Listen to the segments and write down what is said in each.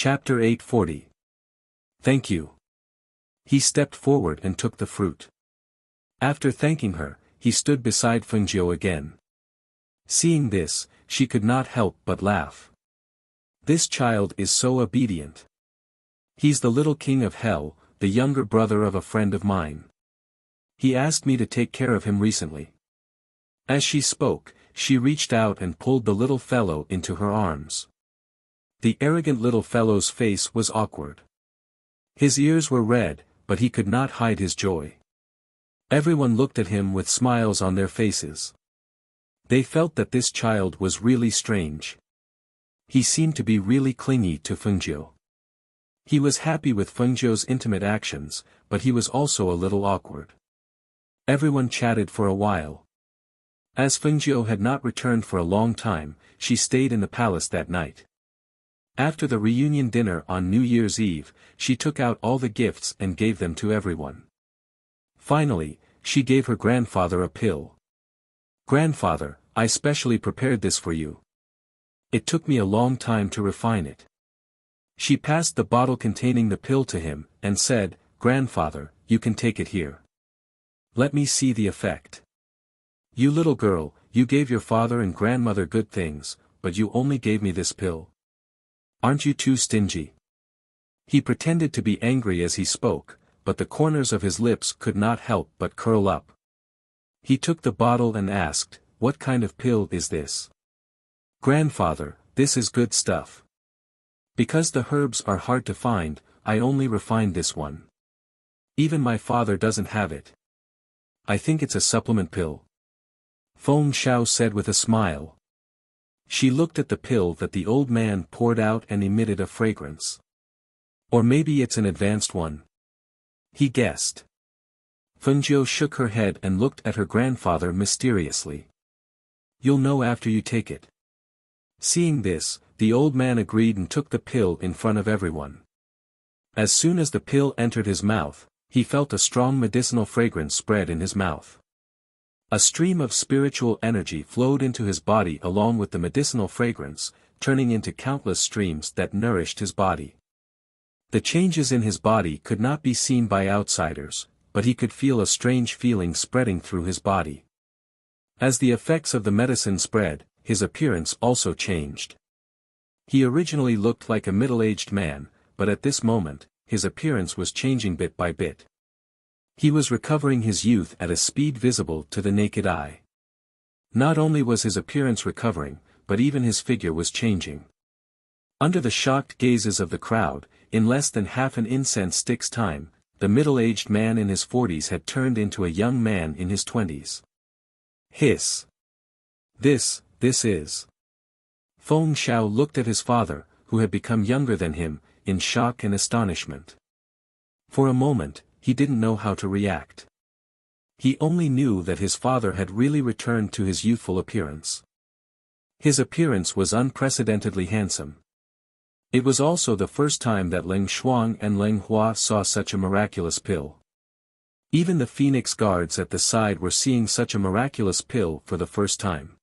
Chapter 840. Thank you. He stepped forward and took the fruit. After thanking her, he stood beside Fengjiu again. Seeing this, she could not help but laugh. This child is so obedient. He's the little king of hell, the younger brother of a friend of mine. He asked me to take care of him recently. As she spoke, she reached out and pulled the little fellow into her arms. The arrogant little fellow's face was awkward. His ears were red, but he could not hide his joy. Everyone looked at him with smiles on their faces. They felt that this child was really strange. He seemed to be really clingy to Fengjiu. He was happy with Fengjiu's intimate actions, but he was also a little awkward. Everyone chatted for a while. As Fengjiu had not returned for a long time, she stayed in the palace that night. After the reunion dinner on New Year's Eve, she took out all the gifts and gave them to everyone. Finally, she gave her grandfather a pill. "Grandfather, I specially prepared this for you. It took me a long time to refine it." She passed the bottle containing the pill to him, and said, "Grandfather, you can take it here. Let me see the effect. You little girl, you gave your father and grandmother good things, but you only gave me this pill. Aren't you too stingy?" He pretended to be angry as he spoke, but the corners of his lips could not help but curl up. He took the bottle and asked, "What kind of pill is this?" "Grandfather, this is good stuff. Because the herbs are hard to find, I only refined this one. Even my father doesn't have it. I think it's a supplement pill," Feng Xiao said with a smile. She looked at the pill that the old man poured out and emitted a fragrance. "Or maybe it's an advanced one," he guessed. Fengjiu shook her head and looked at her grandfather mysteriously. "You'll know after you take it." Seeing this, the old man agreed and took the pill in front of everyone. As soon as the pill entered his mouth, he felt a strong medicinal fragrance spread in his mouth. A stream of spiritual energy flowed into his body along with the medicinal fragrance, turning into countless streams that nourished his body. The changes in his body could not be seen by outsiders, but he could feel a strange feeling spreading through his body. As the effects of the medicine spread, his appearance also changed. He originally looked like a middle-aged man, but at this moment, his appearance was changing bit by bit. He was recovering his youth at a speed visible to the naked eye. Not only was his appearance recovering, but even his figure was changing. Under the shocked gazes of the crowd, in less than half an incense stick's time, the middle-aged man in his 40s had turned into a young man in his 20s. Hiss! This is... Feng Xiao looked at his father, who had become younger than him, in shock and astonishment. For a moment, he didn't know how to react. He only knew that his father had really returned to his youthful appearance. His appearance was unprecedentedly handsome. It was also the first time that Leng Shuang and Leng Hua saw such a miraculous pill. Even the Phoenix guards at the side were seeing such a miraculous pill for the first time.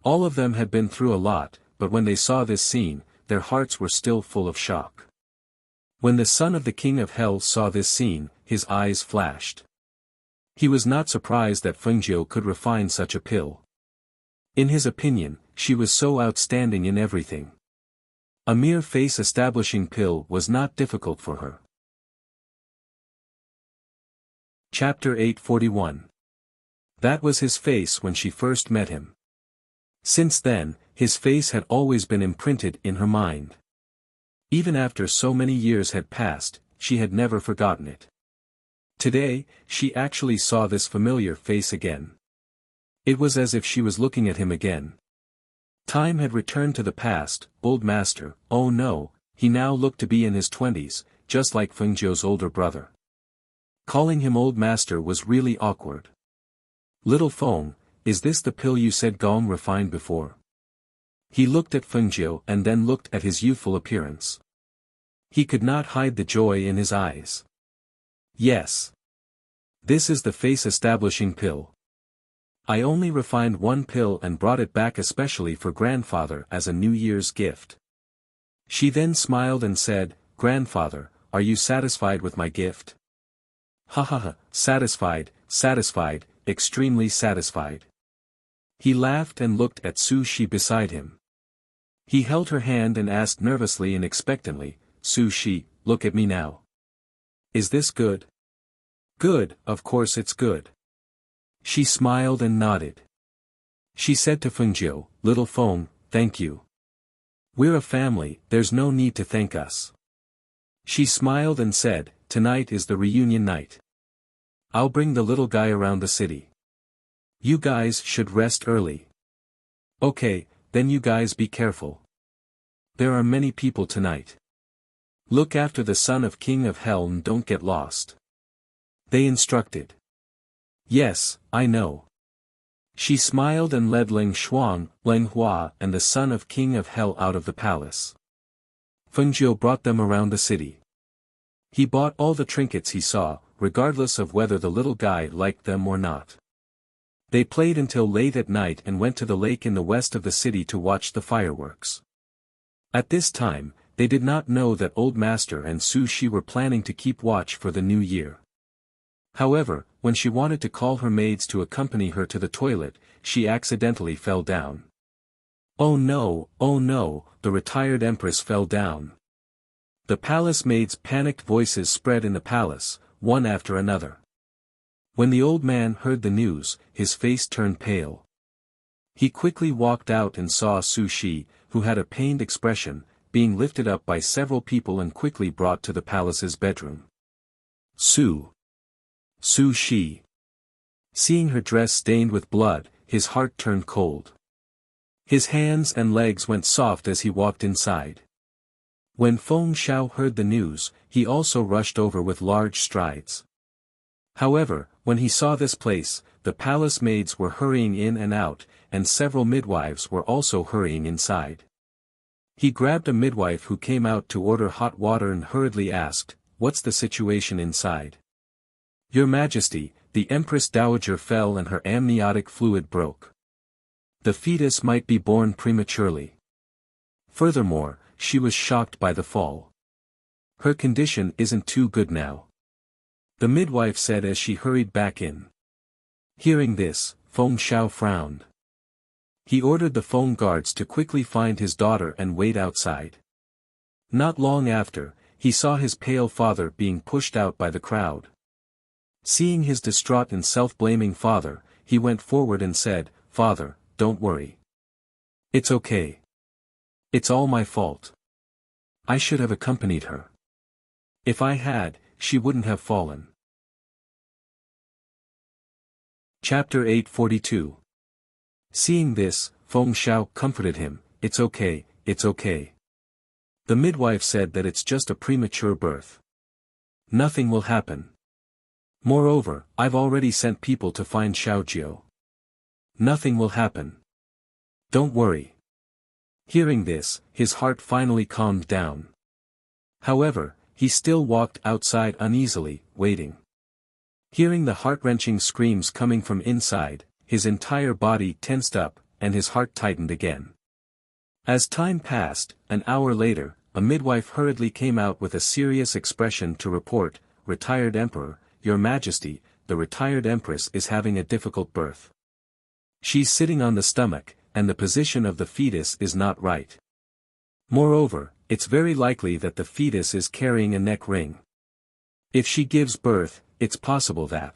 All of them had been through a lot, but when they saw this scene, their hearts were still full of shock. When the son of the King of Hell saw this scene, his eyes flashed. He was not surprised that Fengjiu could refine such a pill. In his opinion, she was so outstanding in everything. A mere face-establishing pill was not difficult for her. Chapter 841. That was his face when she first met him. Since then, his face had always been imprinted in her mind. Even after so many years had passed, she had never forgotten it. Today, she actually saw this familiar face again. It was as if she was looking at him again. Time had returned to the past. Old master, oh no, he now looked to be in his 20s, just like Fengjiu's older brother. Calling him old master was really awkward. Little Feng, is this the pill you said Gong refined before? He looked at Fengjiu and then looked at his youthful appearance. He could not hide the joy in his eyes. Yes. This is the face-establishing pill. I only refined one pill and brought it back especially for grandfather as a New Year's gift. She then smiled and said, "Grandfather, are you satisfied with my gift?" "Ha ha ha, satisfied, satisfied, extremely satisfied." He laughed and looked at Su Shi beside him. He held her hand and asked nervously and expectantly, "Su Shi, look at me now. Is this good?" "Good, of course it's good." She smiled and nodded. She said to Fengjiu, "Little Feng, thank you. We're a family, there's no need to thank us." She smiled and said, "Tonight is the reunion night. I'll bring the little guy around the city. You guys should rest early." "Okay, then you guys be careful. There are many people tonight. Look after the son of King of Hell and don't get lost." They instructed. "Yes, I know." She smiled and led Ling Shuang, Ling Hua and the son of King of Hell out of the palace. Fengjiu brought them around the city. He bought all the trinkets he saw, regardless of whether the little guy liked them or not. They played until late at night and went to the lake in the west of the city to watch the fireworks. At this time, they did not know that Old Master and Su Shi were planning to keep watch for the new year. However, when she wanted to call her maids to accompany her to the toilet, she accidentally fell down. Oh no, the retired empress fell down. The palace maids' panicked voices spread in the palace, one after another. When the old man heard the news, his face turned pale. He quickly walked out and saw Su Shi, who had a pained expression, being lifted up by several people and quickly brought to the palace's bedroom. Su Shi. Seeing her dress stained with blood, his heart turned cold. His hands and legs went soft as he walked inside. When Feng Xiao heard the news, he also rushed over with large strides. However, when he saw this place, the palace maids were hurrying in and out, and several midwives were also hurrying inside. He grabbed a midwife who came out to order hot water and hurriedly asked, "What's the situation inside?" "Your Majesty, the Empress Dowager fell and her amniotic fluid broke. The fetus might be born prematurely. Furthermore, she was shocked by the fall. Her condition isn't too good now," the midwife said as she hurried back in. Hearing this, Feng Xiao frowned. He ordered the Feng guards to quickly find his daughter and wait outside. Not long after, he saw his pale father being pushed out by the crowd. Seeing his distraught and self-blaming father, he went forward and said, "Father, don't worry. It's okay. It's all my fault. I should have accompanied her. If I had, she wouldn't have fallen." Chapter 842. Seeing this, Feng Xiao comforted him, "It's okay, it's okay." The midwife said that it's just a premature birth. Nothing will happen. Moreover, I've already sent people to find Xiaojiu. Nothing will happen. Don't worry. Hearing this, his heart finally calmed down. However, he still walked outside uneasily, waiting. Hearing the heart-wrenching screams coming from inside, his entire body tensed up, and his heart tightened again. As time passed, an hour later, a midwife hurriedly came out with a serious expression to report, "Retired Emperor, Your Majesty, the retired Empress is having a difficult birth. She's sitting on the stomach, and the position of the fetus is not right. Moreover, it's very likely that the fetus is carrying a neck ring. If she gives birth, it's possible that."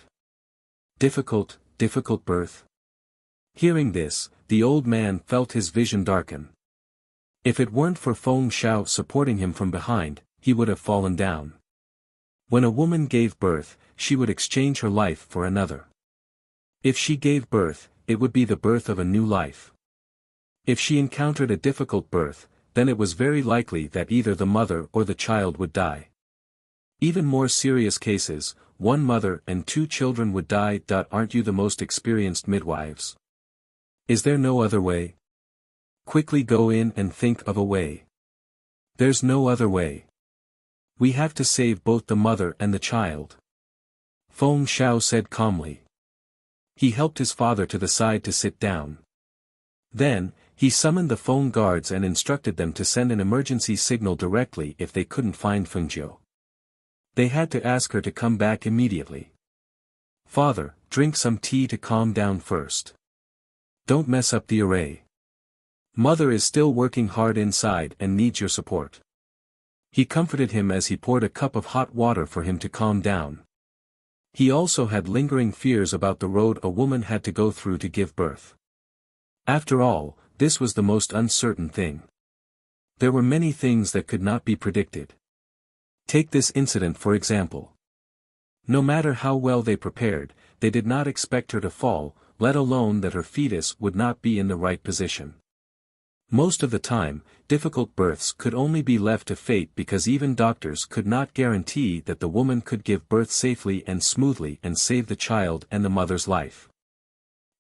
Difficult birth? Hearing this, the old man felt his vision darken. If it weren't for Feng Xiao supporting him from behind, he would have fallen down. When a woman gave birth, she would exchange her life for another. If she gave birth, it would be the birth of a new life. If she encountered a difficult birth, then it was very likely that either the mother or the child would die. Even more serious cases, one mother and two children would die. Aren't you the most experienced midwives? Is there no other way? Quickly go in and think of a way. There's no other way. We have to save both the mother and the child. Feng Xiao said calmly. He helped his father to the side to sit down. Then, He summoned the phone guards and instructed them to send an emergency signal directly if they couldn't find Fengjiu. They had to ask her to come back immediately. "Father, drink some tea to calm down first. Don't mess up the array. Mother is still working hard inside and needs your support." He comforted him as he poured a cup of hot water for him to calm down. He also had lingering fears about the road a woman had to go through to give birth. After all, this was the most uncertain thing. There were many things that could not be predicted. Take this incident for example. No matter how well they prepared, they did not expect her to fall, let alone that her fetus would not be in the right position. Most of the time, difficult births could only be left to fate because even doctors could not guarantee that the woman could give birth safely and smoothly and save the child and the mother's life.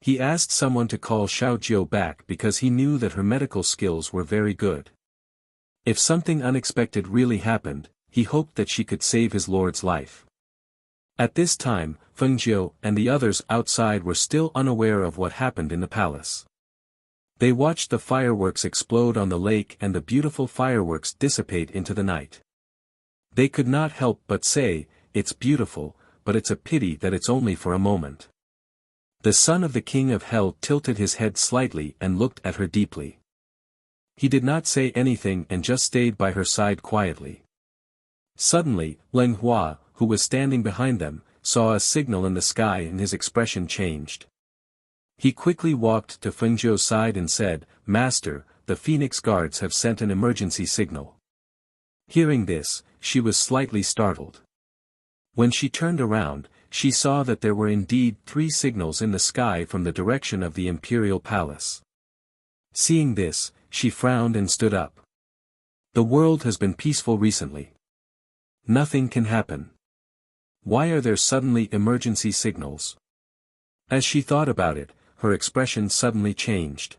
He asked someone to call Xiao Jiu back because he knew that her medical skills were very good. If something unexpected really happened, he hoped that she could save his lord's life. At this time, Fengjiu and the others outside were still unaware of what happened in the palace. They watched the fireworks explode on the lake and the beautiful fireworks dissipate into the night. They could not help but say, "It's beautiful, but it's a pity that it's only for a moment." The son of the king of hell tilted his head slightly and looked at her deeply. He did not say anything and just stayed by her side quietly. Suddenly, Leng Hua, who was standing behind them, saw a signal in the sky and his expression changed. He quickly walked to Fengjiu's side and said, "Master, the Phoenix Guards have sent an emergency signal." Hearing this, she was slightly startled. When she turned around, she saw that there were indeed 3 signals in the sky from the direction of the imperial palace. Seeing this, she frowned and stood up. The world has been peaceful recently. Nothing can happen. Why are there suddenly emergency signals? As she thought about it, her expression suddenly changed.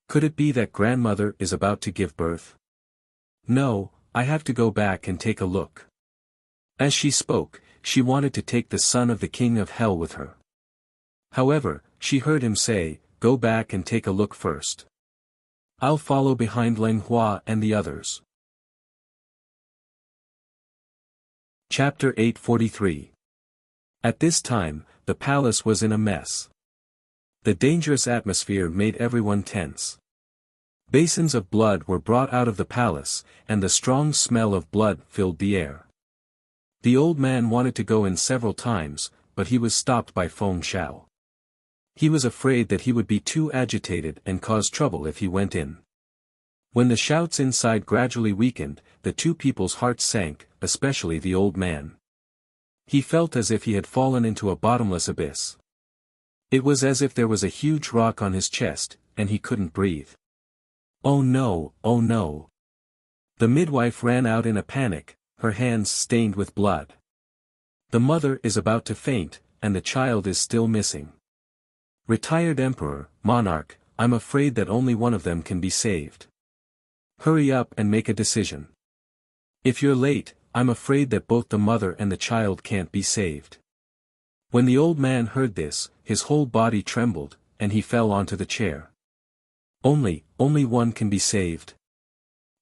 Could it be that grandmother is about to give birth? No, I have to go back and take a look. As she spoke, she wanted to take the son of the king of hell with her. However, she heard him say, "Go back and take a look first. I'll follow behind Leng Hua and the others." Chapter 843. At this time, the palace was in a mess. The dangerous atmosphere made everyone tense. Basins of blood were brought out of the palace, and the strong smell of blood filled the air. The old man wanted to go in several times, but he was stopped by Feng Xiao. He was afraid that he would be too agitated and cause trouble if he went in. When the shouts inside gradually weakened, the 2 people's hearts sank, especially the old man. He felt as if he had fallen into a bottomless abyss. It was as if there was a huge rock on his chest, and he couldn't breathe. "Oh no, oh no." The midwife ran out in a panic, her hands stained with blood. The mother is about to faint, and the child is still missing. Retired emperor, monarch, I'm afraid that only one of them can be saved. Hurry up and make a decision. If you're late, I'm afraid that both the mother and the child can't be saved. When the old man heard this, his whole body trembled, and he fell onto the chair. Only one can be saved.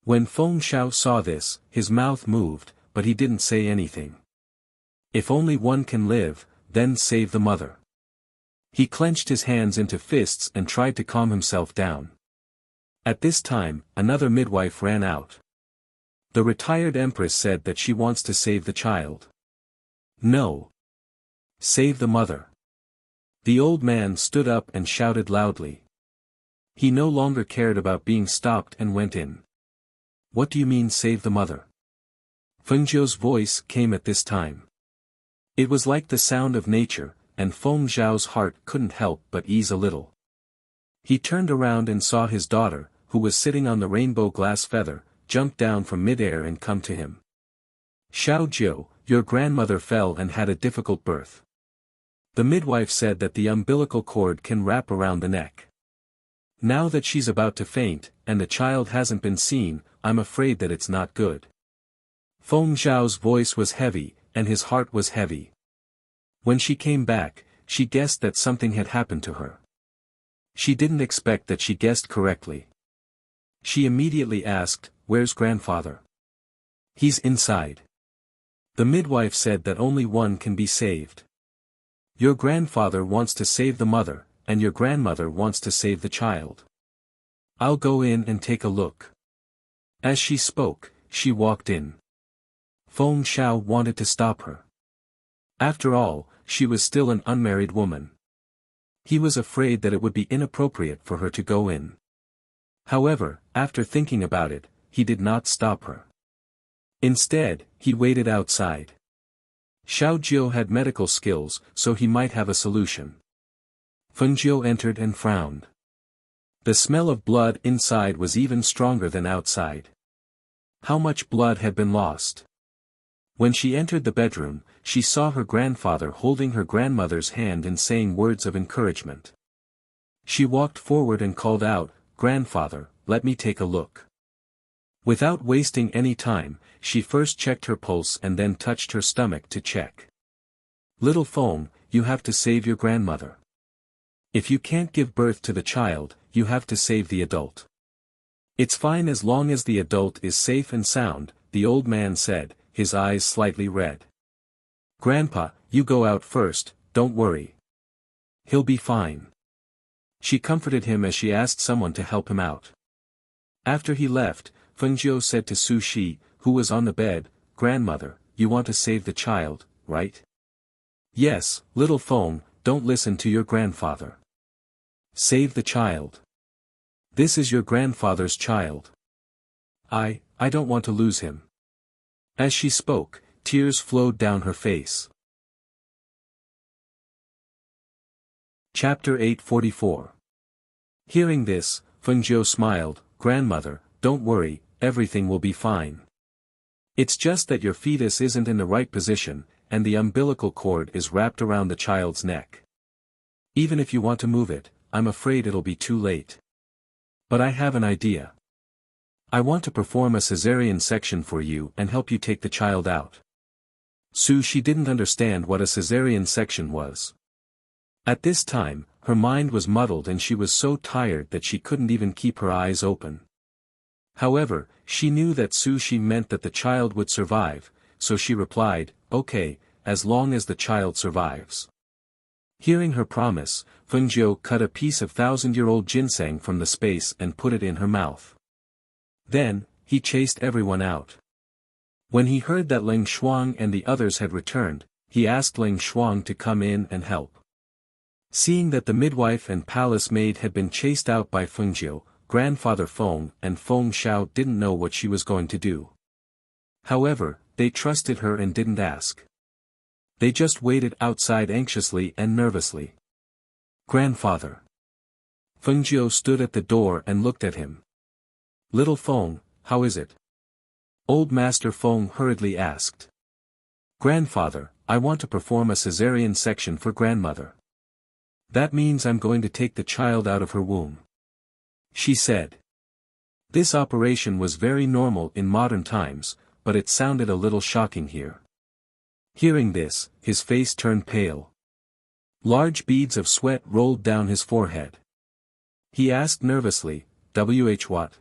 When Feng Xiao saw this, his mouth moved, but he didn't say anything. If only one can live, then save the mother. He clenched his hands into fists and tried to calm himself down. At this time, another midwife ran out. The retired empress said that she wants to save the child. No. Save the mother. The old man stood up and shouted loudly. He no longer cared about being stopped and went in. What do you mean save the mother? Fengjiu's voice came at this time. It was like the sound of nature, and Feng Zhao's heart couldn't help but ease a little. He turned around and saw his daughter, who was sitting on the rainbow glass feather, jump down from midair and come to him. Xiao Jiu, your grandmother fell and had a difficult birth. The midwife said that the umbilical cord can wrap around the neck. Now that she's about to faint, and the child hasn't been seen, I'm afraid that it's not good. Feng Zhao's voice was heavy, and his heart was heavy. When she came back, she guessed that something had happened to her. She didn't expect that she guessed correctly. She immediately asked, "Where's grandfather?" "He's inside. The midwife said that only one can be saved. Your grandfather wants to save the mother, and your grandmother wants to save the child. I'll go in and take a look." As she spoke, she walked in. Feng Xiao wanted to stop her. After all, she was still an unmarried woman. He was afraid that it would be inappropriate for her to go in. However, after thinking about it, he did not stop her. Instead, he waited outside. Xiao Jiu had medical skills, so he might have a solution. Feng Jiu entered and frowned. The smell of blood inside was even stronger than outside. How much blood had been lost? When she entered the bedroom, she saw her grandfather holding her grandmother's hand and saying words of encouragement. She walked forward and called out, "Grandfather, let me take a look." Without wasting any time, she first checked her pulse and then touched her stomach to check. "Little Feng, you have to save your grandmother. If you can't give birth to the child, you have to save the adult. It's fine as long as the adult is safe and sound," the old man said, his eyes slightly red. "Grandpa, you go out first, don't worry. He'll be fine." She comforted him as she asked someone to help him out. After he left, Feng Jiu said to Su Shi, who was on the bed, "Grandmother, you want to save the child, right?" "Yes, little Feng, don't listen to your grandfather. Save the child. This is your grandfather's child. I don't want to lose him." As she spoke, tears flowed down her face. Chapter 844. Hearing this, Feng Jiu smiled, "Grandmother, don't worry, everything will be fine. It's just that your fetus isn't in the right position, and the umbilical cord is wrapped around the child's neck. Even if you want to move it, I'm afraid it'll be too late. But I have an idea. I want to perform a cesarean section for you and help you take the child out." Su Shi didn't understand what a cesarean section was. At this time, her mind was muddled and she was so tired that she couldn't even keep her eyes open. However, she knew that Su Shi meant that the child would survive, so she replied, "Okay, as long as the child survives." Hearing her promise, Feng Jiu cut a piece of 1,000-year-old ginseng from the space and put it in her mouth. Then, he chased everyone out. When he heard that Ling Shuang and the others had returned, he asked Ling Shuang to come in and help. Seeing that the midwife and palace maid had been chased out by Feng Jiu, Grandfather Feng and Feng Xiao didn't know what she was going to do. However, they trusted her and didn't ask. They just waited outside anxiously and nervously. "Grandfather." Feng Jiu stood at the door and looked at him. "Little Feng, how is it?" Old Master Feng hurriedly asked. "Grandfather, I want to perform a cesarean section for grandmother. That means I'm going to take the child out of her womb," she said. This operation was very normal in modern times, but it sounded a little shocking here. Hearing this, his face turned pale. Large beads of sweat rolled down his forehead. He asked nervously, what?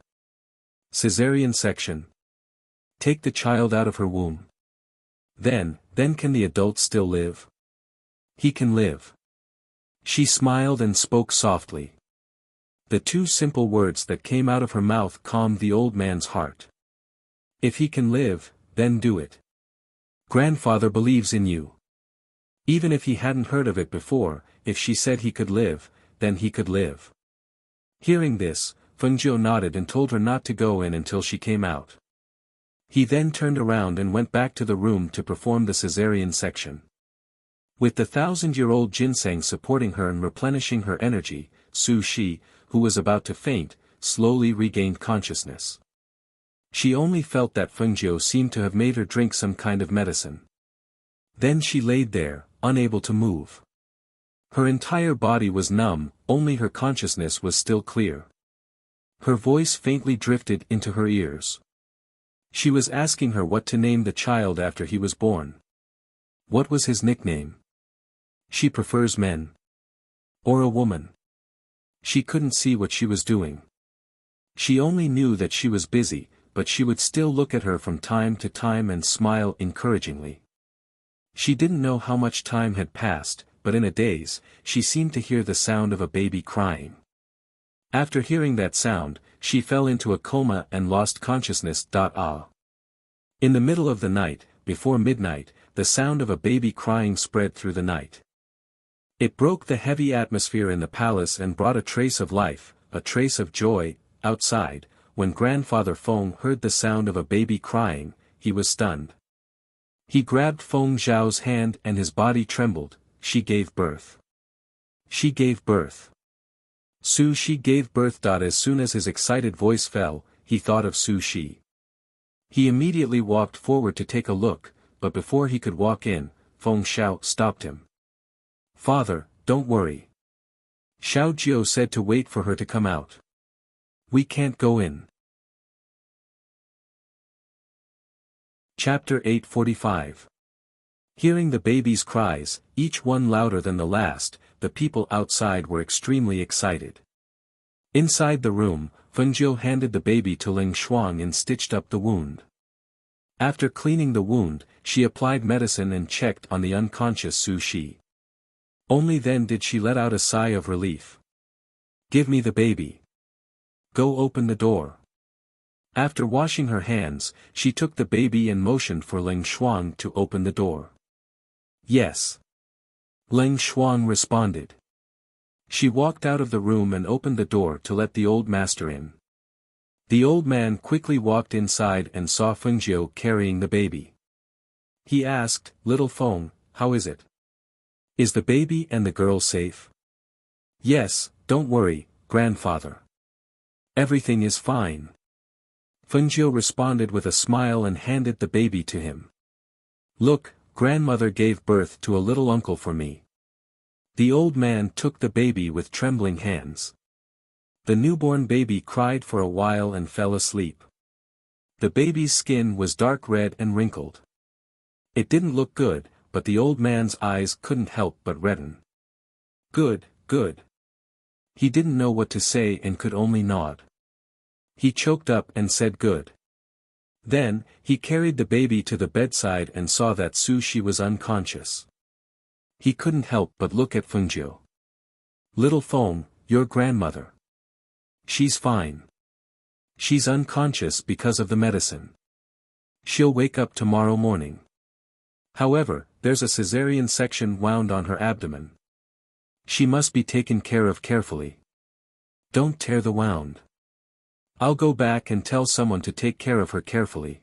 Cesarean section. Take the child out of her womb. Then can the adult still live? He can live. She smiled and spoke softly. The two simple words that came out of her mouth calmed the old man's heart. If he can live, then do it. Grandfather believes in you. Even if he hadn't heard of it before, if she said he could live, then he could live. Hearing this, Feng Jiu nodded and told her not to go in until she came out. He then turned around and went back to the room to perform the cesarean section. With the 1,000-year-old ginseng supporting her and replenishing her energy, Su Shi, who was about to faint, slowly regained consciousness. She only felt that Feng Jiu seemed to have made her drink some kind of medicine. Then she laid there, unable to move. Her entire body was numb, only her consciousness was still clear. Her voice faintly drifted into her ears. She was asking her what to name the child after he was born. What was his nickname? She prefers men. Or a woman. She couldn't see what she was doing. She only knew that she was busy, but she would still look at her from time to time and smile encouragingly. She didn't know how much time had passed, but in a daze, she seemed to hear the sound of a baby crying. After hearing that sound, she fell into a coma and lost consciousness. In the middle of the night, before midnight, the sound of a baby crying spread through the night. It broke the heavy atmosphere in the palace and brought a trace of life, a trace of joy. Outside, when Grandfather Feng heard the sound of a baby crying, he was stunned. He grabbed Feng Zhao's hand and his body trembled. She gave birth. She gave birth. Su Shi gave birth. As soon as his excited voice fell, he thought of Su Shi. He immediately walked forward to take a look, but before he could walk in, Feng Zhao stopped him. "Father, don't worry." Xiao Jiao said to wait for her to come out. "We can't go in." Chapter 845. Hearing the baby's cries, each one louder than the last, the people outside were extremely excited. Inside the room, Fengjiu handed the baby to Ling Shuang and stitched up the wound. After cleaning the wound, she applied medicine and checked on the unconscious Su Shi. Only then did she let out a sigh of relief. "Give me the baby. Go open the door." After washing her hands, she took the baby and motioned for Ling Shuang to open the door. "Yes." Ling Shuang responded. She walked out of the room and opened the door to let the old master in. The old man quickly walked inside and saw Fengjiu carrying the baby. He asked, "Little Feng, how is it? Is the baby and the girl safe?" "Yes, don't worry, grandfather. Everything is fine." Fengjiu responded with a smile and handed the baby to him. "Look, grandmother gave birth to a little uncle for me." The old man took the baby with trembling hands. The newborn baby cried for a while and fell asleep. The baby's skin was dark red and wrinkled. It didn't look good, but the old man's eyes couldn't help but redden. Good, good." He didn't know what to say and could only nod. He choked up and said good. Then, he carried the baby to the bedside and saw that Su Shi was unconscious. He couldn't help but look at Fengjiu. "Little Feng, your grandmother. She's fine. She's unconscious because of the medicine. She'll wake up tomorrow morning. However, there's a cesarean section wound on her abdomen. She must be taken care of carefully. Don't tear the wound. I'll go back and tell someone to take care of her carefully."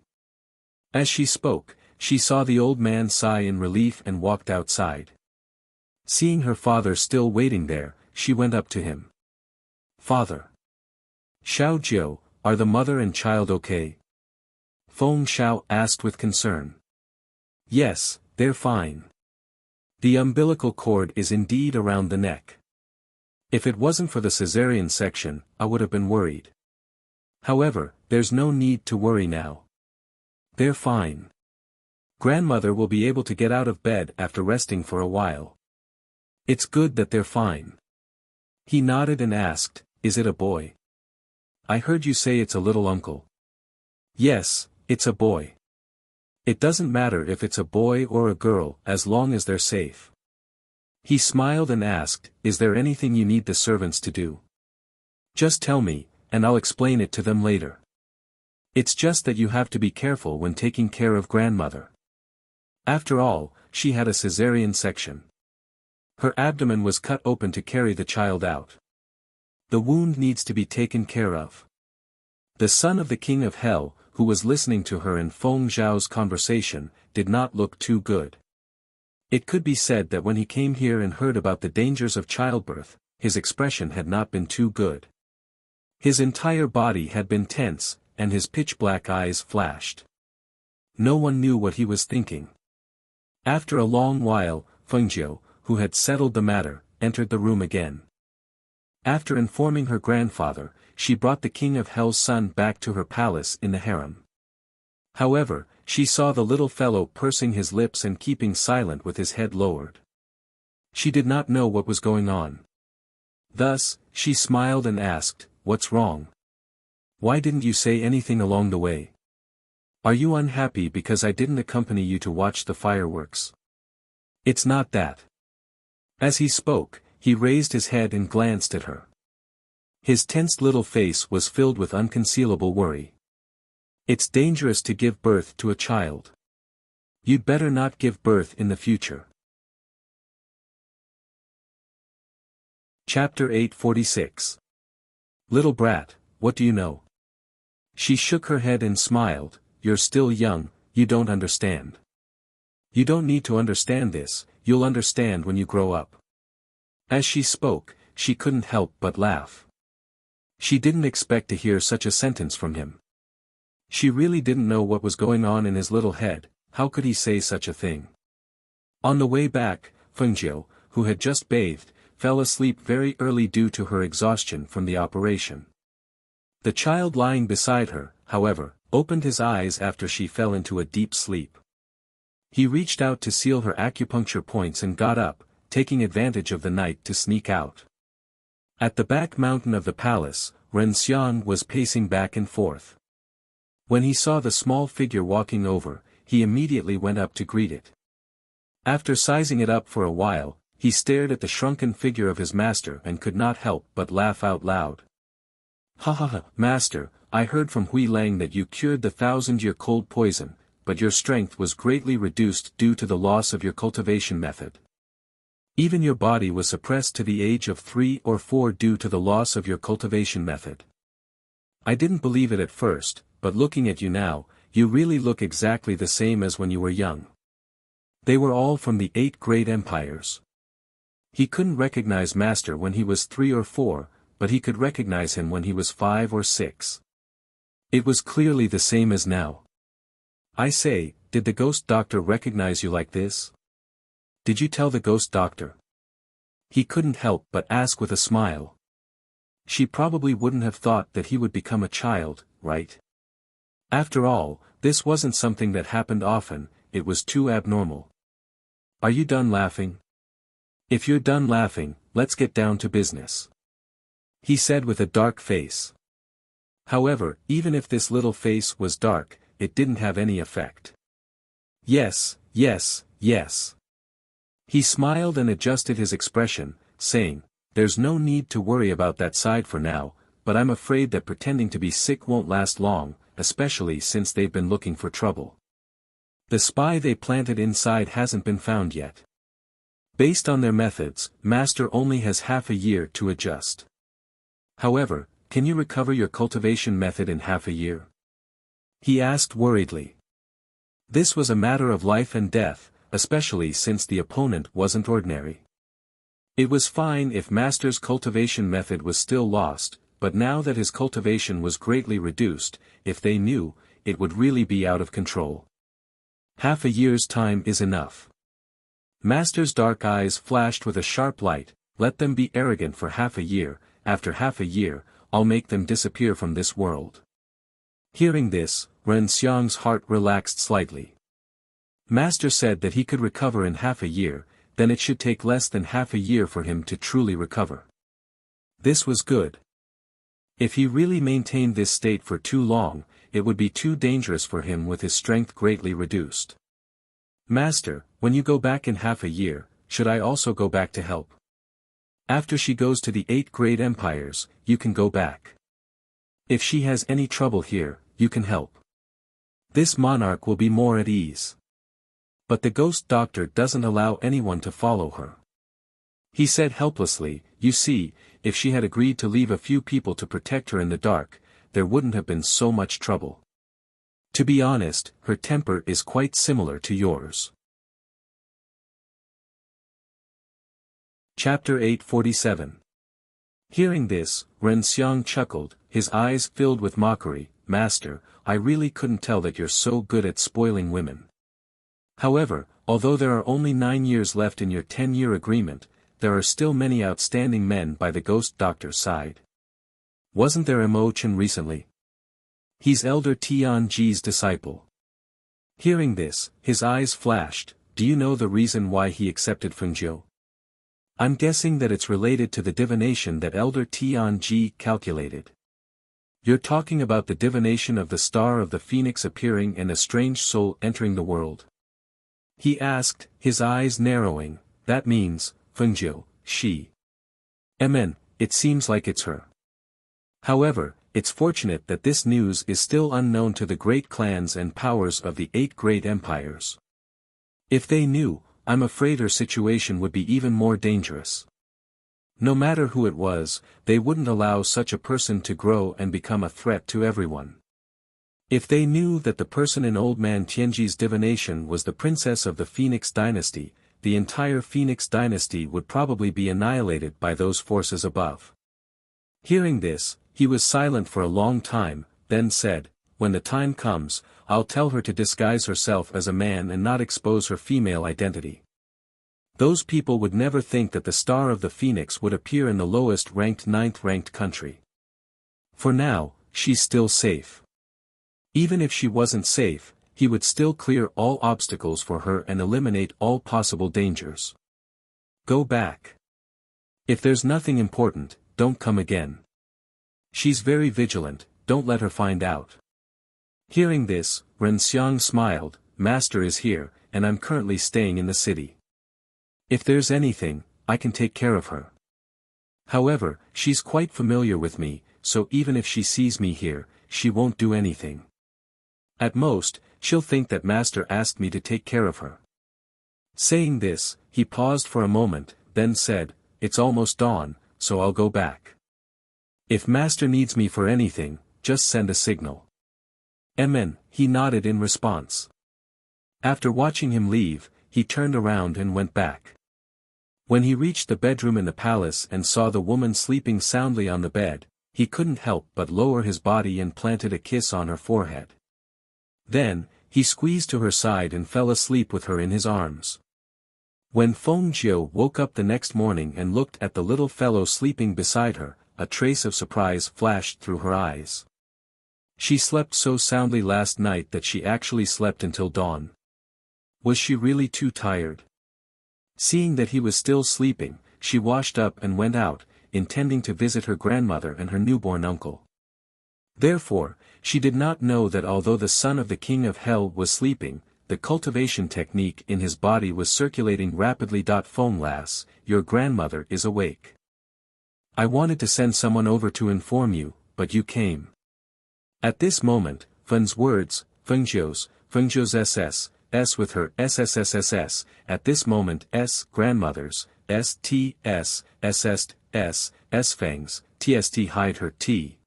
As she spoke, she saw the old man sigh in relief and walked outside. Seeing her father still waiting there, she went up to him. "Father. Xiao Jiao, are the mother and child okay?" Feng Xiao asked with concern. "Yes, they're fine. The umbilical cord is indeed around the neck. If it wasn't for the cesarean section, I would have been worried. However, there's no need to worry now. They're fine. Grandmother will be able to get out of bed after resting for a while. It's good that they're fine." He nodded and asked, "Is it a boy? I heard you say it's a little uncle." "Yes, it's a boy. It doesn't matter if it's a boy or a girl as long as they're safe." He smiled and asked, "Is there anything you need the servants to do? Just tell me, and I'll explain it to them later. It's just that you have to be careful when taking care of grandmother. After all, she had a cesarean section. Her abdomen was cut open to carry the child out. The wound needs to be taken care of." The son of the king of hell, who was listening to her and Feng Zhao's conversation, did not look too good. It could be said that when he came here and heard about the dangers of childbirth, his expression had not been too good. His entire body had been tense, and his pitch-black eyes flashed. No one knew what he was thinking. After a long while, Fengjiu, who had settled the matter, entered the room again. After informing her grandfather, she brought the king of hell's son back to her palace in the harem. However, she saw the little fellow pursing his lips and keeping silent with his head lowered. She did not know what was going on. Thus, she smiled and asked, "What's wrong? Why didn't you say anything along the way? Are you unhappy because I didn't accompany you to watch the fireworks?" "It's not that." As he spoke, he raised his head and glanced at her. His tense little face was filled with unconcealable worry. "It's dangerous to give birth to a child. You'd better not give birth in the future." Chapter 846. Little brat, what do you know? She shook her head and smiled. "You're still young, you don't understand." "You don't need to understand this, you'll understand when you grow up." As she spoke, she couldn't help but laugh. She didn't expect to hear such a sentence from him. She really didn't know what was going on in his little head. How could he say such a thing? On the way back, Fengjiu, who had just bathed, fell asleep very early due to her exhaustion from the operation. The child lying beside her, however, opened his eyes after she fell into a deep sleep. He reached out to seal her acupuncture points and got up, taking advantage of the night to sneak out. At the back mountain of the palace, Ren Xiang was pacing back and forth. When he saw the small figure walking over, he immediately went up to greet it. After sizing it up for a while, he stared at the shrunken figure of his master and could not help but laugh out loud. "Ha ha ha, master, I heard from Hui Lang that you cured the 1,000-year cold poison, but your strength was greatly reduced due to the loss of your cultivation method. Even your body was suppressed to the age of 3 or 4 due to the loss of your cultivation method. I didn't believe it at first, but looking at you now, you really look exactly the same as when you were young." They were all from the 8 great empires. He couldn't recognize Master when he was 3 or 4, but he could recognize him when he was 5 or 6. It was clearly the same as now. "I say, did the ghost doctor recognize you like this? Did you tell the ghost doctor?" He couldn't help but ask with a smile. She probably wouldn't have thought that he would become a child, right? After all, this wasn't something that happened often, it was too abnormal. "Are you done laughing? If you're done laughing, let's get down to business," he said with a dark face. However, even if this little face was dark, it didn't have any effect. "Yes, yes, yes." He smiled and adjusted his expression, saying, "There's no need to worry about that side for now, but I'm afraid that pretending to be sick won't last long, especially since they've been looking for trouble. The spy they planted inside hasn't been found yet. Based on their methods, Master only has half a year to adjust. However, can you recover your cultivation method in half a year?" he asked worriedly. This was a matter of life and death, especially since the opponent wasn't ordinary. It was fine if Master's cultivation method was still lost, but now that his cultivation was greatly reduced, if they knew, it would really be out of control. Half a year's time is enough. Master's dark eyes flashed with a sharp light. "Let them be arrogant for half a year, after half a year, I'll make them disappear from this world." Hearing this, Ren Xiang's heart relaxed slightly. Master said that he could recover in half a year, then it should take less than half a year for him to truly recover. This was good. If he really maintained this state for too long, it would be too dangerous for him with his strength greatly reduced. "Master, when you go back in half a year, should I also go back to help? After she goes to the 8 great empires, you can go back. If she has any trouble here, you can help. This monarch will be more at ease. But the ghost doctor doesn't allow anyone to follow her," he said helplessly. "You see, if she had agreed to leave a few people to protect her in the dark, there wouldn't have been so much trouble. To be honest, her temper is quite similar to yours." Chapter 847. Hearing this, Ren Xiang chuckled, his eyes filled with mockery. "Master, I really couldn't tell that you're so good at spoiling women. However, although there are only 9 years left in your 10-year agreement, there are still many outstanding men by the ghost doctor's side. Wasn't there Mo Chen recently? He's Elder Tian Ji's disciple." Hearing this, his eyes flashed. "Do you know the reason why he accepted Fengjiu?" I'm guessing that it's related to the divination that Elder Tianji calculated. You're talking about the divination of the star of the phoenix appearing and a strange soul entering the world? He asked, his eyes narrowing. That means, Fengjiu, she. It seems like it's her. However, it's fortunate that this news is still unknown to the great clans and powers of the 8 great empires. If they knew, I'm afraid her situation would be even more dangerous. No matter who it was, they wouldn't allow such a person to grow and become a threat to everyone. If they knew that the person in Old Man Tianji's divination was the princess of the Phoenix dynasty, the entire Phoenix dynasty would probably be annihilated by those forces above. Hearing this, he was silent for a long time, then said, when the time comes, I'll tell her to disguise herself as a man and not expose her female identity. Those people would never think that the star of the phoenix would appear in the lowest ranked 9th ranked country. For now, she's still safe. Even if she wasn't safe, he would still clear all obstacles for her and eliminate all possible dangers. Go back. If there's nothing important, don't come again. She's very vigilant, don't let her find out. Hearing this, Ren Xiang smiled, Master is here, and I'm currently staying in the city. If there's anything, I can take care of her. However, she's quite familiar with me, so even if she sees me here, she won't do anything. At most, she'll think that Master asked me to take care of her. Saying this, he paused for a moment, then said, it's almost dawn, so I'll go back. If Master needs me for anything, just send a signal. He nodded in response. After watching him leave, he turned around and went back. When he reached the bedroom in the palace and saw the woman sleeping soundly on the bed, he couldn't help but lower his body and planted a kiss on her forehead. Then, he squeezed to her side and fell asleep with her in his arms. When Feng Jiu woke up the next morning and looked at the little fellow sleeping beside her, a trace of surprise flashed through her eyes. She slept so soundly last night that she actually slept until dawn. Was she really too tired? Seeing that he was still sleeping, she washed up and went out, intending to visit her grandmother and her newborn uncle. Therefore, she did not know that although the son of the king of hell was sleeping, the cultivation technique in his body was circulating rapidly. Feng Lass, your grandmother is awake. I wanted to send someone over to inform you, but you came. At this moment, Feng's words, Fengjiu's S with her SSSSS, at this moment grandmother's, STS, Feng's, TST hide her T.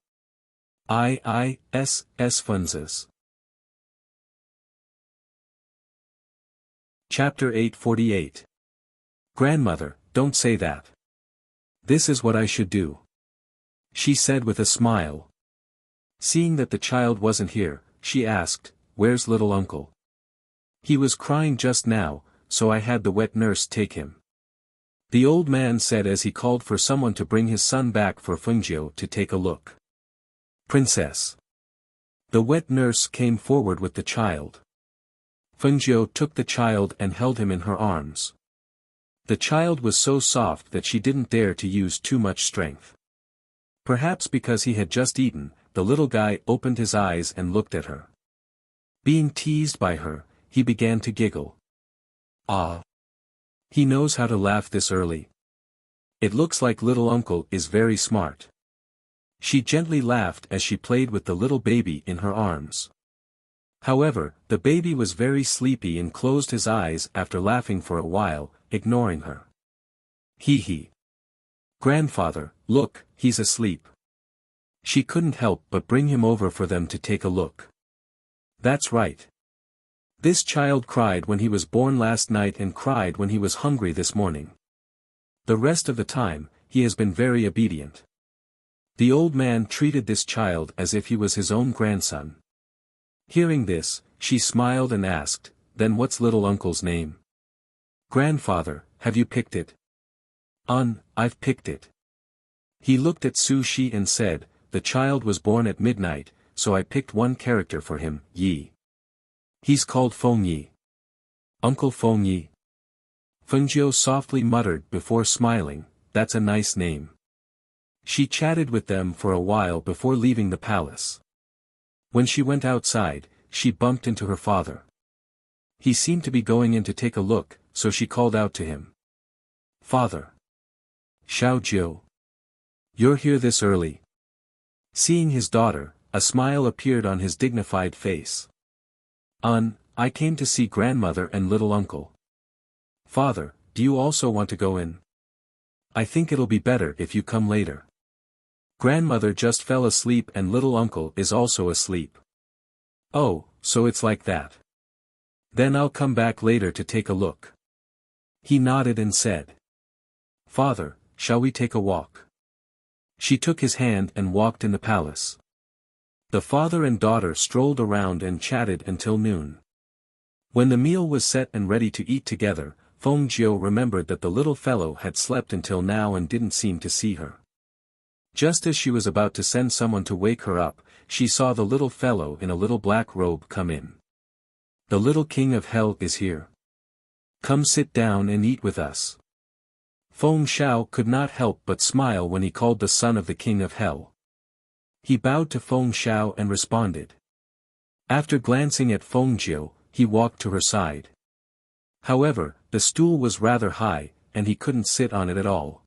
Fenzes. Chapter 848. Grandmother, don't say that. This is what I should do. She said with a smile. Seeing that the child wasn't here, she asked, where's little uncle? He was crying just now, so I had the wet nurse take him. The old man said as he called for someone to bring his son back for Fengjiu to take a look. Princess. The wet nurse came forward with the child. Fengjiu took the child and held him in her arms. The child was so soft that she didn't dare to use too much strength. Perhaps because he had just eaten, the little guy opened his eyes and looked at her. Being teased by her, he began to giggle. Ah! He knows how to laugh this early. It looks like little uncle is very smart. She gently laughed as she played with the little baby in her arms. However, the baby was very sleepy and closed his eyes after laughing for a while, ignoring her. Hee. Grandfather, look, he's asleep. She couldn't help but bring him over for them to take a look. That's right. This child cried when he was born last night and cried when he was hungry this morning. The rest of the time, he has been very obedient. The old man treated this child as if he was his own grandson. Hearing this, she smiled and asked, then what's little uncle's name? Grandfather, have you picked it? I've picked it. He looked at Su Shi and said, the child was born at midnight, so I picked one character for him, Yi. He's called Feng Yi. Uncle Feng Yi. Fengjiu softly muttered before smiling, "That's a nice name." She chatted with them for a while before leaving the palace. When she went outside, she bumped into her father. He seemed to be going in to take a look, so she called out to him. "Father! Xiaojiu! You're here this early?" Seeing his daughter, a smile appeared on his dignified face. I came to see grandmother and little uncle." "Father, do you also want to go in?" "I think it'll be better if you come later. Grandmother just fell asleep and little uncle is also asleep." "Oh, so it's like that. Then I'll come back later to take a look." He nodded and said. "Father, shall we take a walk?" She took his hand and walked in the palace. The father and daughter strolled around and chatted until noon. When the meal was set and ready to eat together, Feng Jiu remembered that the little fellow had slept until now and didn't seem to see her. Just as she was about to send someone to wake her up, she saw the little fellow in a little black robe come in. "The little king of hell is here. Come sit down and eat with us." Feng Xiao could not help but smile when he called the son of the king of hell. He bowed to Feng Xiao and responded. After glancing at Feng Jiu, he walked to her side. However, the stool was rather high, and he couldn't sit on it at all.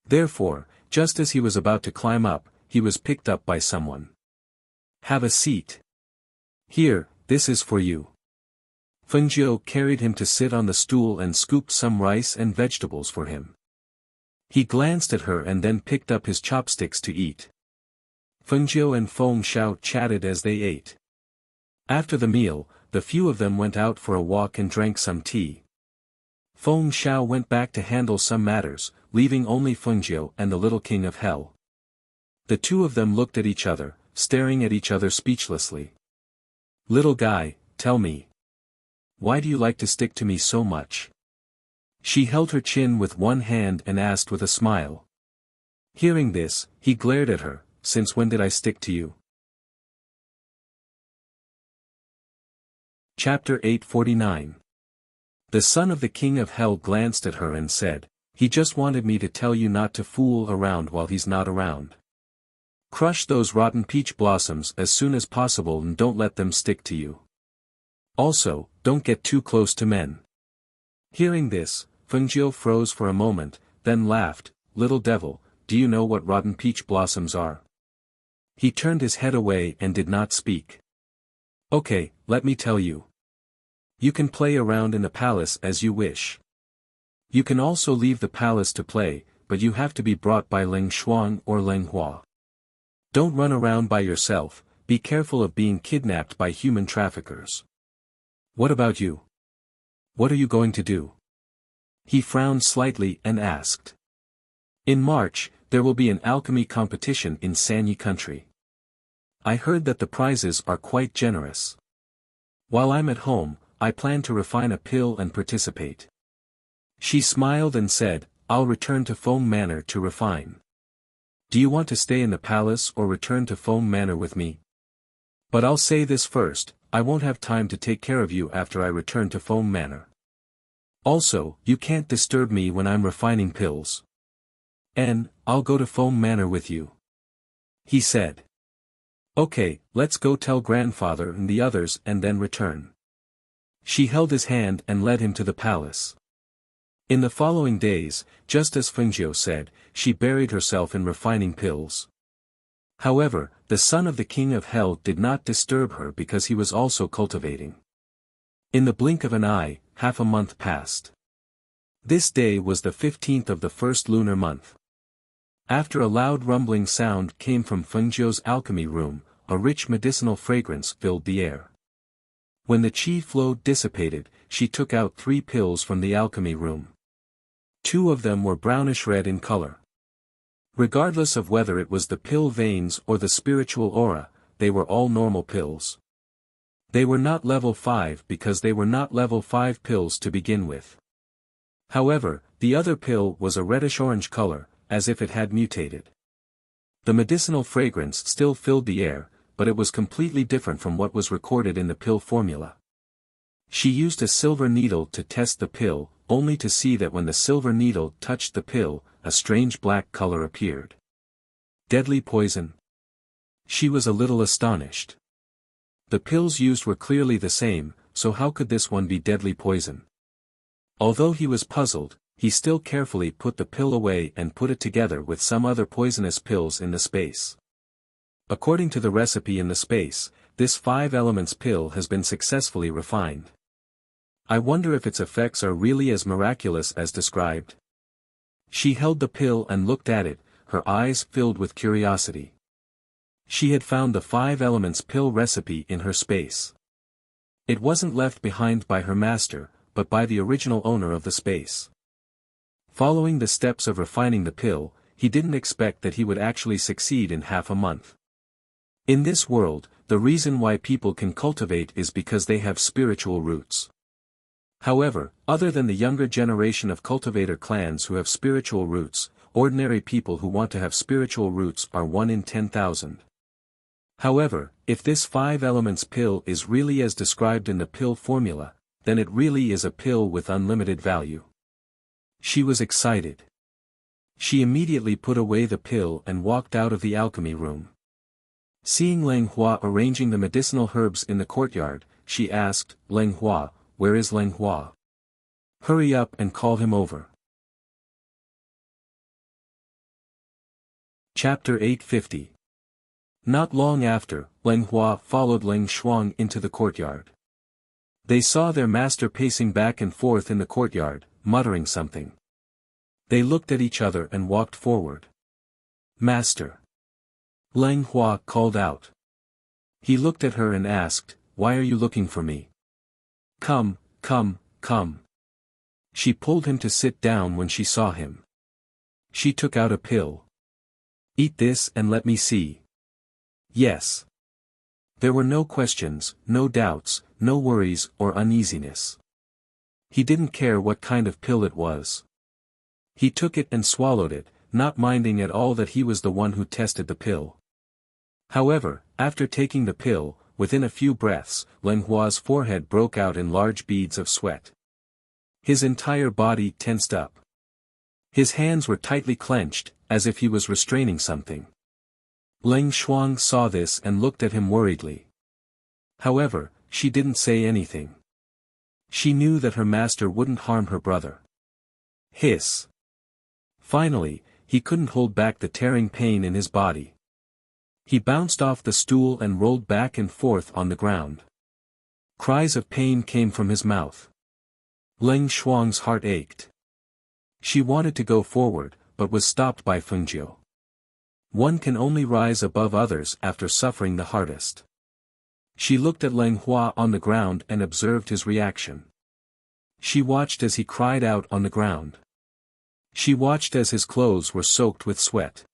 Therefore, just as he was about to climb up, he was picked up by someone. "Have a seat. Here, this is for you." Feng Jiu carried him to sit on the stool and scooped some rice and vegetables for him. He glanced at her and then picked up his chopsticks to eat. Feng Jiu and Feng Xiao chatted as they ate. After the meal, the few of them went out for a walk and drank some tea. Feng Xiao went back to handle some matters, leaving only Feng Jiu and the little king of hell. The two of them looked at each other, staring at each other speechlessly. "Little guy, tell me. Why do you like to stick to me so much?" She held her chin with one hand and asked with a smile. Hearing this, he glared at her. "Since when did I stick to you?" Chapter 849. The son of the king of hell glanced at her and said, "He just wanted me to tell you not to fool around while he's not around. Crush those rotten peach blossoms as soon as possible and don't let them stick to you. Also, don't get too close to men." Hearing this, Feng Jiu froze for a moment, then laughed. "Little devil, do you know what rotten peach blossoms are?" He turned his head away and did not speak. "Okay, let me tell you. You can play around in the palace as you wish. You can also leave the palace to play, but you have to be brought by Ling Xuan or Ling Hua. Don't run around by yourself, be careful of being kidnapped by human traffickers. What about you? What are you going to do?" He frowned slightly and asked. "In March, there will be an alchemy competition in Sanyi country. I heard that the prizes are quite generous. While I'm at home, I plan to refine a pill and participate." She smiled and said, "I'll return to Feng Manor to refine. Do you want to stay in the palace or return to Feng Manor with me? But I'll say this first, I won't have time to take care of you after I return to Feng Manor. Also, you can't disturb me when I'm refining pills. And, I'll go to Feng Manor with you." He said. "Okay, let's go tell grandfather and the others and then return." She held his hand and led him to the palace. In the following days, just as Feng Jiu said, she buried herself in refining pills. However, the son of the king of hell did not disturb her because he was also cultivating. In the blink of an eye, half a month passed. This day was the 15th of the first lunar month. After a loud rumbling sound came from Feng Jiu's alchemy room, a rich medicinal fragrance filled the air. When the qi flow dissipated, she took out 3 pills from the alchemy room. 2 of them were brownish-red in color. Regardless of whether it was the pill veins or the spiritual aura, they were all normal pills. They were not level 5 because they were not level 5 pills to begin with. However, the other pill was a reddish-orange color, as if it had mutated. The medicinal fragrance still filled the air, but it was completely different from what was recorded in the pill formula. She used a silver needle to test the pill, only to see that when the silver needle touched the pill, a strange black color appeared. Deadly poison? She was a little astonished. The pills used were clearly the same, so how could this one be deadly poison? Although he was puzzled, he still carefully put the pill away and put it together with some other poisonous pills in the space. According to the recipe in the space, this 5 elements pill has been successfully refined. I wonder if its effects are really as miraculous as described. She held the pill and looked at it, her eyes filled with curiosity. She had found the 5 elements pill recipe in her space. It wasn't left behind by her master, but by the original owner of the space. Following the steps of refining the pill, he didn't expect that he would actually succeed in half a month. In this world, the reason why people can cultivate is because they have spiritual roots. However, other than the younger generation of cultivator clans who have spiritual roots, ordinary people who want to have spiritual roots are 1 in 10,000. However, if this 5 elements pill is really as described in the pill formula, then it really is a pill with unlimited value. She was excited. She immediately put away the pill and walked out of the alchemy room. Seeing Leng Hua arranging the medicinal herbs in the courtyard, she asked, "Leng Hua, where is Leng Hua? Hurry up and call him over." Chapter 850. Not long after, Leng Hua followed Leng Shuang into the courtyard. They saw their master pacing back and forth in the courtyard, muttering something. They looked at each other and walked forward. "Master." Leng Hua called out. He looked at her and asked, "Why are you looking for me?" "Come, come, come." She pulled him to sit down when she saw him. She took out a pill. "Eat this and let me see." "Yes." There were no questions, no doubts, no worries or uneasiness. He didn't care what kind of pill it was. He took it and swallowed it, not minding at all that he was the one who tested the pill. However, after taking the pill, within a few breaths, Leng Hua's forehead broke out in large beads of sweat. His entire body tensed up. His hands were tightly clenched, as if he was restraining something. Leng Shuang saw this and looked at him worriedly. However, she didn't say anything. She knew that her master wouldn't harm her brother. Hiss. Finally, he couldn't hold back the tearing pain in his body. He bounced off the stool and rolled back and forth on the ground. Cries of pain came from his mouth. Leng Shuang's heart ached. She wanted to go forward, but was stopped by Fengjiu. One can only rise above others after suffering the hardest. She looked at Leng Hua on the ground and observed his reaction. She watched as he cried out on the ground. She watched as his clothes were soaked with sweat.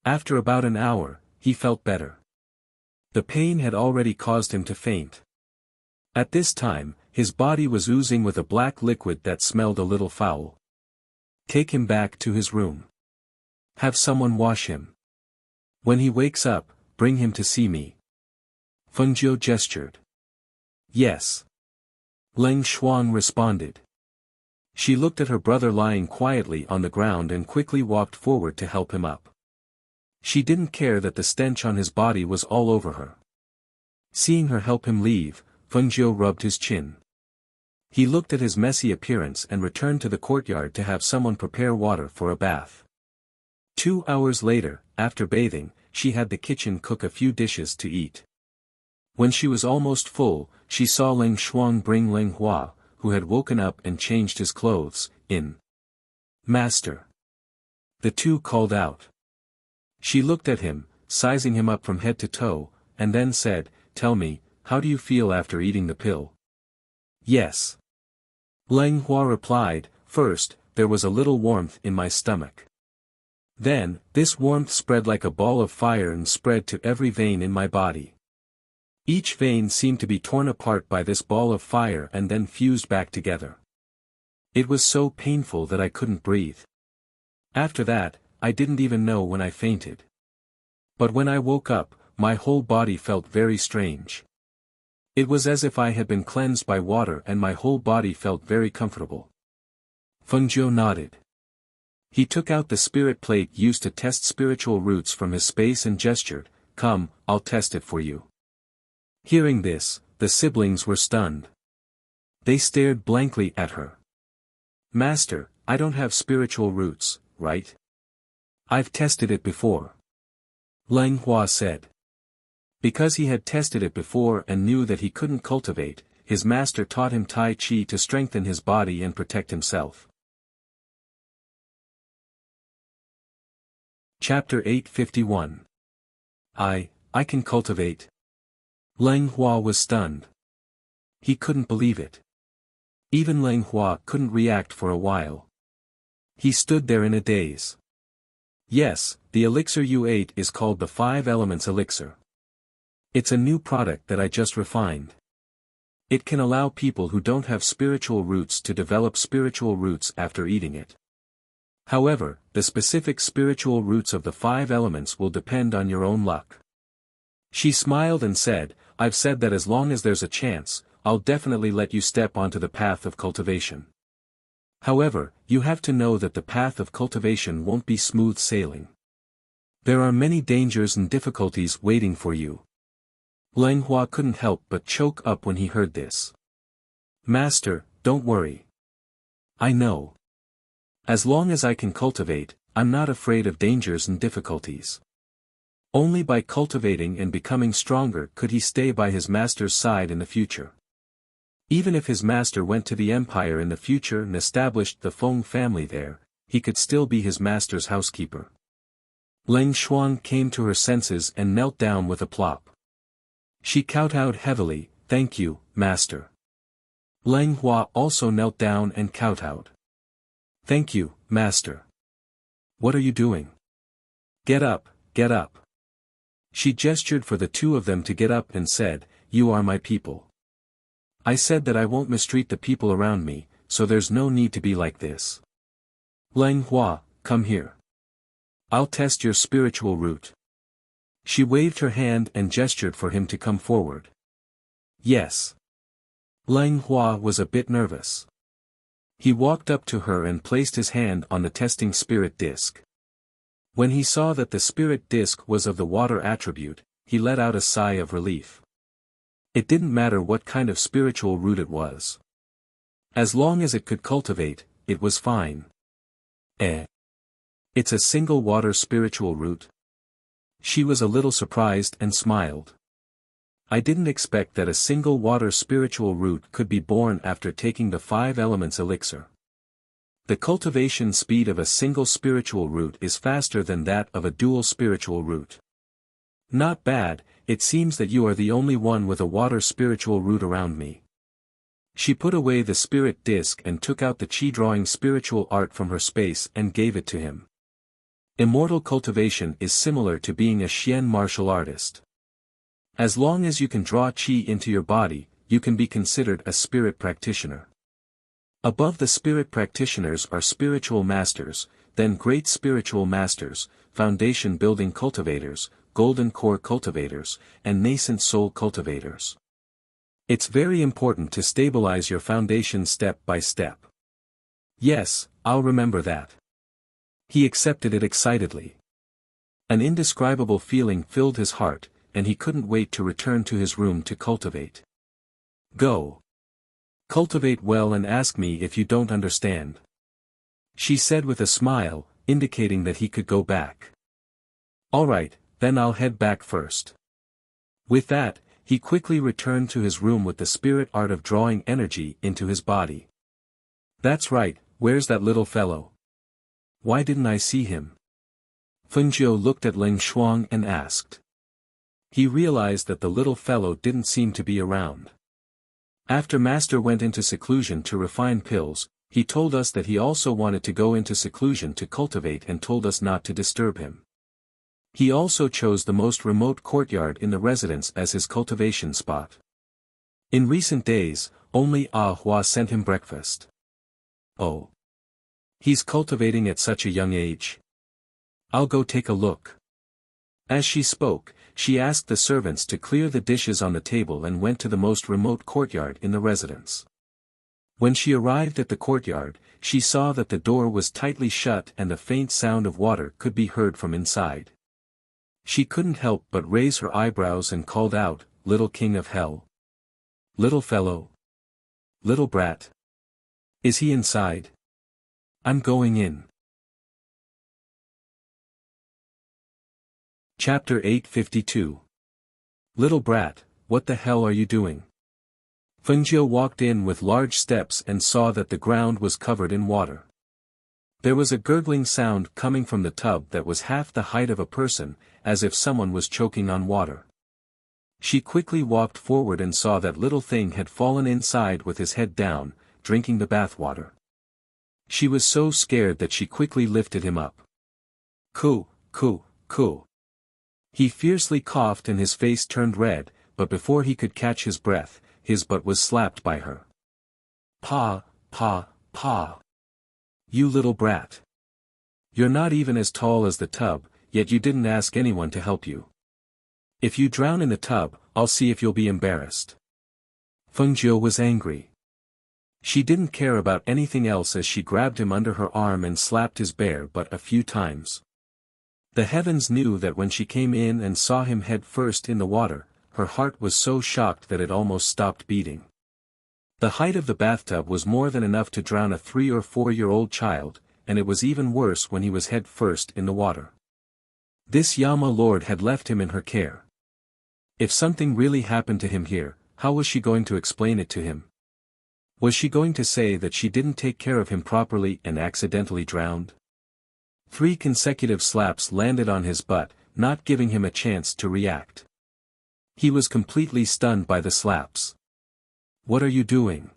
After about an hour, he felt better. The pain had already caused him to faint. At this time, his body was oozing with a black liquid that smelled a little foul. "Take him back to his room. Have someone wash him. When he wakes up, bring him to see me." Fengjiu gestured. "Yes." Leng Shuang responded. She looked at her brother lying quietly on the ground and quickly walked forward to help him up. She didn't care that the stench on his body was all over her. Seeing her help him leave, Fengjiu rubbed his chin. He looked at his messy appearance and returned to the courtyard to have someone prepare water for a bath. 2 hours later, after bathing, she had the kitchen cook a few dishes to eat. When she was almost full, she saw Leng Shuang bring Leng Hua, who had woken up and changed his clothes, in. "Master." The two called out. She looked at him, sizing him up from head to toe, and then said, "Tell me, how do you feel after eating the pill?" "Yes." Leng Hua replied, "First, there was a little warmth in my stomach. Then, this warmth spread like a ball of fire and spread to every vein in my body. Each vein seemed to be torn apart by this ball of fire and then fused back together. It was so painful that I couldn't breathe. After that, I didn't even know when I fainted. But when I woke up, my whole body felt very strange. It was as if I had been cleansed by water and my whole body felt very comfortable. Fengjiu nodded. He took out the spirit plate used to test spiritual roots from his space and gestured, "Come, I'll test it for you." Hearing this, the siblings were stunned. They stared blankly at her. "Master, I don't have spiritual roots, right? I've tested it before," Lang Hua said. Because he had tested it before and knew that he couldn't cultivate, his master taught him Tai Chi to strengthen his body and protect himself. Chapter 851. I can cultivate. Lang Hua was stunned. He couldn't believe it. Even Lang Hua couldn't react for a while. He stood there in a daze. Yes, the elixir you ate is called the 5 Elements Elixir. It's a new product that I just refined. It can allow people who don't have spiritual roots to develop spiritual roots after eating it. However, the specific spiritual roots of the 5 elements will depend on your own luck. She smiled and said, "I've said that as long as there's a chance, I'll definitely let you step onto the path of cultivation. However, you have to know that the path of cultivation won't be smooth sailing. There are many dangers and difficulties waiting for you." Lang Hua couldn't help but choke up when he heard this. "Master, don't worry. I know. As long as I can cultivate, I'm not afraid of dangers and difficulties." Only by cultivating and becoming stronger could he stay by his master's side in the future. Even if his master went to the empire in the future and established the Feng family there, he could still be his master's housekeeper. Leng Xuan came to her senses and knelt down with a plop. She kowtowed heavily, "Thank you, master." Lang Hua also knelt down and kowtowed. "Thank you, master." "What are you doing? Get up, get up." She gestured for the two of them to get up and said, "You are my people. I said that I won't mistreat the people around me, so there's no need to be like this. Lang Hua, come here. I'll test your spiritual root." She waved her hand and gestured for him to come forward. "Yes." Lang Hua was a bit nervous. He walked up to her and placed his hand on the testing spirit disc. When he saw that the spirit disc was of the water attribute, he let out a sigh of relief. It didn't matter what kind of spiritual root it was. As long as it could cultivate, it was fine. It's a single water spiritual root? She was a little surprised and smiled. "I didn't expect that a single water spiritual root could be born after taking the 5 elements elixir. The cultivation speed of a single spiritual root is faster than that of a dual spiritual root. Not bad, it seems that you are the only one with a water spiritual root around me." She put away the spirit disc and took out the chi drawing spiritual art from her space and gave it to him. Immortal cultivation is similar to being a Xian martial artist. As long as you can draw chi into your body, you can be considered a spirit practitioner. Above the spirit practitioners are spiritual masters, then great spiritual masters, foundation building cultivators, golden core cultivators, and nascent soul cultivators. It's very important to stabilize your foundation step by step. "Yes, I'll remember that." He accepted it excitedly. An indescribable feeling filled his heart, and he couldn't wait to return to his room to cultivate. "Go. Cultivate well and ask me if you don't understand," she said with a smile, indicating that he could go back. "All right, then I'll head back first." With that, he quickly returned to his room with the spirit art of drawing energy into his body. "That's right, where's that little fellow? Why didn't I see him?" Fengjiu looked at Ling Shuang and asked. He realized that the little fellow didn't seem to be around. After Master went into seclusion to refine pills, he told us that he also wanted to go into seclusion to cultivate and told us not to disturb him. He also chose the most remote courtyard in the residence as his cultivation spot. In recent days, only Hua sent him breakfast. "Oh. He's cultivating at such a young age. I'll go take a look." As she spoke, she asked the servants to clear the dishes on the table and went to the most remote courtyard in the residence. When she arrived at the courtyard, she saw that the door was tightly shut and a faint sound of water could be heard from inside. She couldn't help but raise her eyebrows and called out, "Little king of hell. Little fellow. Little brat. Is he inside? I'm going in." Chapter 852. Little brat, what the hell are you doing? Fengjiu walked in with large steps and saw that the ground was covered in water. There was a gurgling sound coming from the tub that was half the height of a person, as if someone was choking on water. She quickly walked forward and saw that little thing had fallen inside with his head down, drinking the bathwater. She was so scared that she quickly lifted him up. Coo, coo, coo. He fiercely coughed and his face turned red, but before he could catch his breath, his butt was slapped by her. "Pa, pa, pa. You little brat. You're not even as tall as the tub, yet you didn't ask anyone to help you. If you drown in the tub, I'll see if you'll be embarrassed." Fengjiu was angry. She didn't care about anything else as she grabbed him under her arm and slapped his bare butt a few times. The heavens knew that when she came in and saw him head first in the water, her heart was so shocked that it almost stopped beating. The height of the bathtub was more than enough to drown a 3 or 4-year-old child, and it was even worse when he was head first in the water. This Yama lord had left him in her care. If something really happened to him here, how was she going to explain it to him? Was she going to say that she didn't take care of him properly and accidentally drowned? 3 consecutive slaps landed on his butt, not giving him a chance to react. He was completely stunned by the slaps. "What are you doing?"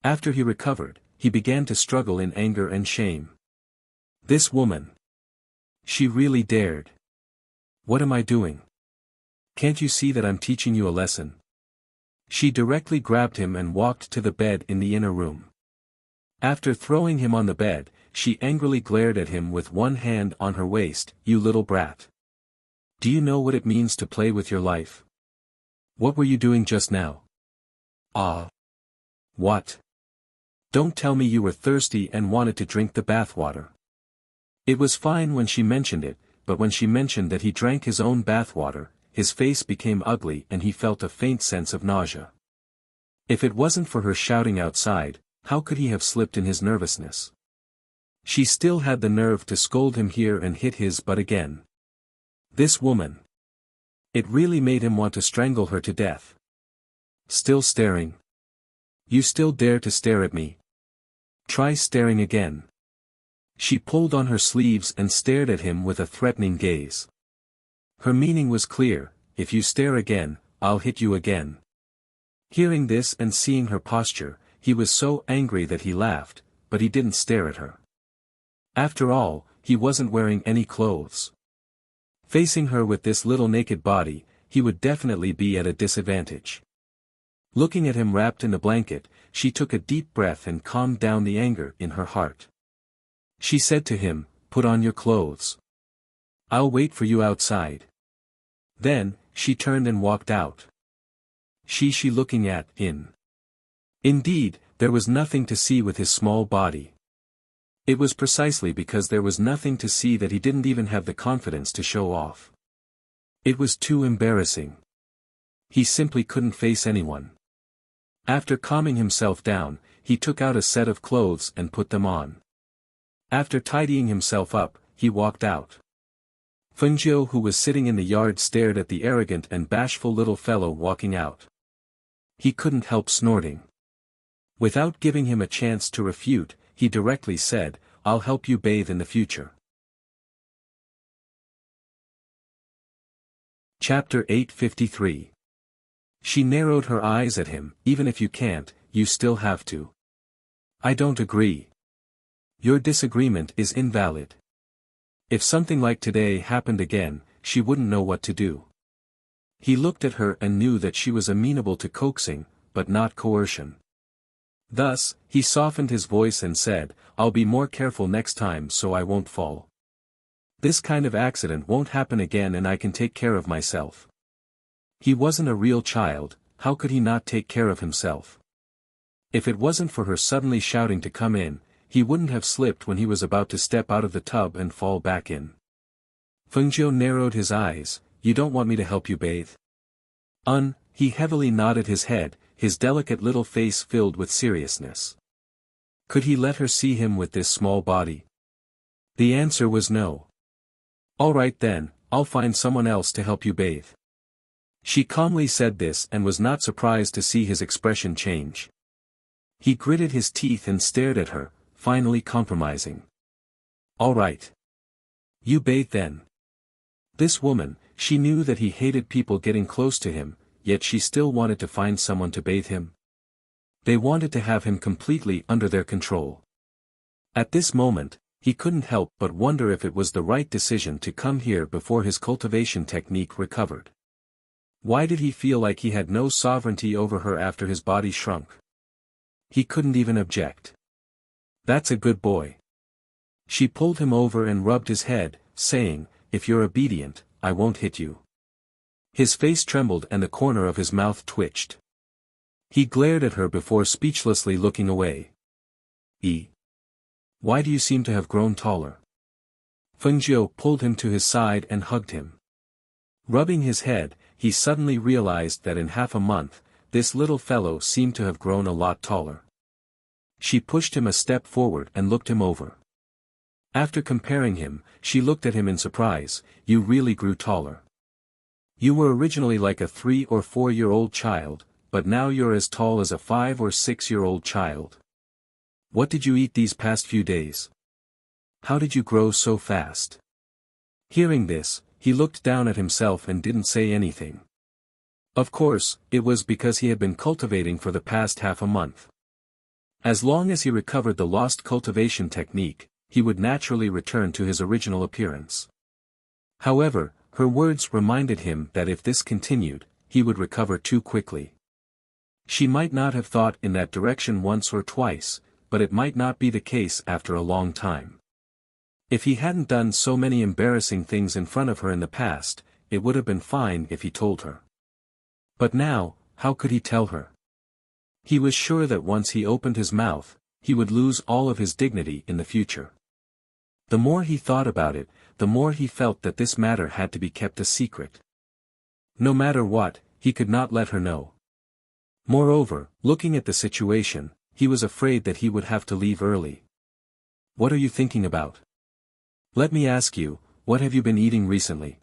After he recovered, he began to struggle in anger and shame. This woman. She really dared. "What am I doing? Can't you see that I'm teaching you a lesson?" She directly grabbed him and walked to the bed in the inner room. After throwing him on the bed, she angrily glared at him with one hand on her waist. "You little brat. Do you know what it means to play with your life? What were you doing just now?" "Ah. What? Don't tell me you were thirsty and wanted to drink the bathwater." It was fine when she mentioned it, but when she mentioned that he drank his own bathwater, his face became ugly and he felt a faint sense of nausea. If it wasn't for her shouting outside, how could he have slipped in his nervousness? She still had the nerve to scold him here and hit his butt again. This woman. It really made him want to strangle her to death. "Still staring? You still dare to stare at me? Try staring again." She pulled on her sleeves and stared at him with a threatening gaze. Her meaning was clear: if you stare again, I'll hit you again. Hearing this and seeing her posture, he was so angry that he laughed, but he didn't stare at her. After all, he wasn't wearing any clothes. Facing her with this little naked body, he would definitely be at a disadvantage. Looking at him wrapped in the blanket, she took a deep breath and calmed down the anger in her heart. She said to him, "Put on your clothes. I'll wait for you outside." Then, she turned and walked out. She looking at in. Indeed, there was nothing to see with his small body. It was precisely because there was nothing to see that he didn't even have the confidence to show off. It was too embarrassing. He simply couldn't face anyone. After calming himself down, he took out a set of clothes and put them on. After tidying himself up, he walked out. Fengjiu, who was sitting in the yard, stared at the arrogant and bashful little fellow walking out. He couldn't help snorting. Without giving him a chance to refute, he directly said, "I'll help you bathe in the future." Chapter 853. She narrowed her eyes at him. "Even if you can't, you still have to." "I don't agree. Your disagreement is invalid." If something like today happened again, she wouldn't know what to do. He looked at her and knew that she was amenable to coaxing, but not coercion. Thus, he softened his voice and said, "I'll be more careful next time so I won't fall. This kind of accident won't happen again and I can take care of myself." He wasn't a real child, how could he not take care of himself? If it wasn't for her suddenly shouting to come in, he wouldn't have slipped when he was about to step out of the tub and fall back in. Fengjiu narrowed his eyes. You don't want me to help you bathe? He heavily nodded his head, his delicate little face filled with seriousness. Could he let her see him with this small body? The answer was no. All right then, I'll find someone else to help you bathe. She calmly said this and was not surprised to see his expression change. He gritted his teeth and stared at her, finally compromising. All right. You bathe then. This woman, she knew that he hated people getting close to him, yet she still wanted to find someone to bathe him. They wanted to have him completely under their control. At this moment, he couldn't help but wonder if it was the right decision to come here before his cultivation technique recovered. Why did he feel like he had no sovereignty over her after his body shrunk? He couldn't even object. That's a good boy. She pulled him over and rubbed his head, saying, if you're obedient, I won't hit you. His face trembled and the corner of his mouth twitched. He glared at her before speechlessly looking away. Why do you seem to have grown taller? Fengjiu pulled him to his side and hugged him. Rubbing his head, he suddenly realized that in half a month, this little fellow seemed to have grown a lot taller. She pushed him a step forward and looked him over. After comparing him, she looked at him in surprise. You really grew taller. You were originally like a 3 or 4-year-old child, but now you're as tall as a 5 or 6-year-old child. What did you eat these past few days? How did you grow so fast? Hearing this, he looked down at himself and didn't say anything. Of course, it was because he had been cultivating for the past half a month. As long as he recovered the lost cultivation technique, he would naturally return to his original appearance. However, her words reminded him that if this continued, he would recover too quickly. She might not have thought in that direction once or twice, but it might not be the case after a long time. If he hadn't done so many embarrassing things in front of her in the past, it would have been fine if he told her. But now, how could he tell her? He was sure that once he opened his mouth, he would lose all of his dignity in the future. The more he thought about it, the more he felt that this matter had to be kept a secret. No matter what, he could not let her know. Moreover, looking at the situation, he was afraid that he would have to leave early. What are you thinking about? Let me ask you, what have you been eating recently?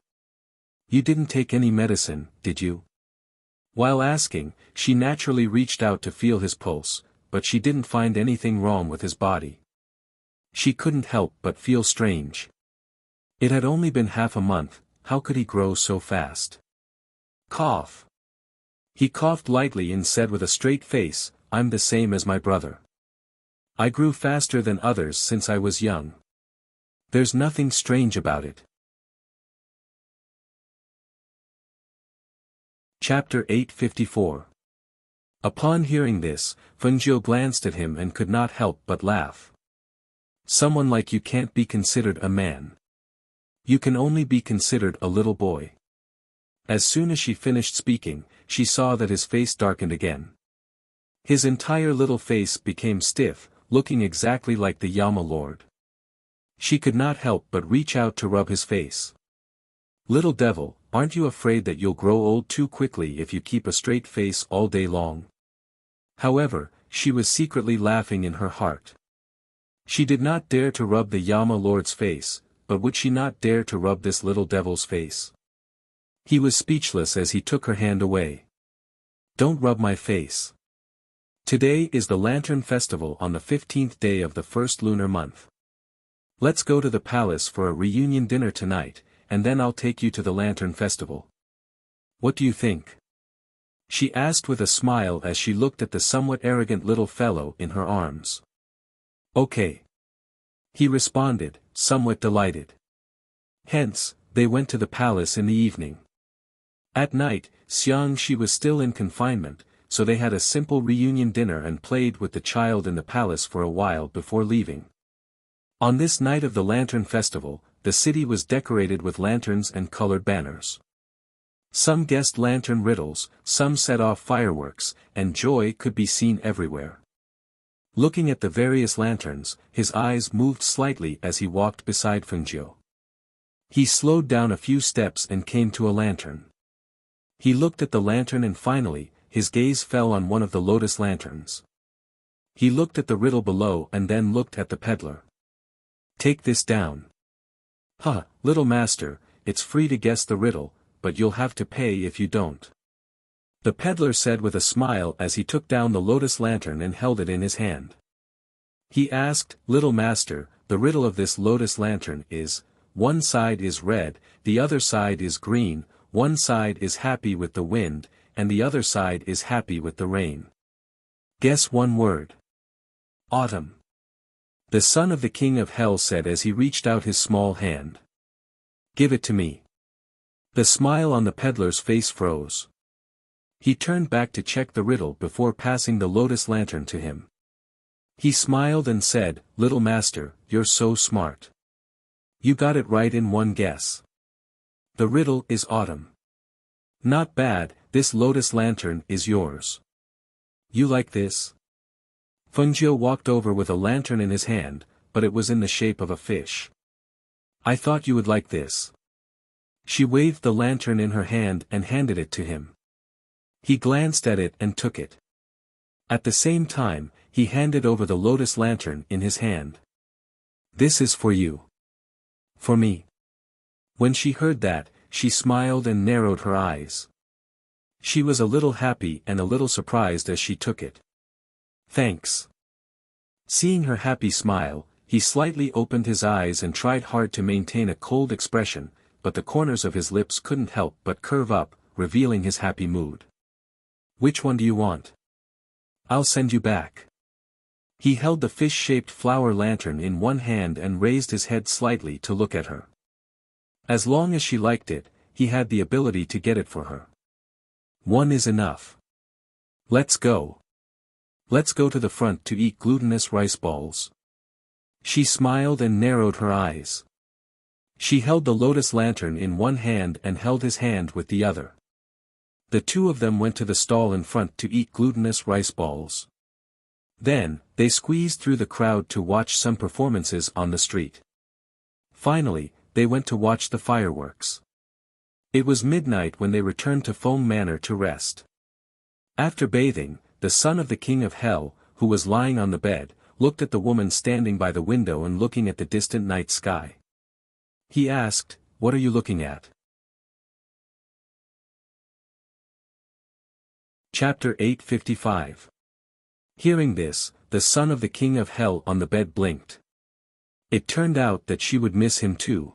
You didn't take any medicine, did you? While asking, she naturally reached out to feel his pulse, but she didn't find anything wrong with his body. She couldn't help but feel strange. It had only been half a month, how could he grow so fast? Cough. He coughed lightly and said with a straight face, I'm the same as my brother. I grew faster than others since I was young. There's nothing strange about it. Chapter 854. Upon hearing this, Fengjiu glanced at him and could not help but laugh. Someone like you can't be considered a man. You can only be considered a little boy. As soon as she finished speaking, she saw that his face darkened again. His entire little face became stiff, looking exactly like the Yama Lord. She could not help but reach out to rub his face. Little devil, aren't you afraid that you'll grow old too quickly if you keep a straight face all day long? However, she was secretly laughing in her heart. She did not dare to rub the Yama Lord's face, but would she not dare to rub this little devil's face? He was speechless as he took her hand away. Don't rub my face. Today is the Lantern Festival on the 15th day of the first lunar month. Let's go to the palace for a reunion dinner tonight, and then I'll take you to the Lantern Festival. What do you think? She asked with a smile as she looked at the somewhat arrogant little fellow in her arms. Okay. He responded, somewhat delighted. Hence, they went to the palace in the evening. At night, Xiangxi was still in confinement, so they had a simple reunion dinner and played with the child in the palace for a while before leaving. On this night of the Lantern Festival, the city was decorated with lanterns and colored banners. Some guessed lantern riddles, some set off fireworks, and joy could be seen everywhere. Looking at the various lanterns, his eyes moved slightly as he walked beside Fengjiu. He slowed down a few steps and came to a lantern. He looked at the lantern and finally, his gaze fell on one of the lotus lanterns. He looked at the riddle below and then looked at the peddler. "Take this down." "Huh, little master, it's free to guess the riddle, but you'll have to pay if you don't," the peddler said with a smile as he took down the lotus lantern and held it in his hand. He asked, "Little master, the riddle of this lotus lantern is, one side is red, the other side is green, one side is happy with the wind, and the other side is happy with the rain. Guess one word." "Autumn." The son of the king of hell said as he reached out his small hand. "Give it to me." The smile on the peddler's face froze. He turned back to check the riddle before passing the lotus lantern to him. He smiled and said, "Little master, you're so smart. You got it right in one guess. The riddle is autumn. Not bad, this lotus lantern is yours. You like this?" Fengjiu walked over with a lantern in his hand, but it was in the shape of a fish. "I thought you would like this." She waved the lantern in her hand and handed it to him. He glanced at it and took it. At the same time, he handed over the lotus lantern in his hand. "This is for you." "For me?" When she heard that, she smiled and narrowed her eyes. She was a little happy and a little surprised as she took it. "Thanks." Seeing her happy smile, he slightly opened his eyes and tried hard to maintain a cold expression, but the corners of his lips couldn't help but curve up, revealing his happy mood. "Which one do you want? I'll send you back." He held the fish-shaped flower lantern in one hand and raised his head slightly to look at her. As long as she liked it, he had the ability to get it for her. "One is enough. Let's go. Let's go to the front to eat glutinous rice balls." She smiled and narrowed her eyes. She held the lotus lantern in one hand and held his hand with the other. The two of them went to the stall in front to eat glutinous rice balls. Then, they squeezed through the crowd to watch some performances on the street. Finally, they went to watch the fireworks. It was midnight when they returned to Foam Manor to rest. After bathing, the son of the king of hell, who was lying on the bed, looked at the woman standing by the window and looking at the distant night sky. He asked, "What are you looking at?" Chapter 855. Hearing this, the son of the king of hell on the bed blinked. It turned out that she would miss him too.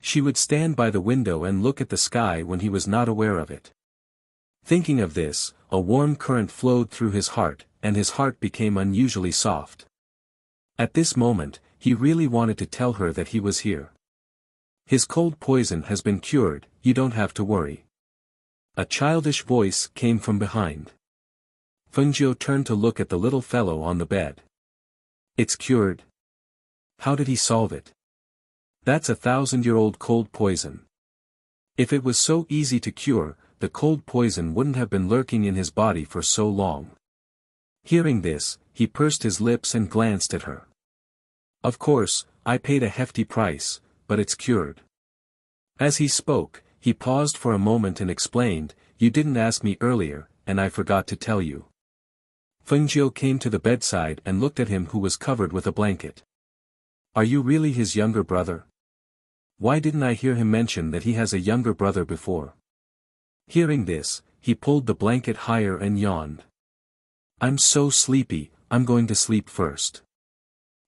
She would stand by the window and look at the sky when he was not aware of it. Thinking of this, a warm current flowed through his heart, and his heart became unusually soft. At this moment, he really wanted to tell her that he was here. "His cold poison has been cured, you don't have to worry." A childish voice came from behind. Fengjiu turned to look at the little fellow on the bed. "It's cured? How did he solve it? That's 1,000-year-old cold poison. If it was so easy to cure, the cold poison wouldn't have been lurking in his body for so long." Hearing this, he pursed his lips and glanced at her. "Of course, I paid a hefty price, but it's cured." As he spoke, he paused for a moment and explained, "You didn't ask me earlier, and I forgot to tell you." Fengjiu came to the bedside and looked at him who was covered with a blanket. "Are you really his younger brother? Why didn't I hear him mention that he has a younger brother before?" Hearing this, he pulled the blanket higher and yawned. "I'm so sleepy, I'm going to sleep first."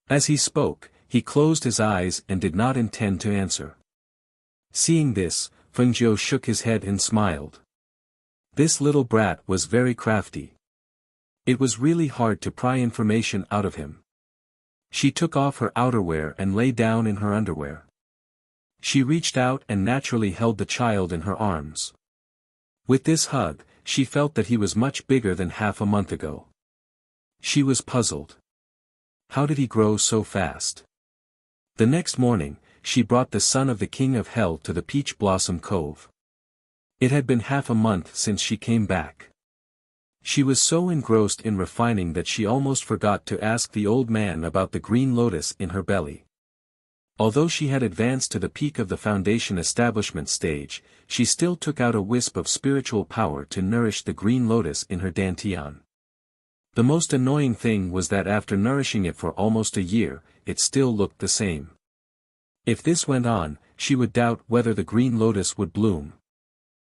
As he spoke, he closed his eyes and did not intend to answer. Seeing this, Fengjiu shook his head and smiled. This little brat was very crafty. It was really hard to pry information out of him. She took off her outerwear and lay down in her underwear. She reached out and naturally held the child in her arms. With this hug, she felt that he was much bigger than half a month ago. She was puzzled. How did he grow so fast? The next morning, she brought the son of the king of hell to the Peach Blossom Cove. It had been half a month since she came back. She was so engrossed in refining that she almost forgot to ask the old man about the green lotus in her belly. Although she had advanced to the peak of the foundation establishment stage, she still took out a wisp of spiritual power to nourish the green lotus in her dantian. The most annoying thing was that after nourishing it for almost a year, it still looked the same. If this went on, she would doubt whether the green lotus would bloom.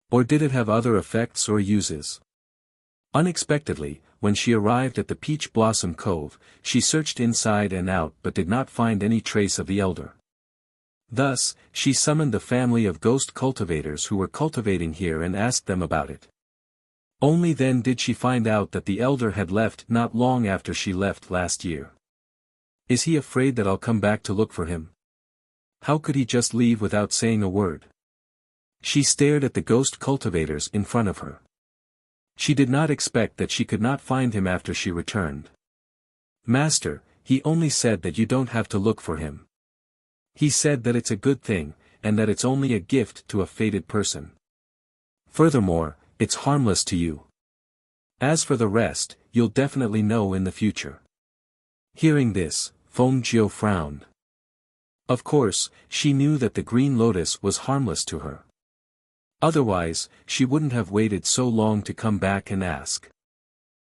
Or did it have other effects or uses? Unexpectedly, when she arrived at the Peach Blossom Cove, she searched inside and out but did not find any trace of the elder. Thus, she summoned the family of ghost cultivators who were cultivating here and asked them about it. Only then did she find out that the elder had left not long after she left last year. Is he afraid that I'll come back to look for him? How could he just leave without saying a word? She stared at the ghost cultivators in front of her. She did not expect that she could not find him after she returned. Master, he only said that you don't have to look for him. He said that it's a good thing, and that it's only a gift to a fated person. Furthermore, it's harmless to you. As for the rest, you'll definitely know in the future. Hearing this, Feng Jiu frowned. Of course, she knew that the green lotus was harmless to her. Otherwise, she wouldn't have waited so long to come back and ask.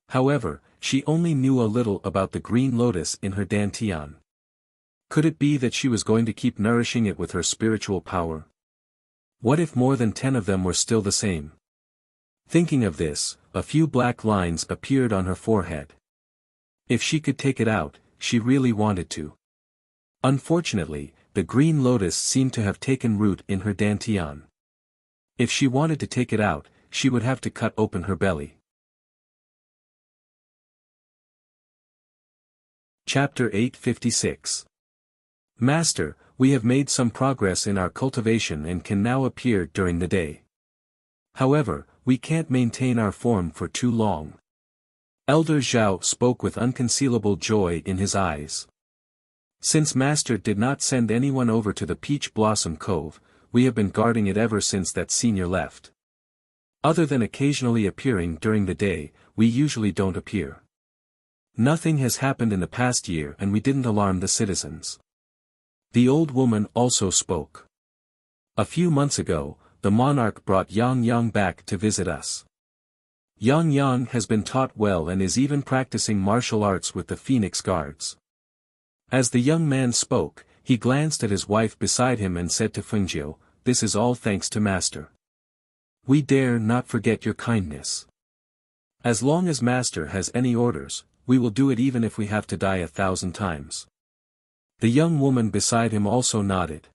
However, she only knew a little about the green lotus in her dantian. Could it be that she was going to keep nourishing it with her spiritual power? What if more than 10 of them were still the same? Thinking of this, a few black lines appeared on her forehead. If she could take it out, she really wanted to. Unfortunately, the green lotus seemed to have taken root in her dantian. If she wanted to take it out, she would have to cut open her belly. Chapter 856. Master, we have made some progress in our cultivation and can now appear during the day. However, we can't maintain our form for too long. Elder Zhao spoke with unconcealable joy in his eyes. Since Master did not send anyone over to the Peach Blossom Cove, we have been guarding it ever since that senior left. Other than occasionally appearing during the day, we usually don't appear. Nothing has happened in the past year and we didn't alarm the citizens. The old woman also spoke. A few months ago, the monarch brought Yang Yang back to visit us. Yang Yang has been taught well and is even practicing martial arts with the Phoenix Guards. As the young man spoke, he glanced at his wife beside him and said to Fengjiu, "This is all thanks to Master. We dare not forget your kindness. As long as Master has any orders, we will do it even if we have to die 1,000 times." The young woman beside him also nodded.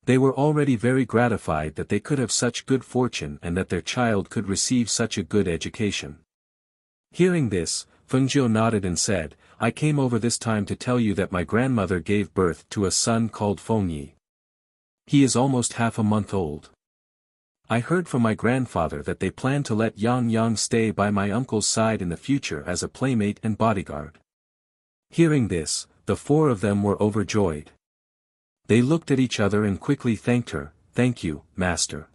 They were already very gratified that they could have such good fortune and that their child could receive such a good education. Hearing this, Fengjiu nodded and said, "I came over this time to tell you that my grandmother gave birth to a son called Fengyi. He is almost half a month old. I heard from my grandfather that they plan to let Yang Yang stay by my uncle's side in the future as a playmate and bodyguard." Hearing this, the 4 of them were overjoyed. They looked at each other and quickly thanked her. "Thank you, Master.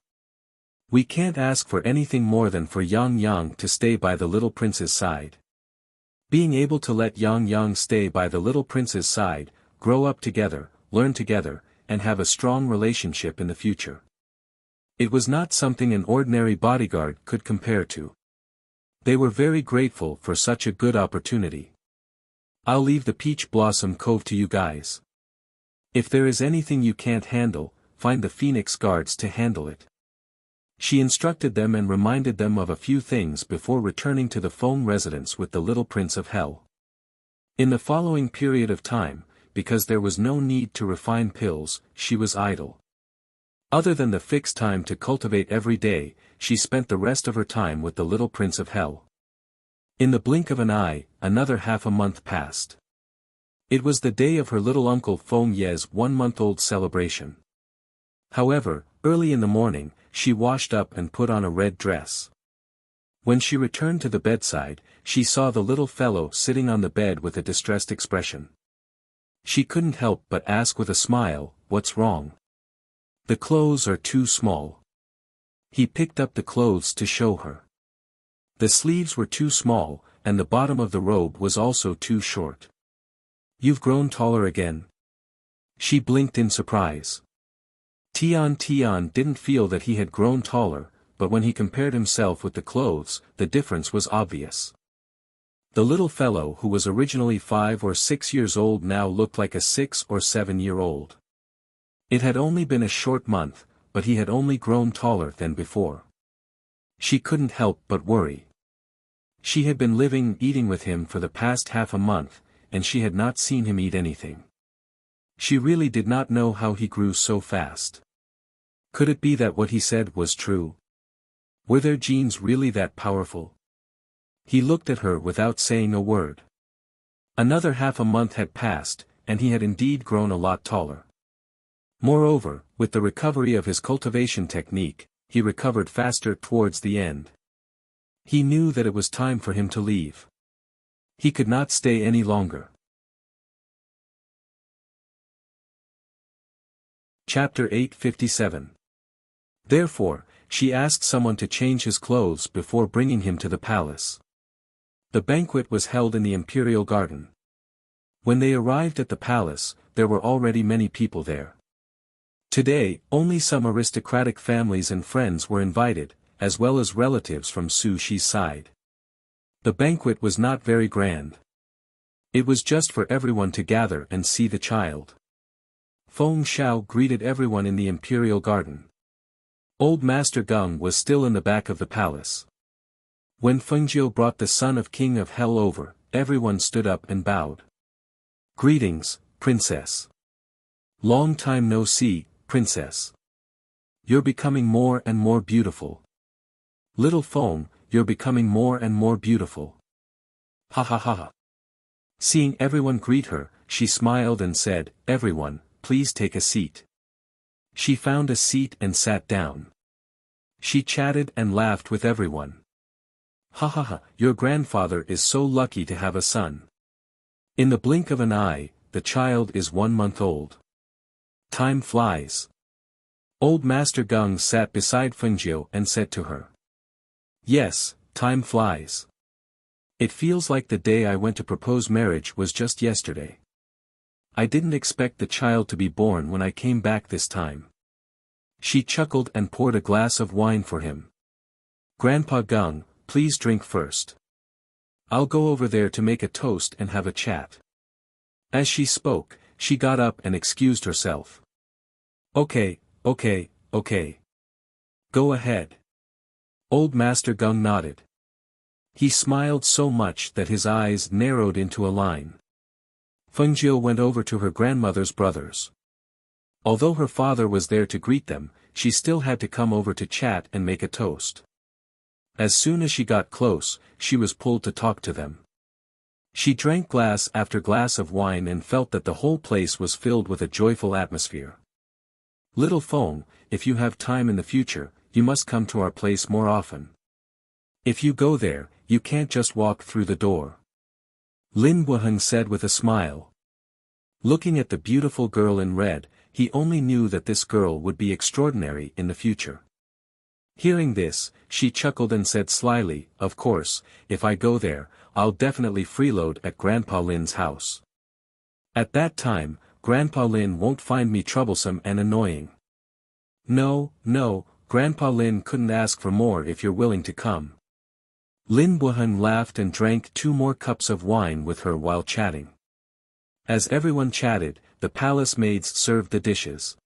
We can't ask for anything more than for Yang Yang to stay by the little prince's side." Being able to let Yang Yang stay by the little prince's side, grow up together, learn together, and have a strong relationship in the future. It was not something an ordinary bodyguard could compare to. They were very grateful for such a good opportunity. "I'll leave the Peach Blossom Cove to you guys. If there is anything you can't handle, find the Phoenix Guards to handle it." She instructed them and reminded them of a few things before returning to the Feng residence with the little Prince of Hell. In the following period of time, because there was no need to refine pills, she was idle. Other than the fixed time to cultivate every day, she spent the rest of her time with the little Prince of Hell. In the blink of an eye, another half a month passed. It was the day of her little uncle Feng Ye's 1-month-old celebration. However, early in the morning, she washed up and put on a red dress. When she returned to the bedside, she saw the little fellow sitting on the bed with a distressed expression. She couldn't help but ask with a smile, "What's wrong?" "The clothes are too small." He picked up the clothes to show her. The sleeves were too small, and the bottom of the robe was also too short. "You've grown taller again?" She blinked in surprise. Tian didn't feel that he had grown taller, but when he compared himself with the clothes, the difference was obvious. The little fellow who was originally 5 or 6 years old now looked like a 6 or 7-year-old. It had only been a short month, but he had only grown taller than before. She couldn't help but worry. She had been living and eating with him for the past half a month, and she had not seen him eat anything. She really did not know how he grew so fast. Could it be that what he said was true? Were their genes really that powerful? He looked at her without saying a word. Another half a month had passed, and he had indeed grown a lot taller. Moreover, with the recovery of his cultivation technique, he recovered faster towards the end. He knew that it was time for him to leave. He could not stay any longer. Chapter 857. Therefore, she asked someone to change his clothes before bringing him to the palace. The banquet was held in the imperial garden. When they arrived at the palace, there were already many people there. Today, only some aristocratic families and friends were invited, as well as relatives from Su Shi's side. The banquet was not very grand. It was just for everyone to gather and see the child. Feng Xiao greeted everyone in the imperial garden. Old Master Gung was still in the back of the palace. When Fengjiu brought the son of King of Hell over, everyone stood up and bowed. "Greetings, Princess. Long time no see, Princess. You're becoming more and more beautiful. Little Feng, you're becoming more and more beautiful. Ha ha ha ha." Seeing everyone greet her, she smiled and said, "Everyone, please take a seat." She found a seat and sat down. She chatted and laughed with everyone. "Ha ha ha, your grandfather is so lucky to have a son. In the blink of an eye, the child is 1 month old. Time flies." Old Master Gung sat beside Fengjiu and said to her, "Yes, time flies. It feels like the day I went to propose marriage was just yesterday. I didn't expect the child to be born when I came back this time." She chuckled and poured a glass of wine for him. "Grandpa Gung, please drink first. I'll go over there to make a toast and have a chat." As she spoke, she got up and excused herself. Okay. Go ahead." Old Master Gung nodded. He smiled so much that his eyes narrowed into a line. Fengjiu went over to her grandmother's brothers. Although her father was there to greet them, she still had to come over to chat and make a toast. As soon as she got close, she was pulled to talk to them. She drank glass after glass of wine and felt that the whole place was filled with a joyful atmosphere. "Little Feng, if you have time in the future, you must come to our place more often. If you go there, you can't just walk through the door," Lin Wuheng said with a smile. Looking at the beautiful girl in red, he only knew that this girl would be extraordinary in the future. Hearing this, she chuckled and said slyly, "Of course, if I go there, I'll definitely freeload at Grandpa Lin's house. At that time, Grandpa Lin won't find me troublesome and annoying." No, Grandpa Lin couldn't ask for more if you're willing to come." Lin Wuheng laughed and drank 2 more cups of wine with her while chatting. As everyone chatted, the palace maids served the dishes.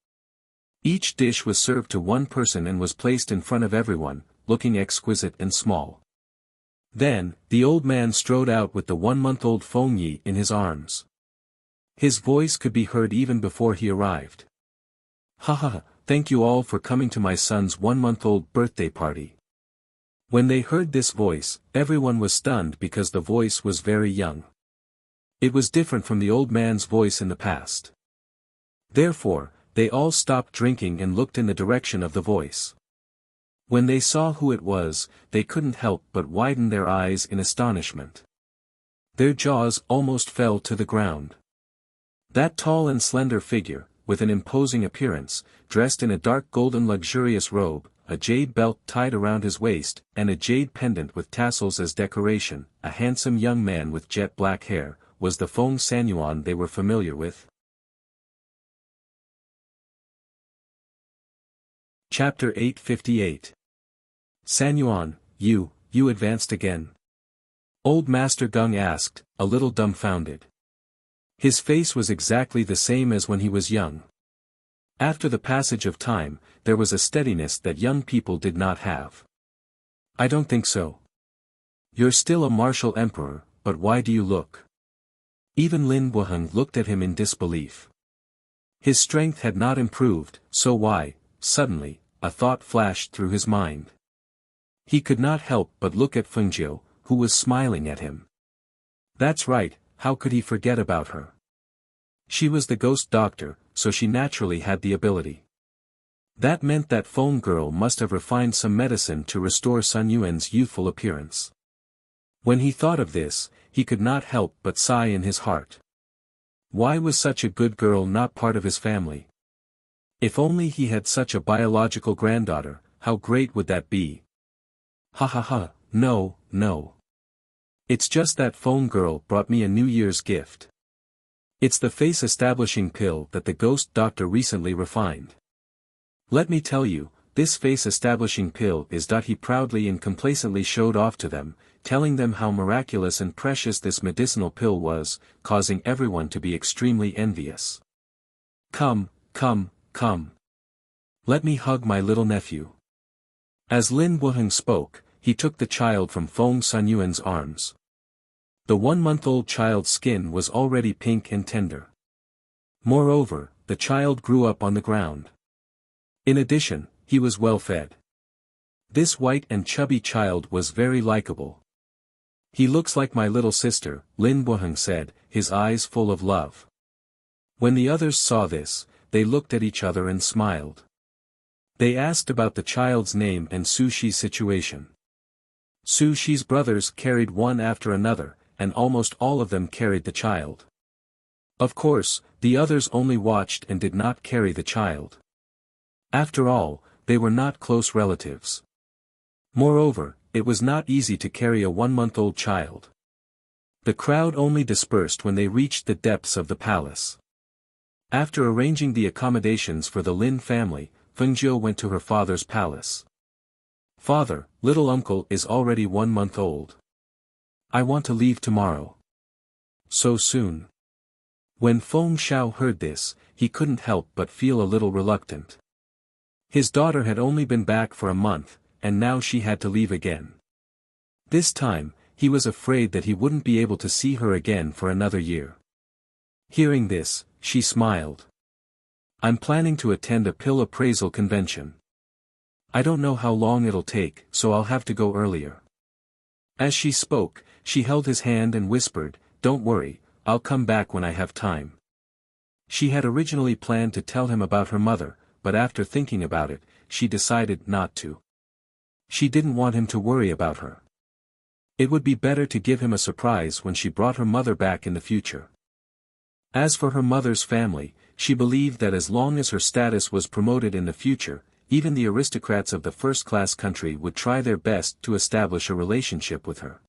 Each dish was served to one person and was placed in front of everyone, looking exquisite and small. Then, the old man strode out with the 1-month-old Feng Yi in his arms. His voice could be heard even before he arrived. "Ha ha ha, thank you all for coming to my son's 1-month-old birthday party." When they heard this voice, everyone was stunned because the voice was very young. It was different from the old man's voice in the past. Therefore, they all stopped drinking and looked in the direction of the voice. When they saw who it was, they couldn't help but widen their eyes in astonishment. Their jaws almost fell to the ground. That tall and slender figure, with an imposing appearance, dressed in a dark golden luxurious robe, a jade belt tied around his waist, and a jade pendant with tassels as decoration, a handsome young man with jet black hair, was the Feng Sanyuan they were familiar with. Chapter 858. Sanyuan, you advanced again? Old Master Gung asked, a little dumbfounded. His face was exactly the same as when he was young. After the passage of time, there was a steadiness that young people did not have. I don't think so. You're still a martial emperor, but why do you look? Even Lin Wuheng looked at him in disbelief. His strength had not improved, so why? Suddenly, a thought flashed through his mind. He could not help but look at Fengjiu, who was smiling at him. That's right, how could he forget about her? She was the ghost doctor, so she naturally had the ability. That meant that Feng girl must have refined some medicine to restore Sun Yuan's youthful appearance. When he thought of this, he could not help but sigh in his heart. Why was such a good girl not part of his family? If only he had such a biological granddaughter, how great would that be? Ha ha ha, no. It's just that Feng girl brought me a New Year's gift. It's the face establishing pill that the ghost doctor recently refined. Let me tell you, this face establishing pill is. He proudly and complacently showed off to them, telling them how miraculous and precious this medicinal pill was, causing everyone to be extremely envious. Come. Let me hug my little nephew. As Lin Wuheng spoke, he took the child from Feng Sanyuan's arms. The 1-month-old child's skin was already pink and tender. Moreover, the child grew up on the ground. In addition, he was well fed. This white and chubby child was very likable. He looks like my little sister, Lin Wuheng said, his eyes full of love. When the others saw this, they looked at each other and smiled. They asked about the child's name and Su Shi's situation. Su Shi's brothers carried one after another, and almost all of them carried the child. Of course, the others only watched and did not carry the child. After all, they were not close relatives. Moreover, it was not easy to carry a 1-month-old child. The crowd only dispersed when they reached the depths of the palace. After arranging the accommodations for the Lin family, Fengjiu went to her father's palace. Father, little uncle is already 1 month old. I want to leave tomorrow. So soon? When Feng Xiao heard this, he couldn't help but feel a little reluctant. His daughter had only been back for a month, and now she had to leave again. This time, he was afraid that he wouldn't be able to see her again for another year. Hearing this, she smiled. I'm planning to attend a pill appraisal convention. I don't know how long it'll take, so I'll have to go earlier. As she spoke, she held his hand and whispered, Don't worry, I'll come back when I have time. She had originally planned to tell him about her mother, but after thinking about it, she decided not to. She didn't want him to worry about her. It would be better to give him a surprise when she brought her mother back in the future. As for her mother's family, she believed that as long as her status was promoted in the future, even the aristocrats of the first-class country would try their best to establish a relationship with her.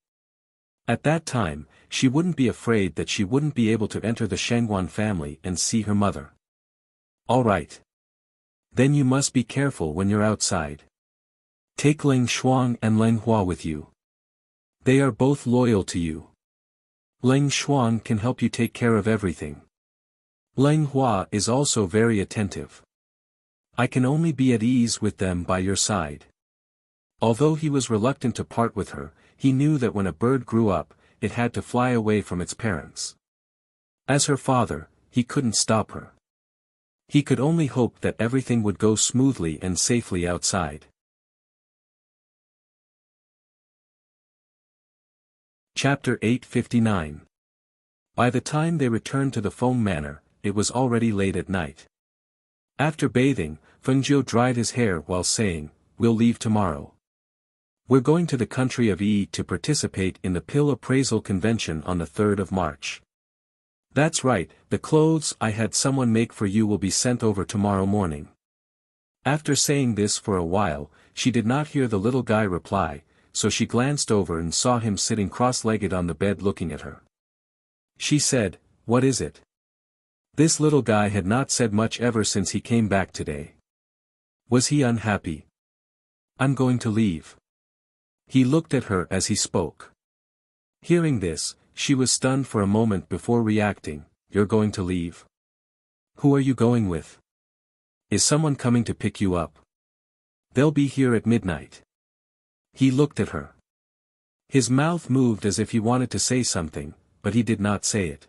At that time, she wouldn't be afraid that she wouldn't be able to enter the Shangguan family and see her mother. All right. Then you must be careful when you're outside. Take Ling Shuang and Leng Hua with you. They are both loyal to you. Leng Shuang can help you take care of everything. Leng Hua is also very attentive. I can only be at ease with them by your side. Although he was reluctant to part with her, he knew that when a bird grew up, it had to fly away from its parents. As her father, he couldn't stop her. He could only hope that everything would go smoothly and safely outside. Chapter 859. By the time they returned to the Feng Manor, it was already late at night. After bathing, Fengjiu dried his hair while saying, We'll leave tomorrow. We're going to the country of Yi to participate in the pill appraisal convention on the 3rd of March. That's right, the clothes I had someone make for you will be sent over tomorrow morning. After saying this for a while, she did not hear the little guy reply, so she glanced over and saw him sitting cross-legged on the bed looking at her. She said, "What is it?" This little guy had not said much ever since he came back today. Was he unhappy? "I'm going to leave." He looked at her as he spoke. Hearing this, she was stunned for a moment before reacting. "You're going to leave? Who are you going with? Is someone coming to pick you up?" "They'll be here at midnight." He looked at her. His mouth moved as if he wanted to say something, but he did not say it.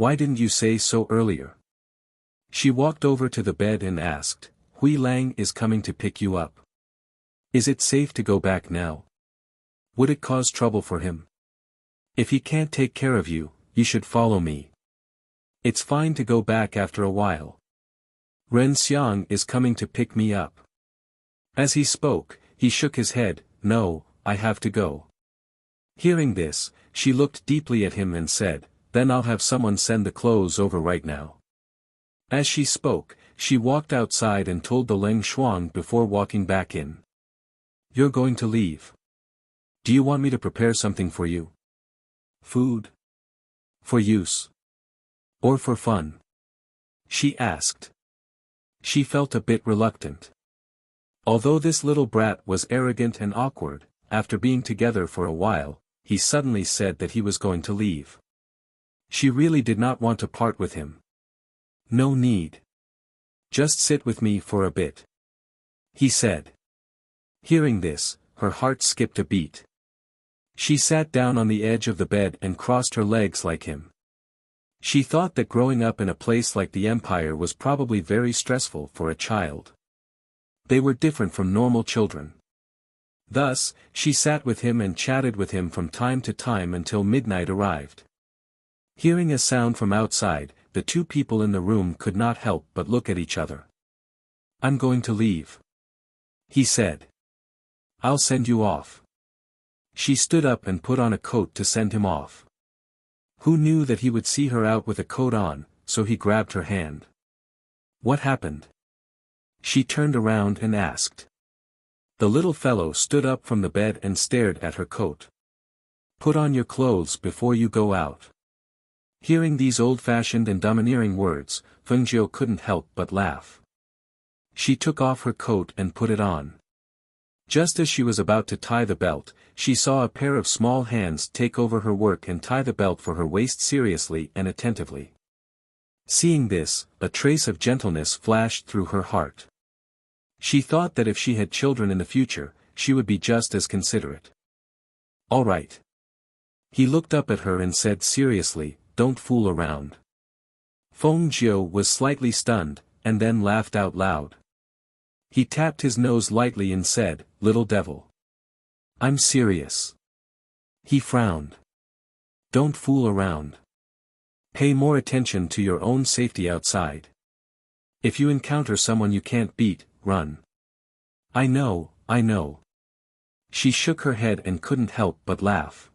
"Why didn't you say so earlier?" She walked over to the bed and asked, "Hui Lang is coming to pick you up. Is it safe to go back now? Would it cause trouble for him? If he can't take care of you, you should follow me. It's fine to go back after a while. Ren Xiang is coming to pick me up." As he spoke, he shook his head. "No, I have to go." Hearing this, she looked deeply at him and said, "Then I'll have someone send the clothes over right now." As she spoke, she walked outside and told the Leng Shuang before walking back in. "You're going to leave. Do you want me to prepare something for you? Food? For use? Or for fun?" she asked. She felt a bit reluctant. Although this little brat was arrogant and awkward, after being together for a while, he suddenly said that he was going to leave. She really did not want to part with him. "No need. Just sit with me for a bit," he said. Hearing this, her heart skipped a beat. She sat down on the edge of the bed and crossed her legs like him. She thought that growing up in a place like the Empire was probably very stressful for a child. They were different from normal children. Thus, she sat with him and chatted with him from time to time until midnight arrived. Hearing a sound from outside, the two people in the room could not help but look at each other. "I'm going to leave," he said. "I'll send you off." She stood up and put on a coat to send him off. Who knew that he would see her out with a coat on, so he grabbed her hand. "What happened?" She turned around and asked. The little fellow stood up from the bed and stared at her coat. "Put on your clothes before you go out." Hearing these old-fashioned and domineering words, Fengjiu couldn't help but laugh. She took off her coat and put it on. Just as she was about to tie the belt, she saw a pair of small hands take over her work and tie the belt for her waist seriously and attentively. Seeing this, a trace of gentleness flashed through her heart. She thought that if she had children in the future, she would be just as considerate. "All right." He looked up at her and said seriously, "Don't fool around." Feng Jiu was slightly stunned, and then laughed out loud. He tapped his nose lightly and said, "Little devil. I'm serious." He frowned. "Don't fool around. Pay more attention to your own safety outside. If you encounter someone you can't beat, run." I know. She shook her head and couldn't help but laugh.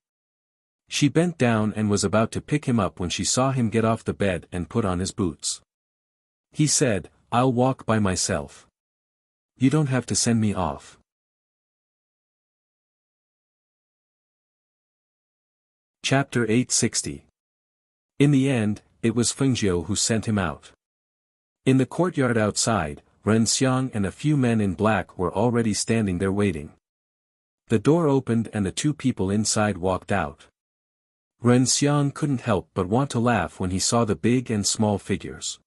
She bent down and was about to pick him up when she saw him get off the bed and put on his boots. He said, "I'll walk by myself. You don't have to send me off." Chapter 860. In the end, it was Fengjiu who sent him out. In the courtyard outside, Ren Xiang and a few men in black were already standing there waiting. The door opened and the two people inside walked out. Ren Xiang couldn't help but want to laugh when he saw the big and small figures.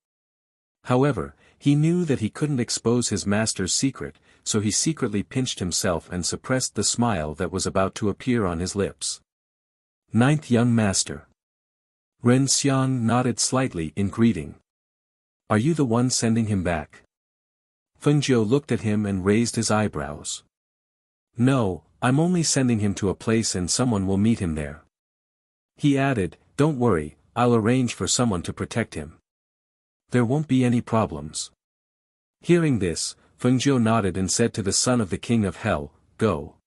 However, he knew that he couldn't expose his master's secret, so he secretly pinched himself and suppressed the smile that was about to appear on his lips. "Ninth young master." Ren Xiang nodded slightly in greeting. "Are you the one sending him back?" Fengjiu looked at him and raised his eyebrows. "No, I'm only sending him to a place and someone will meet him there." He added, "Don't worry, I'll arrange for someone to protect him. There won't be any problems." Hearing this, Fengjiu nodded and said to the son of the king of hell, "Go.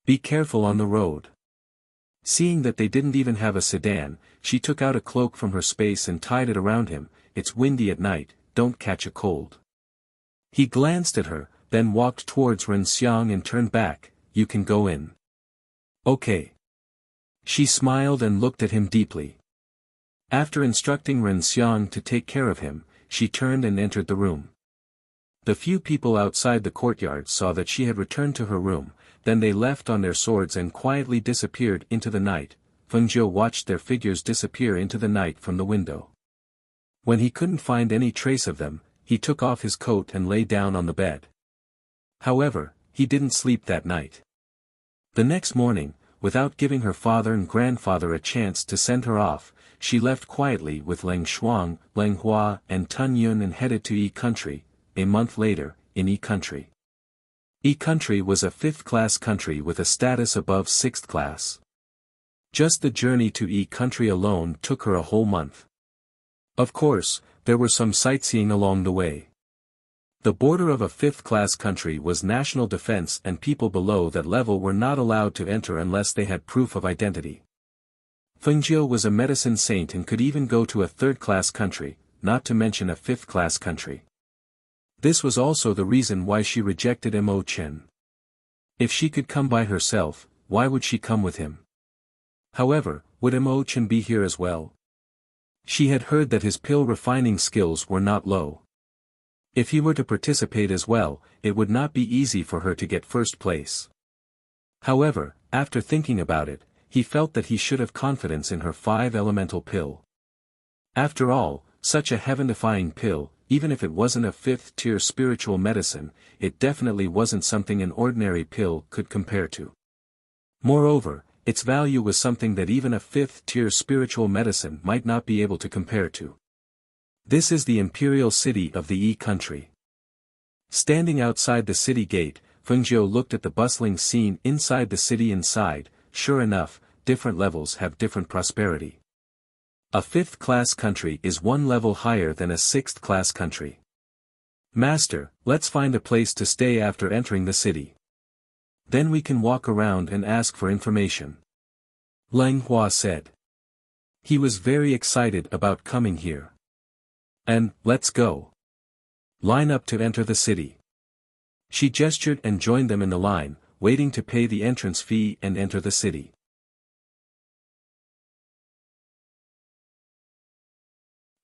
Be careful on the road." Seeing that they didn't even have a sedan, she took out a cloak from her space and tied it around him. "It's windy at night, don't catch a cold." He glanced at her, then walked towards Ren Xiang and turned back. "You can go in." "Okay." She smiled and looked at him deeply. After instructing Ren Xiang to take care of him, she turned and entered the room. The few people outside the courtyard saw that she had returned to her room, then they left on their swords and quietly disappeared into the night. Feng Jiu watched their figures disappear into the night from the window. When he couldn't find any trace of them, he took off his coat and lay down on the bed. However, he didn't sleep that night. The next morning, without giving her father and grandfather a chance to send her off, she left quietly with Leng Shuang, Leng Hua and Tun Yun and headed to Yi Country. A month later, in Yi Country. Yi Country was a 5th-class country with a status above 6th class. Just the journey to Yi Country alone took her a whole month. Of course, there were some sightseeing along the way. The border of a 5th-class country was national defense and people below that level were not allowed to enter unless they had proof of identity. Feng Jiu was a medicine saint and could even go to a 3rd-class country, not to mention a 5th-class country. This was also the reason why she rejected Mo Chen. If she could come by herself, why would she come with him? However, would Mo Chen be here as well? She had heard that his pill refining skills were not low. If he were to participate as well, it would not be easy for her to get first place. However, after thinking about it, he felt that he should have confidence in her 5-elemental pill. After all, such a heaven-defying pill, even if it wasn't a 5th-tier spiritual medicine, it definitely wasn't something an ordinary pill could compare to. Moreover, its value was something that even a 5th-tier spiritual medicine might not be able to compare to. This is the imperial city of the Yi Country. Standing outside the city gate, Feng Jiu looked at the bustling scene inside the city inside. Sure enough, different levels have different prosperity. A 5th-class country is one level higher than a 6th-class country. "Master, let's find a place to stay after entering the city. Then we can walk around and ask for information," Leng Hua said. He was very excited about coming here. "And, let's go. Line up to enter the city." She gestured and joined them in the line, waiting to pay the entrance fee and enter the city.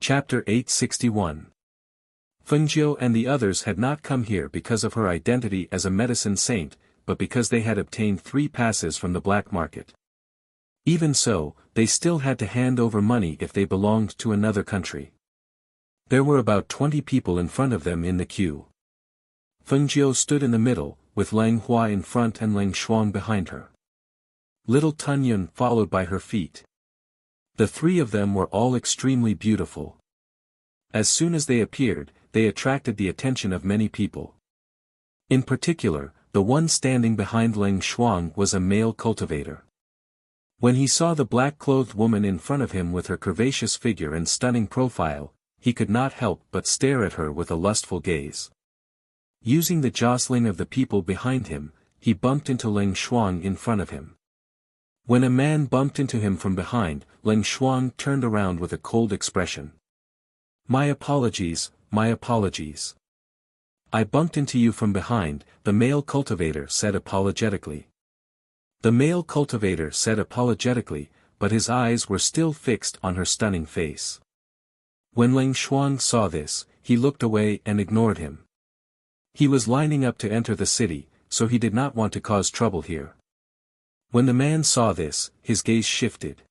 Chapter 861. Feng Jiu and the others had not come here because of her identity as a medicine saint, but because they had obtained 3 passes from the black market. Even so, they still had to hand over money if they belonged to another country. There were about 20 people in front of them in the queue. Feng Jiu stood in the middle, with Leng Hua in front and Leng Shuang behind her. Little Tun Yun followed by her feet. The 3 of them were all extremely beautiful. As soon as they appeared, they attracted the attention of many people. In particular, the one standing behind Leng Shuang was a male cultivator. When he saw the black-clothed woman in front of him with her curvaceous figure and stunning profile, he could not help but stare at her with a lustful gaze. Using the jostling of the people behind him, he bumped into Leng Shuang in front of him. When a man bumped into him from behind, Leng Shuang turned around with a cold expression. My apologies, my apologies. I bumped into you from behind," the male cultivator said apologetically. The male cultivator said apologetically, but his eyes were still fixed on her stunning face. When Leng Shuang saw this, he looked away and ignored him. He was lining up to enter the city, so he did not want to cause trouble here. When the man saw this, his gaze shifted.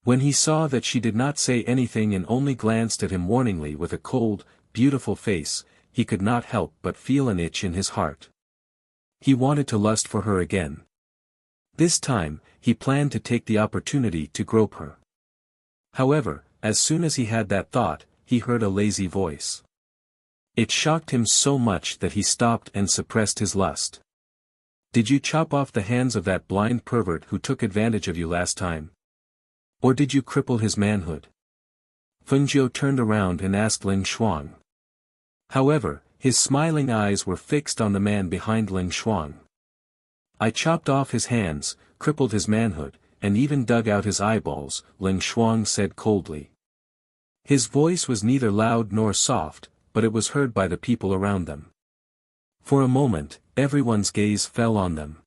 When he saw that she did not say anything and only glanced at him warningly with a cold, beautiful face, he could not help but feel an itch in his heart. He wanted to lust for her again. This time, he planned to take the opportunity to grope her. However, as soon as he had that thought, he heard a lazy voice. It shocked him so much that he stopped and suppressed his lust. Did you chop off the hands of that blind pervert who took advantage of you last time? Or did you cripple his manhood? Feng Jiu turned around and asked Leng Shuang. However, his smiling eyes were fixed on the man behind Leng Shuang. I chopped off his hands, crippled his manhood, and even dug out his eyeballs, Leng Shuang said coldly. His voice was neither loud nor soft, but it was heard by the people around them. For a moment, everyone's gaze fell on them.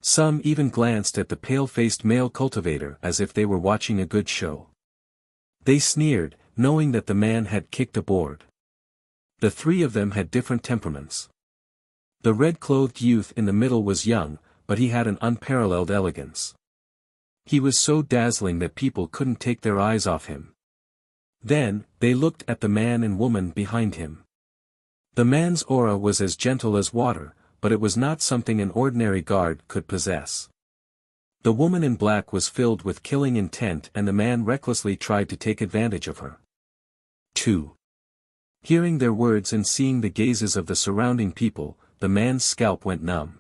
Some even glanced at the pale-faced male cultivator as if they were watching a good show. They sneered, knowing that the man had kicked a board. The three of them had different temperaments. The red-clothed youth in the middle was young, but he had an unparalleled elegance. He was so dazzling that people couldn't take their eyes off him. Then, they looked at the man and woman behind him. The man's aura was as gentle as water, but it was not something an ordinary guard could possess. The woman in black was filled with killing intent and the man recklessly tried to take advantage of her. 2. Hearing their words and seeing the gazes of the surrounding people, the man's scalp went numb.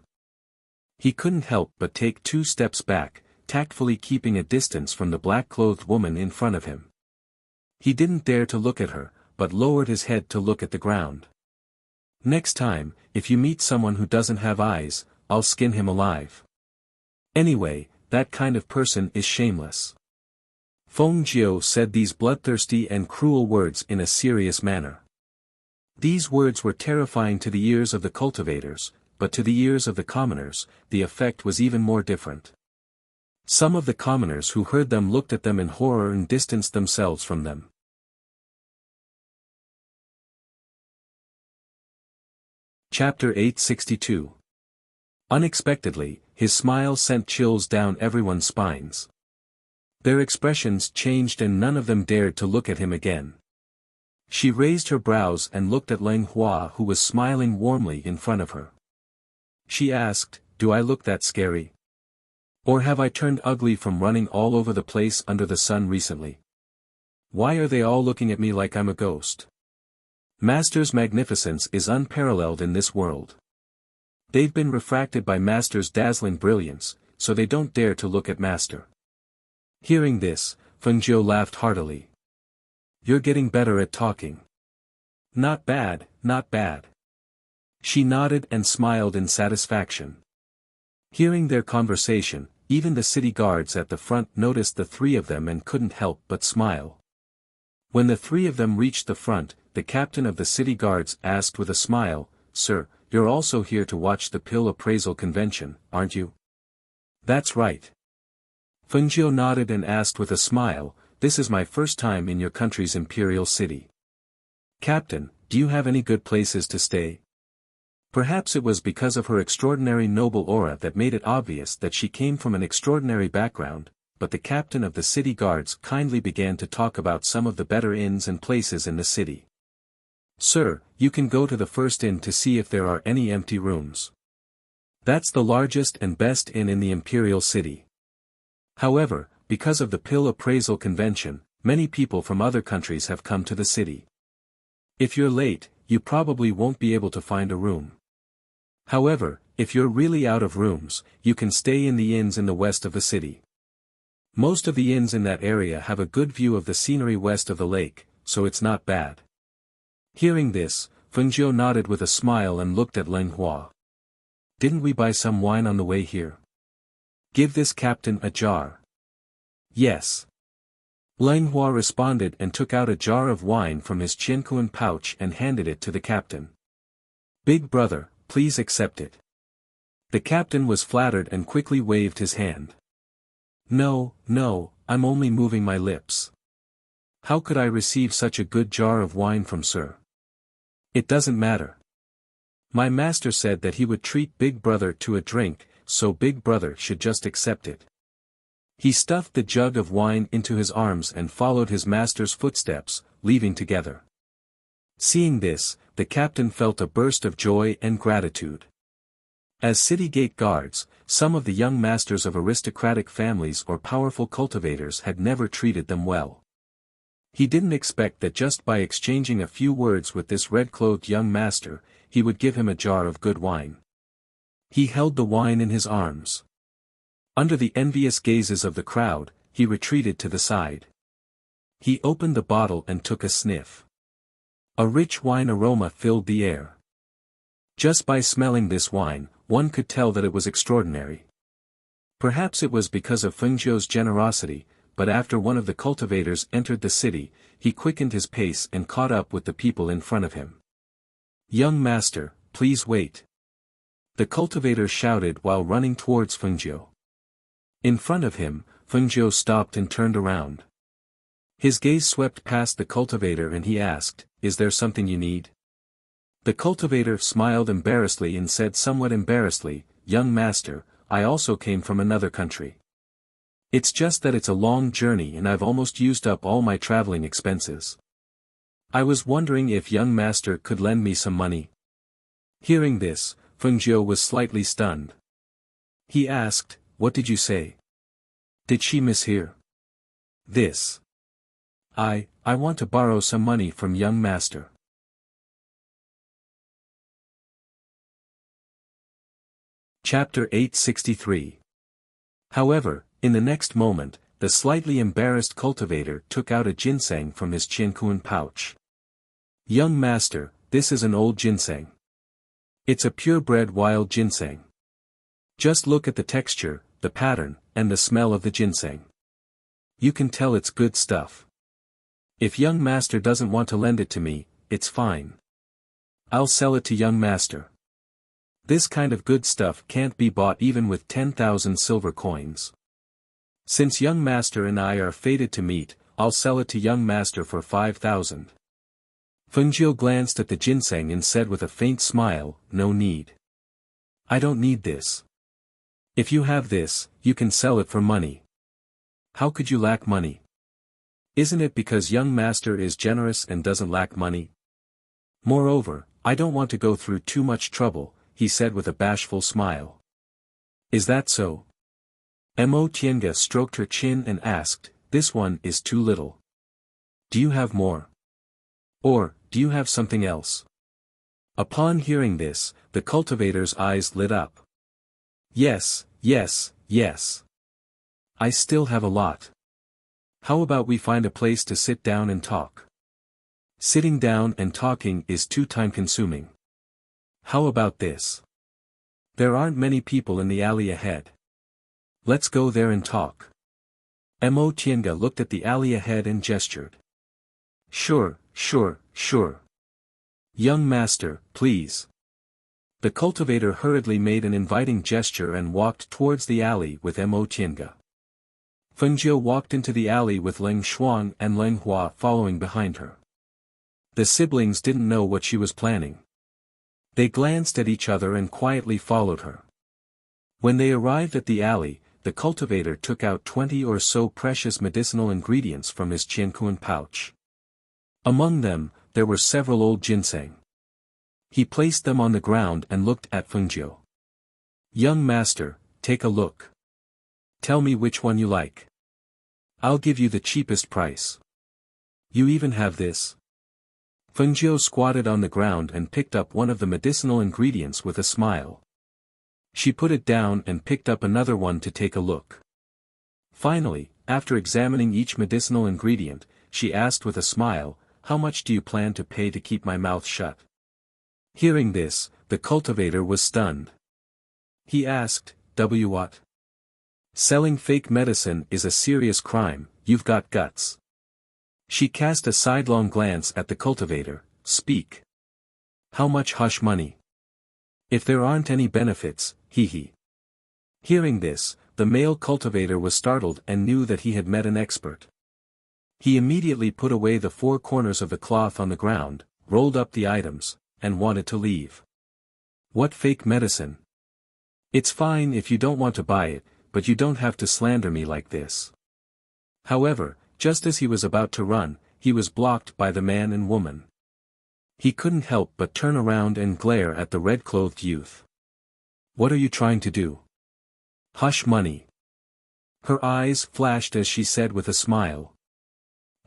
He couldn't help but take 2 steps back, tactfully keeping a distance from the black-clothed woman in front of him. He didn't dare to look at her, but lowered his head to look at the ground. Next time, if you meet someone who doesn't have eyes, I'll skin him alive. Anyway, that kind of person is shameless. Feng Jiu said these bloodthirsty and cruel words in a serious manner. These words were terrifying to the ears of the cultivators, but to the ears of the commoners, the effect was even more different. Some of the commoners who heard them looked at them in horror and distanced themselves from them. Chapter 862. Unexpectedly, his smile sent chills down everyone's spines. Their expressions changed and none of them dared to look at him again. She raised her brows and looked at Lang Hua who was smiling warmly in front of her. She asked, "Do I look that scary? Or have I turned ugly from running all over the place under the sun recently? Why are they all looking at me like I'm a ghost? Master's magnificence is unparalleled in this world. They've been refracted by Master's dazzling brilliance, so they don't dare to look at Master." Hearing this, Feng Jiu laughed heartily. "You're getting better at talking. Not bad, not bad." She nodded and smiled in satisfaction. Hearing their conversation, even the city guards at the front noticed the 3 of them and couldn't help but smile. When the 3 of them reached the front, the captain of the city guards asked with a smile, "Sir, you're also here to watch the pill appraisal convention, aren't you?" "That's right." Feng Jiu nodded and asked with a smile, "This is my first time in your country's imperial city. Captain, do you have any good places to stay?" Perhaps it was because of her extraordinary noble aura that made it obvious that she came from an extraordinary background, but the captain of the city guards kindly began to talk about some of the better inns and places in the city. "Sir, you can go to the first inn to see if there are any empty rooms. That's the largest and best inn in the imperial city. However, because of the pill appraisal convention, many people from other countries have come to the city. If you're late, you probably won't be able to find a room. However, if you're really out of rooms, you can stay in the inns in the west of the city. Most of the inns in that area have a good view of the scenery west of the lake, so it's not bad." Hearing this, Feng Jiu nodded with a smile and looked at Lang Hua. "Didn't we buy some wine on the way here? Give this captain a jar." "Yes." Lang Hua responded and took out a jar of wine from his Qiankuan pouch and handed it to the captain. "Big brother, please accept it." The captain was flattered and quickly waved his hand. No, I'm only moving my lips. How could I receive such a good jar of wine from sir? It doesn't matter. My master said that he would treat Big Brother to a drink, so Big Brother should just accept it." He stuffed the jug of wine into his arms and followed his master's footsteps, leaving together. Seeing this, the captain felt a burst of joy and gratitude. As city gate guards, some of the young masters of aristocratic families or powerful cultivators had never treated them well. He didn't expect that just by exchanging a few words with this red-clothed young master, he would give him a jar of good wine. He held the wine in his arms. Under the envious gazes of the crowd, he retreated to the side. He opened the bottle and took a sniff. A rich wine aroma filled the air. Just by smelling this wine, one could tell that it was extraordinary. Perhaps it was because of Feng Jiu's generosity, but after one of the cultivators entered the city, he quickened his pace and caught up with the people in front of him. "Young master, please wait," the cultivator shouted while running towards Fengjiu. In front of him, Fengjiu stopped and turned around. His gaze swept past the cultivator and he asked, "Is there something you need?" The cultivator smiled embarrassedly and said somewhat embarrassedly, "Young master, I also came from another country. It's just that it's a long journey and I've almost used up all my traveling expenses. I was wondering if young master could lend me some money." Hearing this, Fengjiu was slightly stunned. He asked, "What did you say? Did she mishear?" "This. I want to borrow some money from young master." Chapter 863. However, in the next moment, the slightly embarrassed cultivator took out a ginseng from his qiankuan pouch. "Young master, this is an old ginseng. It's a purebred wild ginseng. Just look at the texture, the pattern, and the smell of the ginseng. You can tell it's good stuff. If young master doesn't want to lend it to me, it's fine. I'll sell it to young master. This kind of good stuff can't be bought even with 10,000 silver coins. Since young master and I are fated to meet, I'll sell it to young master for 5,000. Fengjiu glanced at the ginseng and said with a faint smile, "No need. I don't need this. If you have this, you can sell it for money. How could you lack money? Isn't it because young master is generous and doesn't lack money? Moreover, I don't want to go through too much trouble," he said with a bashful smile. "Is that so?" Mo Tiange stroked her chin and asked, "This one is too little. Do you have more? Or, do you have something else?" Upon hearing this, the cultivator's eyes lit up. Yes, yes, yes. I still have a lot. How about we find a place to sit down and talk? Sitting down and talking is too time-consuming. How about this? There aren't many people in the alley ahead. Let's go there and talk. Mo Tiange looked at the alley ahead and gestured. Sure. Young master, please." The cultivator hurriedly made an inviting gesture and walked towards the alley with Mo Tiange. Fengjiu walked into the alley with Leng Shuang and Leng Hua following behind her. The siblings didn't know what she was planning. They glanced at each other and quietly followed her. When they arrived at the alley, the cultivator took out 20 or so precious medicinal ingredients from his qiankuan pouch. Among them, there were several old ginseng. He placed them on the ground and looked at Fengjiu. "Young master, take a look. Tell me which one you like. I'll give you the cheapest price. You even have this?" Fengjiu squatted on the ground and picked up one of the medicinal ingredients with a smile. She put it down and picked up another one to take a look. Finally, after examining each medicinal ingredient, she asked with a smile, "How much do you plan to pay to keep my mouth shut?" Hearing this, the cultivator was stunned. He asked, "What? Selling fake medicine is a serious crime, you've got guts." She cast a sidelong glance at the cultivator. "Speak. How much hush money? If there aren't any benefits, hee." Hearing this, the male cultivator was startled and knew that he had met an expert. He immediately put away the four corners of the cloth on the ground, rolled up the items, and wanted to leave. "What fake medicine? It's fine if you don't want to buy it, but you don't have to slander me like this." However, just as he was about to run, he was blocked by the man and woman. He couldn't help but turn around and glare at the red-clothed youth. "What are you trying to do? Hush money." Her eyes flashed as she said with a smile.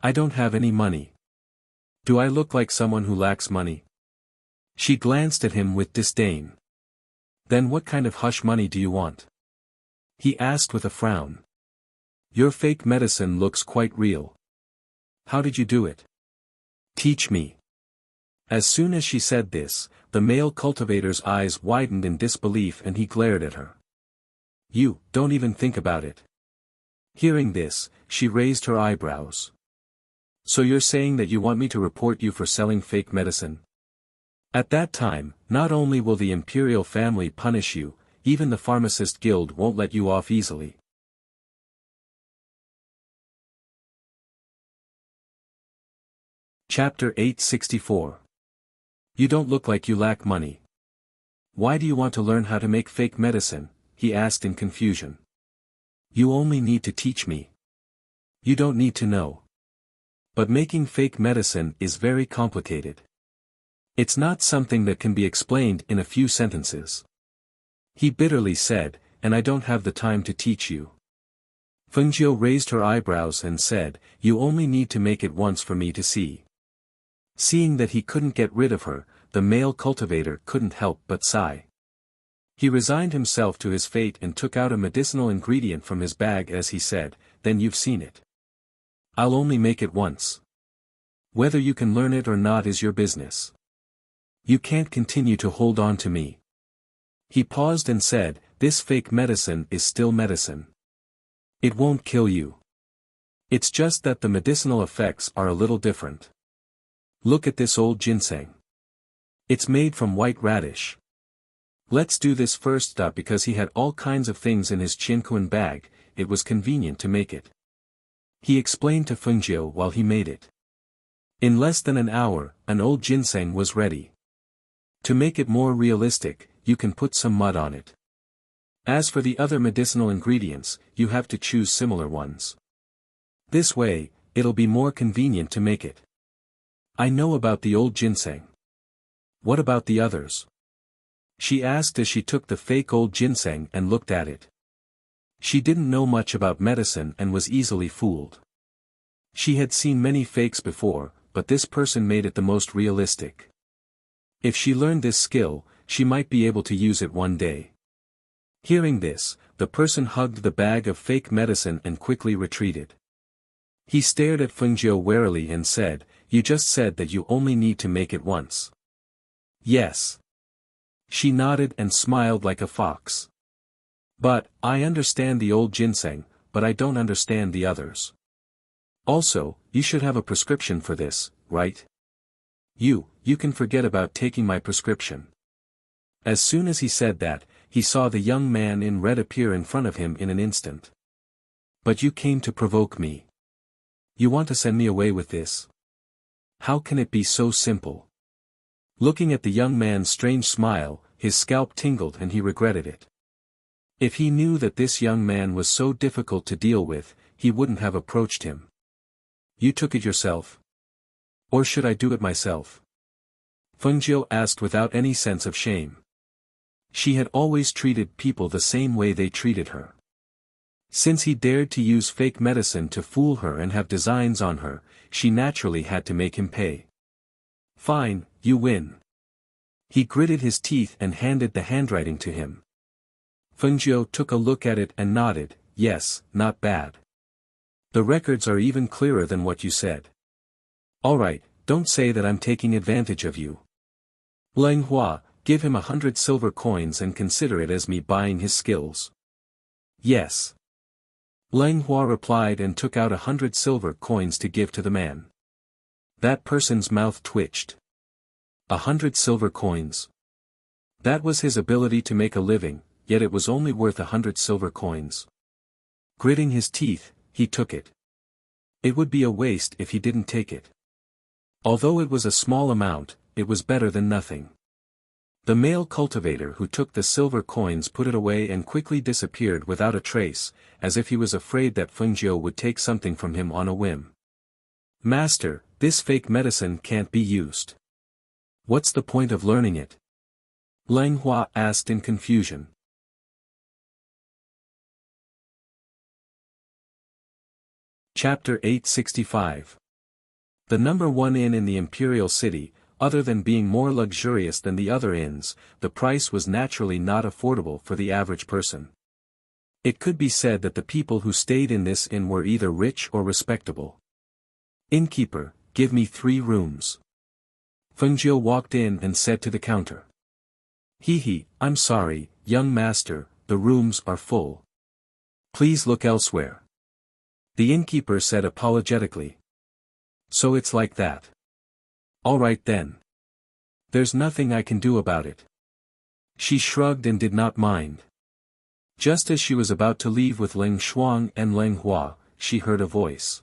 "I don't have any money. Do I look like someone who lacks money?" She glanced at him with disdain. "Then what kind of hush money do you want?" he asked with a frown. "Your fake medicine looks quite real. How did you do it? Teach me." As soon as she said this, the male cultivator's eyes widened in disbelief and he glared at her. "You, don't even think about it. Hearing this, she raised her eyebrows. So you're saying that you want me to report you for selling fake medicine? At that time, not only will the imperial family punish you, even the pharmacist guild won't let you off easily. Chapter 864. You don't look like you lack money. Why do you want to learn how to make fake medicine? He asked in confusion. You only need to teach me. You don't need to know. But making fake medicine is very complicated. It's not something that can be explained in a few sentences. He bitterly said, and I don't have the time to teach you. Fengjiu raised her eyebrows and said, you only need to make it once for me to see. Seeing that he couldn't get rid of her, the male cultivator couldn't help but sigh. He resigned himself to his fate and took out a medicinal ingredient from his bag as he said, then you've seen it. I'll only make it once. Whether you can learn it or not is your business. You can't continue to hold on to me. He paused and said, this fake medicine is still medicine. It won't kill you. It's just that the medicinal effects are a little different. Look at this old ginseng. It's made from white radish. Let's do this first. Because he had all kinds of things in his chinquan bag, it was convenient to make it. He explained to Fengjiu while he made it. In less than an hour, an old ginseng was ready. To make it more realistic, you can put some mud on it. As for the other medicinal ingredients, you have to choose similar ones. This way, it'll be more convenient to make it. I know about the old ginseng. What about the others? She asked as she took the fake old ginseng and looked at it. She didn't know much about medicine and was easily fooled. She had seen many fakes before, but this person made it the most realistic. If she learned this skill, she might be able to use it one day. Hearing this, the person hugged the bag of fake medicine and quickly retreated. He stared at Fengjiu warily and said, you just said that you only need to make it once. Yes. She nodded and smiled like a fox. But, I understand the old ginseng, but I don't understand the others. Also, you should have a prescription for this, right? You can forget about taking my prescription. As soon as he said that, he saw the young man in red appear in front of him in an instant. But you came to provoke me. You want to send me away with this? How can it be so simple? Looking at the young man's strange smile, his scalp tingled and he regretted it. If he knew that this young man was so difficult to deal with, he wouldn't have approached him. You took it yourself? Or should I do it myself? Fengjiu asked without any sense of shame. She had always treated people the same way they treated her. Since he dared to use fake medicine to fool her and have designs on her, she naturally had to make him pay. Fine, you win. He gritted his teeth and handed the handwriting to him. Fengjiu took a look at it and nodded, yes, not bad. The records are even clearer than what you said. Alright, don't say that I'm taking advantage of you. Leng Hua, give him 100 silver coins and consider it as me buying his skills. Yes. Leng Hua replied and took out 100 silver coins to give to the man. That person's mouth twitched. 100 silver coins. That was his ability to make a living, yet it was only worth 100 silver coins. Gritting his teeth, he took it. It would be a waste if he didn't take it. Although it was a small amount, it was better than nothing. The male cultivator who took the silver coins put it away and quickly disappeared without a trace, as if he was afraid that Fengjiu would take something from him on a whim. Master, this fake medicine can't be used. What's the point of learning it? Leng Hua asked in confusion. Chapter 865. The number one inn in the imperial city, other than being more luxurious than the other inns, the price was naturally not affordable for the average person. It could be said that the people who stayed in this inn were either rich or respectable. Innkeeper, give me 3 rooms. Fengjiu walked in and said to the counter. I'm sorry, young master, the rooms are full. Please look elsewhere. The innkeeper said apologetically. So it's like that. All right then. There's nothing I can do about it. She shrugged and did not mind. Just as she was about to leave with Leng Shuang and Leng Hua, she heard a voice.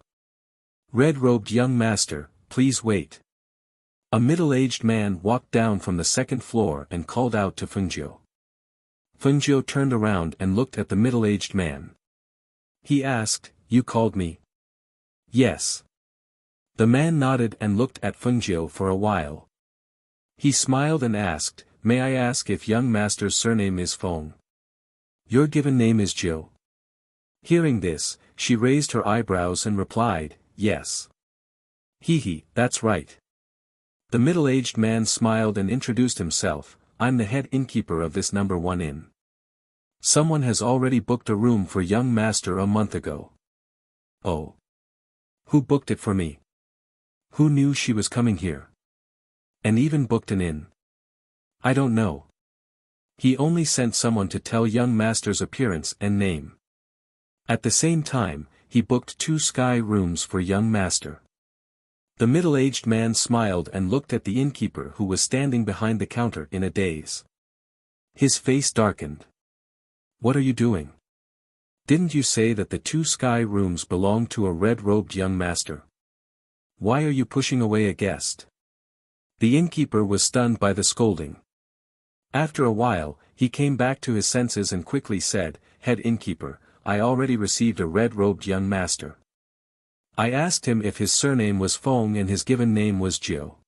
Red-robed young master, please wait. A middle-aged man walked down from the second floor and called out to Fengjiu. Fengjiu turned around and looked at the middle-aged man. He asked, "You called me?" "Yes." The man nodded and looked at Fengjiu for a while. He smiled and asked, "May I ask if young master's surname is Feng?" "Your given name is Jiu." Hearing this, she raised her eyebrows and replied, "Yes." "Hee, that's right." The middle-aged man smiled and introduced himself, "I'm the head innkeeper of this number 1 inn. Someone has already booked a room for young master a month ago." "Oh. Who booked it for me? Who knew she was coming here? And even booked an inn?" "I don't know. He only sent someone to tell young master's appearance and name. At the same time, he booked 2 sky rooms for young master." The middle-aged man smiled and looked at the innkeeper who was standing behind the counter in a daze. His face darkened. "What are you doing? Didn't you say that the 2 sky rooms belonged to a red-robed young master? Why are you pushing away a guest?" The innkeeper was stunned by the scolding. After a while, he came back to his senses and quickly said, "Head innkeeper, I already received a red-robed young master. I asked him if his surname was Feng and his given name was Jiu.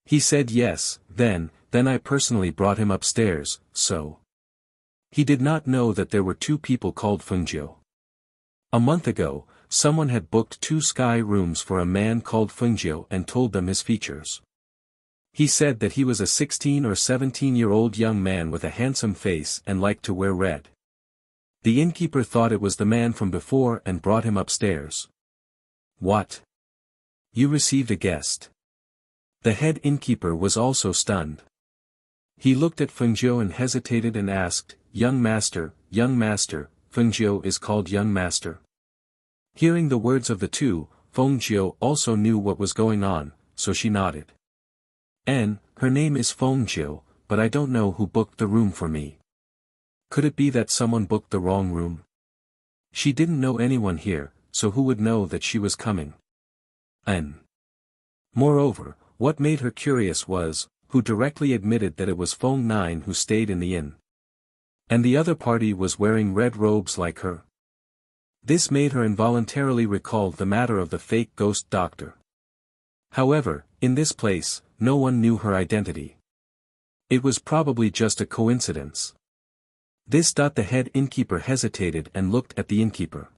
He said yes, then I personally brought him upstairs, so." He did not know that there were 2 people called Fengjiu. A month ago, someone had booked 2 sky rooms for a man called Fengjiu and told them his features. He said that he was a 16 or 17-year-old young man with a handsome face and liked to wear red. The innkeeper thought it was the man from before and brought him upstairs. "What? You received a guest?" The head innkeeper was also stunned. He looked at Fengjiu and hesitated and asked, young master, Fengjiu is called young master." Hearing the words of the 2, Fengjiu also knew what was going on, so she nodded. Her name is Fengjiu, but I don't know who booked the room for me. Could it be that someone booked the wrong room? She didn't know anyone here, so who would know that she was coming? Moreover, what made her curious was, who directly admitted that it was Feng Nine who stayed in the inn. And the other party was wearing red robes like her. This made her involuntarily recall the matter of the fake ghost doctor. However, in this place, no one knew her identity. It was probably just a coincidence. The head innkeeper hesitated and looked at the innkeeper.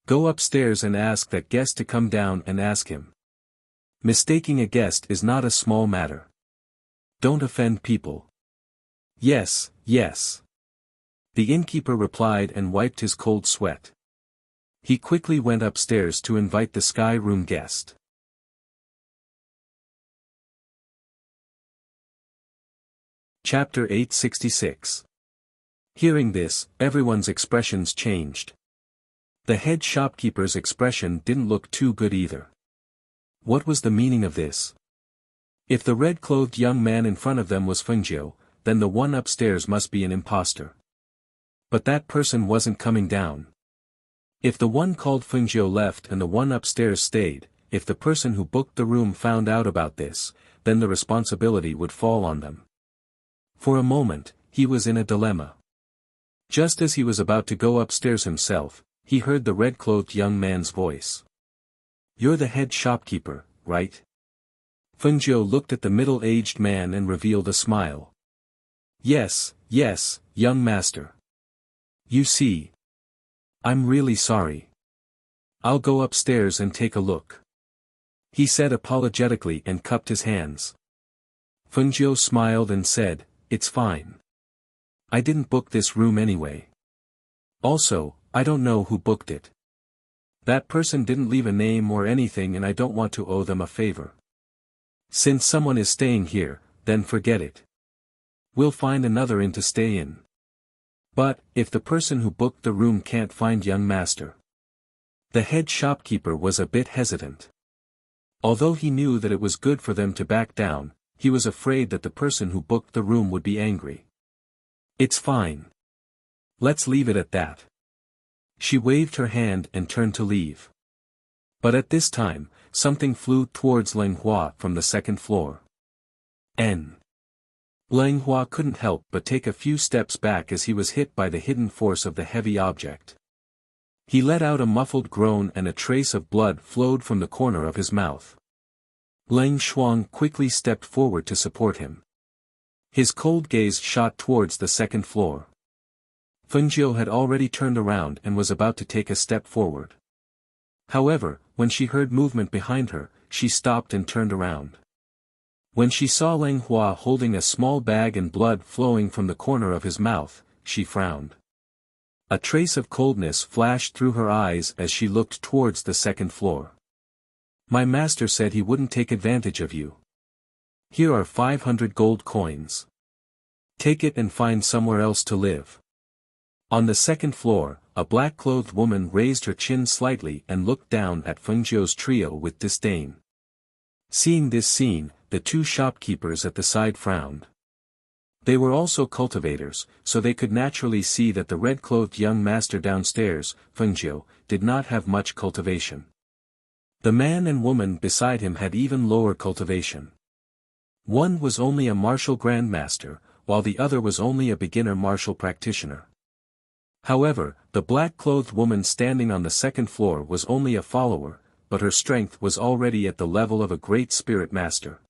"Go upstairs and ask that guest to come down and ask him. Mistaking a guest is not a small matter. Don't offend people." Yes. The innkeeper replied and wiped his cold sweat. He quickly went upstairs to invite the sky room guest. Chapter 866. Hearing this, everyone's expressions changed. The head shopkeeper's expression didn't look too good either. What was the meaning of this? If the red-clothed young man in front of them was Fengjiu, then the one upstairs must be an impostor. But that person wasn't coming down. If the one called Fengjiu left and the one upstairs stayed, if the person who booked the room found out about this, then the responsibility would fall on them. For a moment, he was in a dilemma. Just as he was about to go upstairs himself, he heard the red-clothed young man's voice. "You're the head shopkeeper, right?" Fengjiu looked at the middle-aged man and revealed a smile. Yes, young master. You see. I'm really sorry. I'll go upstairs and take a look," he said apologetically and cupped his hands. Fengjiu smiled and said, "It's fine. I didn't book this room anyway. Also, I don't know who booked it. That person didn't leave a name or anything and I don't want to owe them a favor. Since someone is staying here, then forget it. We'll find another inn to stay in. But, if the person who booked the room can't find young master, The head shopkeeper was a bit hesitant. Although he knew that it was good for them to back down, he was afraid that the person who booked the room would be angry. "It's fine. Let's leave it at that." She waved her hand and turned to leave. But at this time, something flew towards Leng Hua from the second floor. Leng Hua couldn't help but take a few steps back as he was hit by the hidden force of the heavy object. He let out a muffled groan and a trace of blood flowed from the corner of his mouth. Leng Shuang quickly stepped forward to support him. His cold gaze shot towards the second floor. Fengjiu had already turned around and was about to take a step forward. However, when she heard movement behind her, she stopped and turned around. When she saw Leng Hua holding a small bag and blood flowing from the corner of his mouth, she frowned. A trace of coldness flashed through her eyes as she looked towards the second floor. "My master said he wouldn't take advantage of you. Here are 500 gold coins. Take it and find somewhere else to live." On the second floor, a black-clothed woman raised her chin slightly and looked down at Fengjiu's trio with disdain. Seeing this scene, the two shopkeepers at the side frowned. They were also cultivators, so they could naturally see that the red-clothed young master downstairs, Fengjiu, did not have much cultivation. The man and woman beside him had even lower cultivation. One was only a martial grandmaster, while the other was only a beginner martial practitioner. However, the black-clothed woman standing on the second floor was only a follower, but her strength was already at the level of a great spirit master.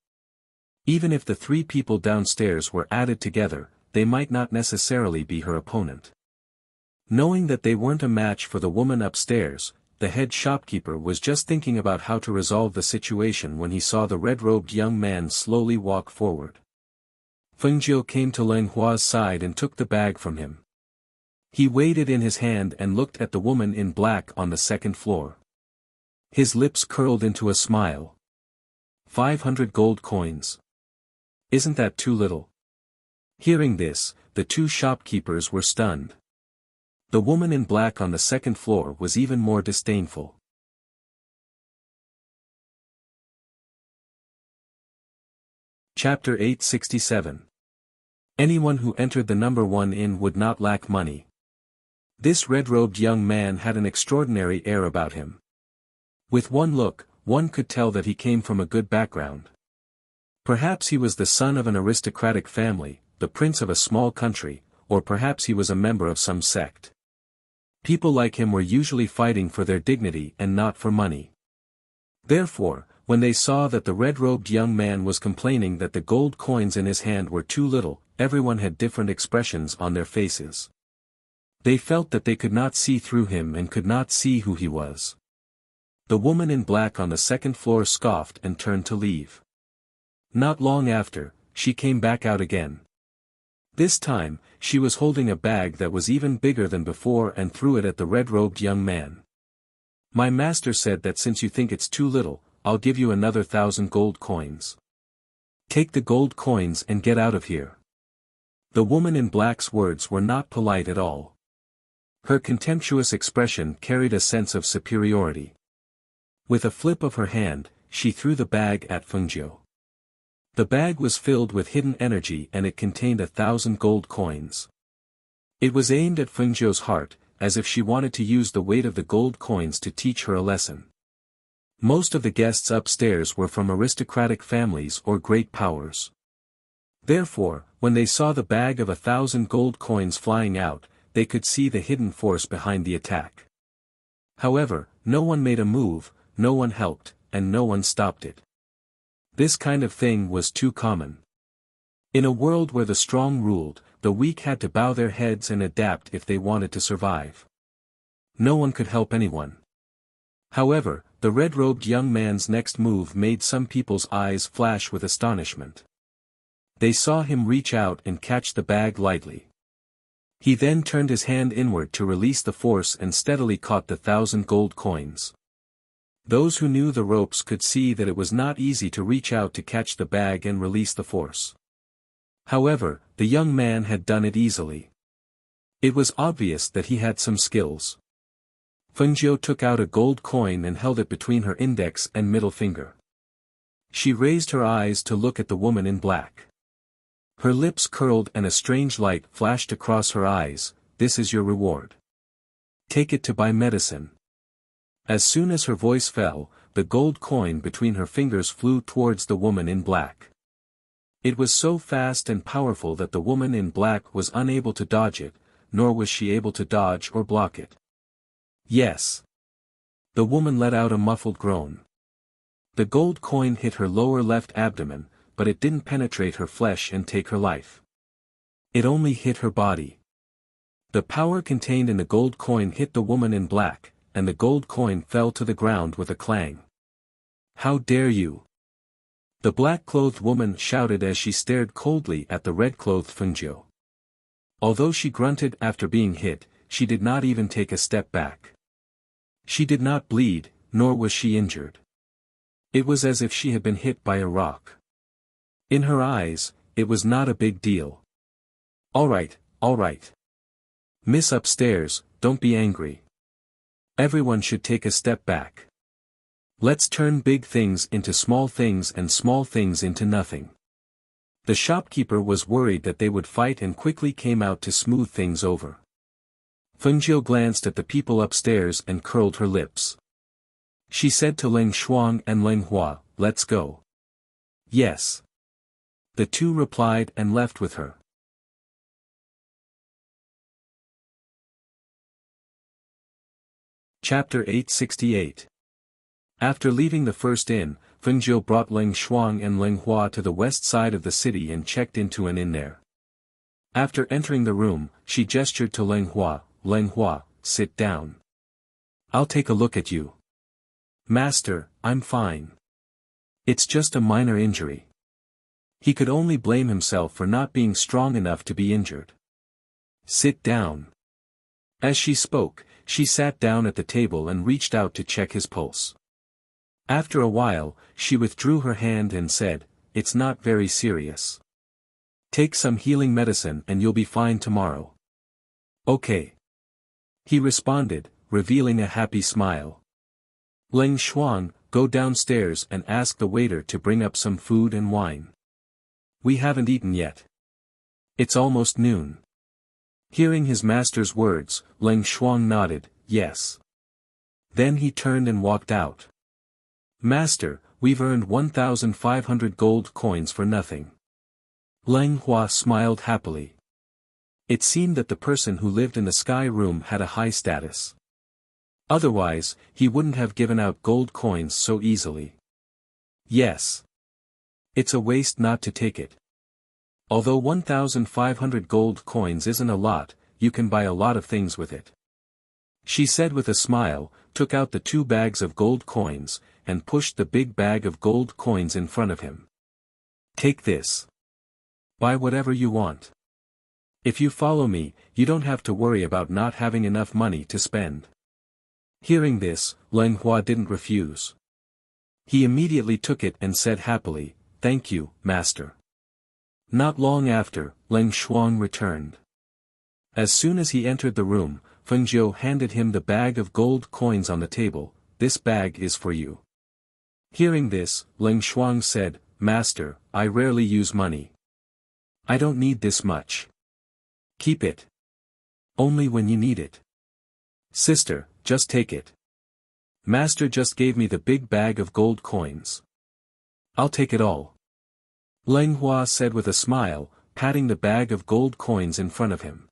Even if the three people downstairs were added together, they might not necessarily be her opponent. Knowing that they weren't a match for the woman upstairs, the head shopkeeper was just thinking about how to resolve the situation when he saw the red-robed young man slowly walk forward. Fengjiu came to Leng Hua's side and took the bag from him. He weighed it in his hand and looked at the woman in black on the second floor. His lips curled into a smile. 500 gold coins. Isn't that too little? Hearing this, the two shopkeepers were stunned. The woman in black on the second floor was even more disdainful. Chapter 867. Anyone who entered the number 1 inn would not lack money. This red-robed young man had an extraordinary air about him. With one look, one could tell that he came from a good background. Perhaps he was the son of an aristocratic family, the prince of a small country, or perhaps he was a member of some sect. People like him were usually fighting for their dignity and not for money. Therefore, when they saw that the red-robed young man was complaining that the gold coins in his hand were too little, everyone had different expressions on their faces. They felt that they could not see through him and could not see who he was. The woman in black on the second floor scoffed and turned to leave. Not long after, she came back out again. This time, she was holding a bag that was even bigger than before and threw it at the red-robed young man. "My master said that since you think it's too little, I'll give you another 1,000 gold coins. Take the gold coins and get out of here." The woman in black's words were not polite at all. Her contemptuous expression carried a sense of superiority. With a flip of her hand, she threw the bag at Fengjiu. The bag was filled with hidden energy and it contained 1,000 gold coins. It was aimed at Fengjiu's heart, as if she wanted to use the weight of the gold coins to teach her a lesson. Most of the guests upstairs were from aristocratic families or great powers. Therefore, when they saw the bag of 1,000 gold coins flying out, they could see the hidden force behind the attack. However, no one made a move, no one helped, and no one stopped it. This kind of thing was too common. In a world where the strong ruled, the weak had to bow their heads and adapt if they wanted to survive. No one could help anyone. However, the red-robed young man's next move made some people's eyes flash with astonishment. They saw him reach out and catch the bag lightly. He then turned his hand inward to release the force and steadily caught the 1,000 gold coins. Those who knew the ropes could see that it was not easy to reach out to catch the bag and release the force. However, the young man had done it easily. It was obvious that he had some skills. Feng Jiu took out a gold coin and held it between her index and middle finger. She raised her eyes to look at the woman in black. Her lips curled and a strange light flashed across her eyes. This is your reward. Take it to buy medicine. As soon as her voice fell, the gold coin between her fingers flew towards the woman in black. It was so fast and powerful that the woman in black was unable to dodge it, nor was she able to dodge or block it. Yes. The woman let out a muffled groan. The gold coin hit her lower left abdomen, but it didn't penetrate her flesh and take her life. It only hit her body. The power contained in the gold coin hit the woman in black, and the gold coin fell to the ground with a clang. How dare you! The black-clothed woman shouted as she stared coldly at the red-clothed Feng Jiu. Although she grunted after being hit, she did not even take a step back. She did not bleed, nor was she injured. It was as if she had been hit by a rock. In her eyes, it was not a big deal. All right. Miss upstairs, don't be angry. Everyone should take a step back. Let's turn big things into small things and small things into nothing. The shopkeeper was worried that they would fight and quickly came out to smooth things over. Feng Jiu glanced at the people upstairs and curled her lips. She said to Leng Shuang and Leng Hua, let's go. Yes. The two replied and left with her. Chapter 868. After leaving the first inn, Feng Jiu brought Leng Shuang and Leng Hua to the west side of the city and checked into an inn there. After entering the room, she gestured to Leng Hua, sit down. I'll take a look at you. Master, I'm fine. It's just a minor injury. He could only blame himself for not being strong enough to be injured. Sit down. As she spoke, she sat down at the table and reached out to check his pulse. After a while, she withdrew her hand and said, it's not very serious. Take some healing medicine and you'll be fine tomorrow. Okay. He responded, revealing a happy smile. Leng Shuang, go downstairs and ask the waiter to bring up some food and wine. We haven't eaten yet. It's almost noon. Hearing his master's words, Leng Shuang nodded, yes. Then he turned and walked out. Master, we've earned 1,500 gold coins for nothing. Leng Hua smiled happily. It seemed that the person who lived in the sky room had a high status. Otherwise, he wouldn't have given out gold coins so easily. Yes. It's a waste not to take it. Although 1,500 gold coins isn't a lot, you can buy a lot of things with it. She said with a smile, took out the 2 bags of gold coins, and pushed the big bag of gold coins in front of him. Take this. Buy whatever you want. If you follow me, you don't have to worry about not having enough money to spend. Hearing this, Leng Hua didn't refuse. He immediately took it and said happily, thank you, master. Not long after, Leng Shuang returned. As soon as he entered the room, Feng Jiu handed him the bag of gold coins on the table. This bag is for you. Hearing this, Leng Shuang said, Master, I rarely use money. I don't need this much. Keep it. Only when you need it. Sister, just take it. Master just gave me the big bag of gold coins. I'll take it all. Leng Hua said with a smile, patting the bag of gold coins in front of him.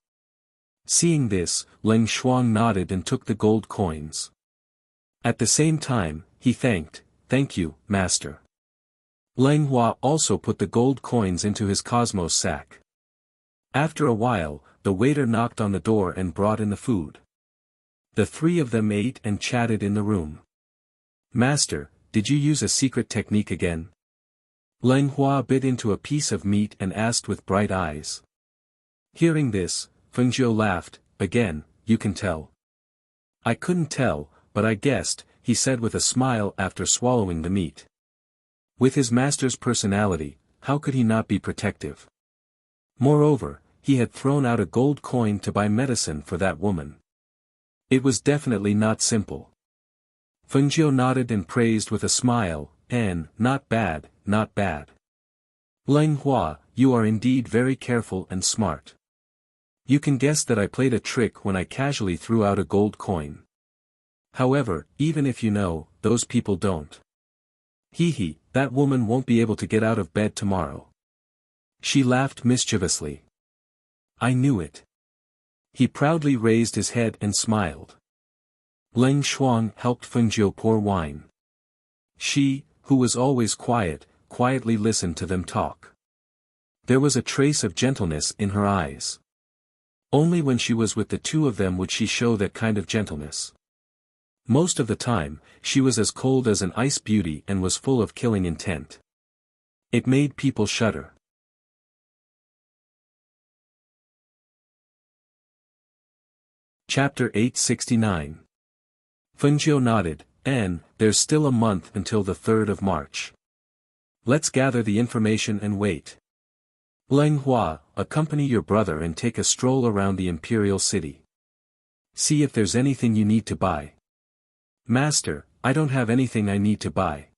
Seeing this, Leng Shuang nodded and took the gold coins. At the same time, he thank you, master. Leng Hua also put the gold coins into his cosmos sack. After a while, the waiter knocked on the door and brought in the food. The 3 of them ate and chatted in the room. Master, did you use a secret technique again? Leng Hua bit into a piece of meat and asked with bright eyes. Hearing this, Feng Jiu laughed, again, you can tell. I couldn't tell, but I guessed, he said with a smile after swallowing the meat. With his master's personality, how could he not be protective? Moreover, he had thrown out a gold coin to buy medicine for that woman. It was definitely not simple. Fengjiu nodded and praised with a smile, and, not bad, not bad. Leng Hua, you are indeed very careful and smart. You can guess that I played a trick when I casually threw out a gold coin. However, even if you know, those people don't. Hee, that woman won't be able to get out of bed tomorrow. She laughed mischievously. I knew it. He proudly raised his head and smiled. Leng Shuang helped Fengjiu pour wine. She, who was always quiet, quietly listened to them talk. There was a trace of gentleness in her eyes. Only when she was with the two of them would she show that kind of gentleness. Most of the time, she was as cold as an ice beauty and was full of killing intent. It made people shudder. Chapter 869. Fengjiu nodded, and, there's still a month until the 3rd of March. Let's gather the information and wait. Leng Hua, accompany your brother and take a stroll around the imperial city. See if there's anything you need to buy. Master, I don't have anything I need to buy.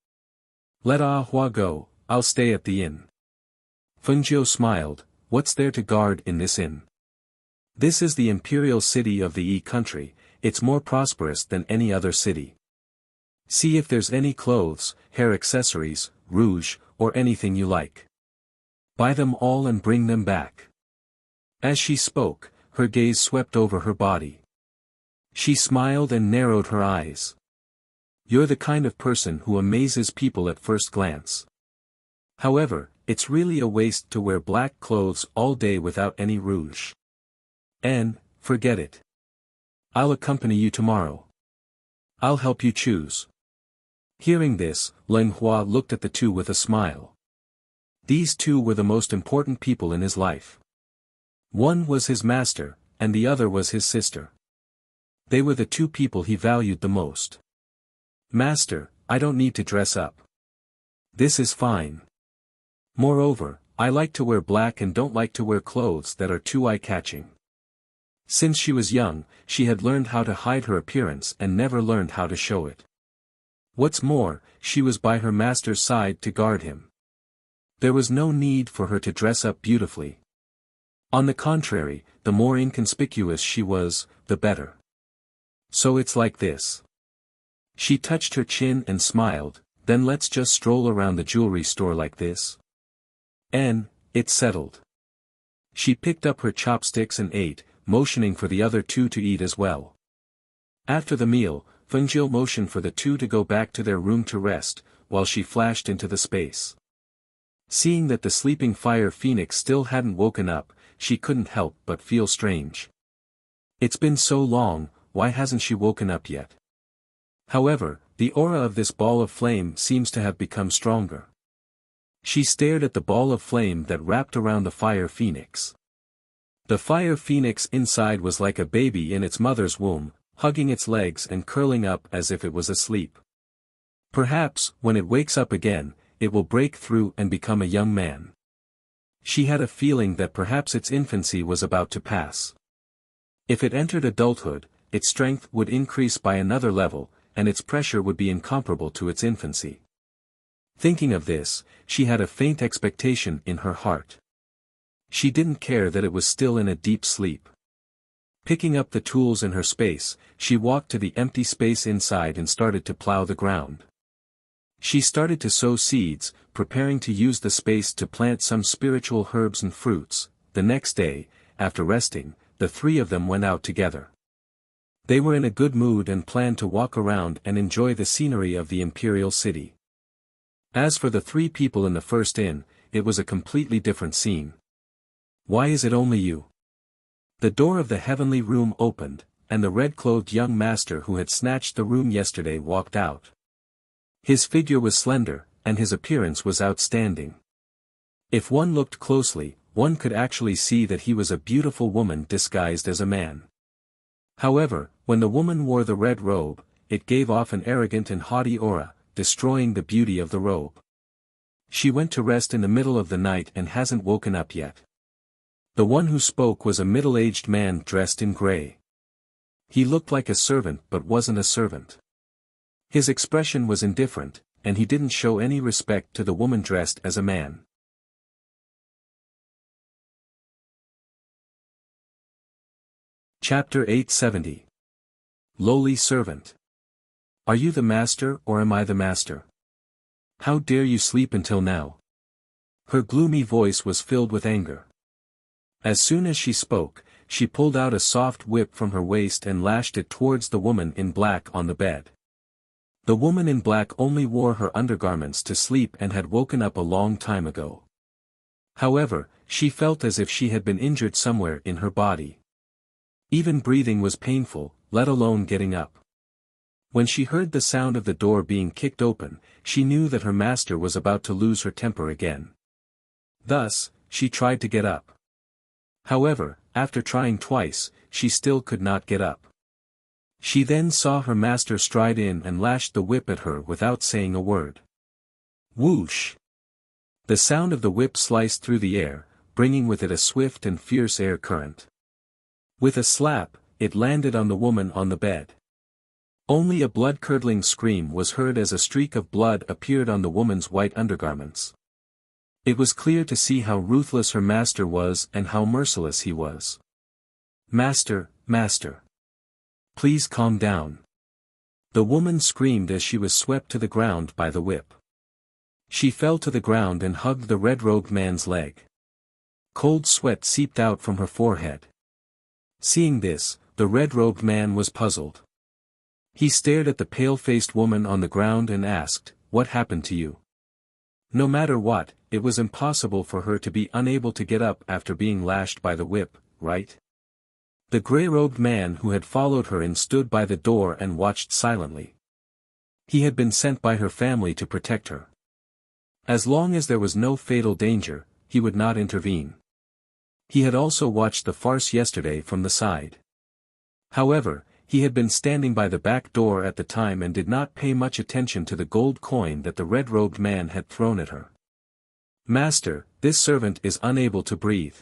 Let Hua go, I'll stay at the inn. Fengjiu smiled, what's there to guard in this inn? This is the imperial city of the Yi country, it's more prosperous than any other city. See if there's any clothes, hair accessories, rouge, or anything you like. Buy them all and bring them back. As she spoke, her gaze swept over her body. She smiled and narrowed her eyes. You're the kind of person who amazes people at first glance. However, it's really a waste to wear black clothes all day without any rouge. And, forget it. I'll accompany you tomorrow. I'll help you choose. Hearing this, Leng Hua looked at the two with a smile. These two were the most important people in his life. One was his master, and the other was his sister. They were the two people he valued the most. Master, I don't need to dress up. This is fine. Moreover, I like to wear black and don't like to wear clothes that are too eye-catching. Since she was young, she had learned how to hide her appearance and never learned how to show it. What's more, she was by her master's side to guard him. There was no need for her to dress up beautifully. On the contrary, the more inconspicuous she was, the better. So it's like this. She touched her chin and smiled, then let's just stroll around the jewelry store like this. And, it's settled. She picked up her chopsticks and ate, motioning for the other two to eat as well. After the meal, Fengjiu motioned for the two to go back to their room to rest, while she flashed into the space. Seeing that the sleeping fire phoenix still hadn't woken up, she couldn't help but feel strange. It's been so long, why hasn't she woken up yet? However, the aura of this ball of flame seems to have become stronger. She stared at the ball of flame that wrapped around the fire phoenix. The fire phoenix inside was like a baby in its mother's womb, hugging its legs and curling up as if it was asleep. Perhaps, when it wakes up again, it will break through and become a young man. She had a feeling that perhaps its infancy was about to pass. If it entered adulthood, its strength would increase by another level, and its pressure would be incomparable to its infancy. Thinking of this, she had a faint expectation in her heart. She didn't care that it was still in a deep sleep. Picking up the tools in her space, she walked to the empty space inside and started to plow the ground. She started to sow seeds, preparing to use the space to plant some spiritual herbs and fruits. The next day, after resting, the three of them went out together. They were in a good mood and planned to walk around and enjoy the scenery of the imperial city. As for the three people in the first inn, it was a completely different scene. Why is it only you? The door of the heavenly room opened, and the red-clothed young master who had snatched the room yesterday walked out. His figure was slender, and his appearance was outstanding. If one looked closely, one could actually see that he was a beautiful woman disguised as a man. However, when the woman wore the red robe, it gave off an arrogant and haughty aura, destroying the beauty of the robe. She went to rest in the middle of the night and hasn't woken up yet. The one who spoke was a middle-aged man dressed in gray. He looked like a servant but wasn't a servant. His expression was indifferent, and he didn't show any respect to the woman dressed as a man. Chapter 870. Lowly Servant. Are you the master or am I the master? How dare you sleep until now? Her gloomy voice was filled with anger. As soon as she spoke, she pulled out a soft whip from her waist and lashed it towards the woman in black on the bed. The woman in black only wore her undergarments to sleep and had woken up a long time ago. However, she felt as if she had been injured somewhere in her body. Even breathing was painful, let alone getting up. When she heard the sound of the door being kicked open, she knew that her master was about to lose her temper again. Thus, she tried to get up. However, after trying twice, she still could not get up. She then saw her master stride in and lashed the whip at her without saying a word. Whoosh! The sound of the whip sliced through the air, bringing with it a swift and fierce air current. With a slap, it landed on the woman on the bed. Only a blood-curdling scream was heard as a streak of blood appeared on the woman's white undergarments. It was clear to see how ruthless her master was and how merciless he was. Master, master. Please calm down. The woman screamed as she was swept to the ground by the whip. She fell to the ground and hugged the red-robed man's leg. Cold sweat seeped out from her forehead. Seeing this, the red-robed man was puzzled. He stared at the pale-faced woman on the ground and asked, "What happened to you?" No matter what, it was impossible for her to be unable to get up after being lashed by the whip, right? The gray-robed man who had followed her in stood by the door and watched silently. He had been sent by her family to protect her. As long as there was no fatal danger, he would not intervene. He had also watched the farce yesterday from the side. However, he had been standing by the back door at the time and did not pay much attention to the gold coin that the red-robed man had thrown at her. Master, this servant is unable to breathe.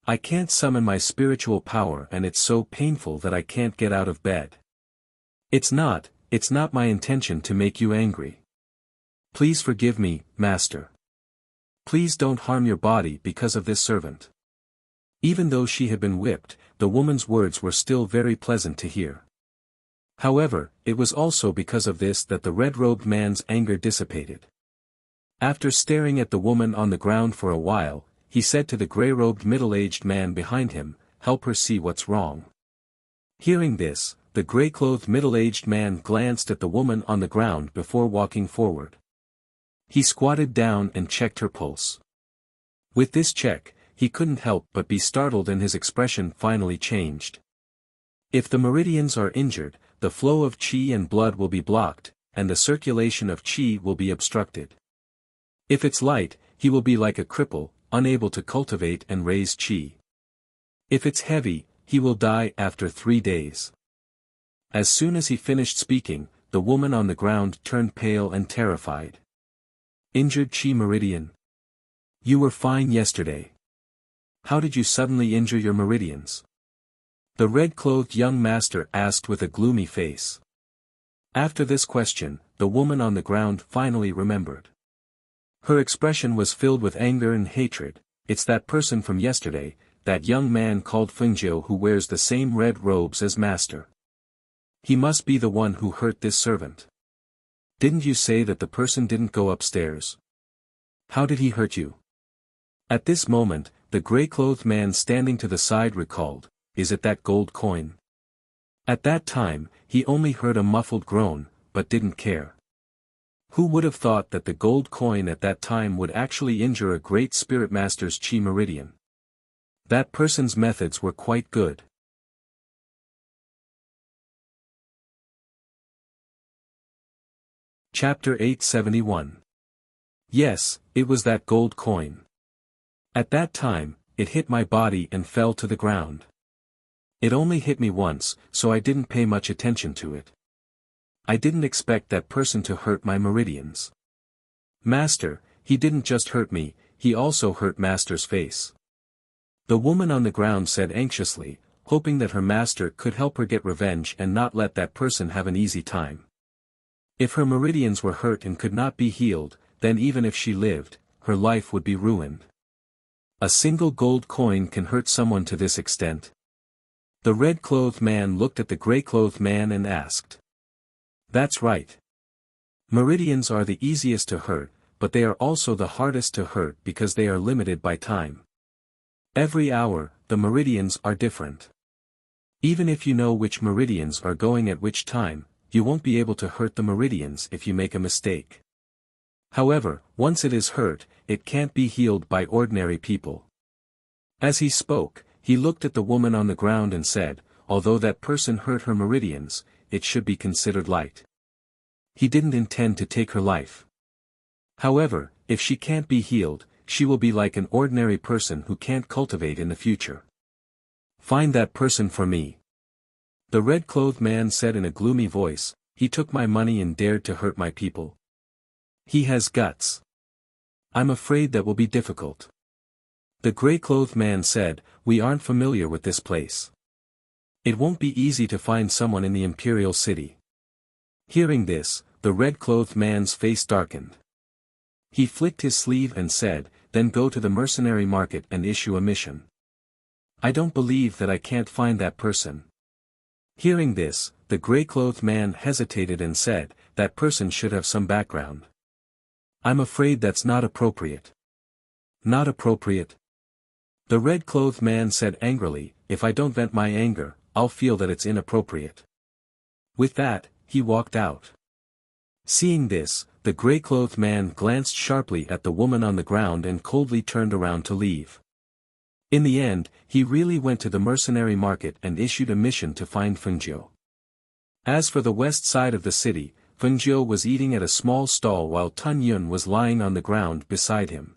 I can't summon my spiritual power and it's so painful that I can't get out of bed. It's not my intention to make you angry. Please forgive me, Master. Please don't harm your body because of this servant. Even though she had been whipped, the woman's words were still very pleasant to hear. However, it was also because of this that the red-robed man's anger dissipated. After staring at the woman on the ground for a while, he said to the gray-robed middle-aged man behind him, "Help her see what's wrong." Hearing this, the gray-clothed middle-aged man glanced at the woman on the ground before walking forward. He squatted down and checked her pulse. With this check, he couldn't help but be startled and his expression finally changed. If the meridians are injured, the flow of qi and blood will be blocked, and the circulation of qi will be obstructed. If it's light, he will be like a cripple, unable to cultivate and raise qi. If it's heavy, he will die after 3 days. As soon as he finished speaking, the woman on the ground turned pale and terrified. Injured qi meridian? You were fine yesterday. How did you suddenly injure your meridians? The red-clothed young master asked with a gloomy face. After this question, the woman on the ground finally remembered. Her expression was filled with anger and hatred. It's that person from yesterday, that young man called Fengjiu who wears the same red robes as master. He must be the one who hurt this servant. Didn't you say that the person didn't go upstairs? How did he hurt you? At this moment, the gray-clothed man standing to the side recalled, "Is it that gold coin?" At that time, he only heard a muffled groan, but didn't care. Who would have thought that the gold coin at that time would actually injure a great spirit master's qi meridian? That person's methods were quite good. Chapter 871. Yes, it was that gold coin. At that time, it hit my body and fell to the ground. It only hit me once, so I didn't pay much attention to it. I didn't expect that person to hurt my meridians. Master, he didn't just hurt me, he also hurt Master's face. The woman on the ground said anxiously, hoping that her master could help her get revenge and not let that person have an easy time. If her meridians were hurt and could not be healed, then even if she lived, her life would be ruined. A single gold coin can hurt someone to this extent. The red-clothed man looked at the gray-clothed man and asked. That's right. Meridians are the easiest to hurt, but they are also the hardest to hurt because they are limited by time. Every hour, the meridians are different. Even if you know which meridians are going at which time, you won't be able to hurt the meridians if you make a mistake. However, once it is hurt, it can't be healed by ordinary people. As he spoke, he looked at the woman on the ground and said, although that person hurt her meridians, it should be considered light. He didn't intend to take her life. However, if she can't be healed, she will be like an ordinary person who can't cultivate in the future. Find that person for me. The red-clothed man said in a gloomy voice, he took my money and dared to hurt my people. He has guts. I'm afraid that will be difficult. The gray-clothed man said, we aren't familiar with this place. It won't be easy to find someone in the imperial city. Hearing this, the red-clothed man's face darkened. He flicked his sleeve and said, then go to the mercenary market and issue a mission. I don't believe that I can't find that person. Hearing this, the gray-clothed man hesitated and said, that person should have some background. I'm afraid that's not appropriate. Not appropriate? The red-clothed man said angrily, if I don't vent my anger, I'll feel that it's inappropriate. With that, he walked out. Seeing this, the gray-clothed man glanced sharply at the woman on the ground and coldly turned around to leave. In the end, he really went to the mercenary market and issued a mission to find Fengjiu. As for the west side of the city, Fengjiu was eating at a small stall while Tun Yun was lying on the ground beside him.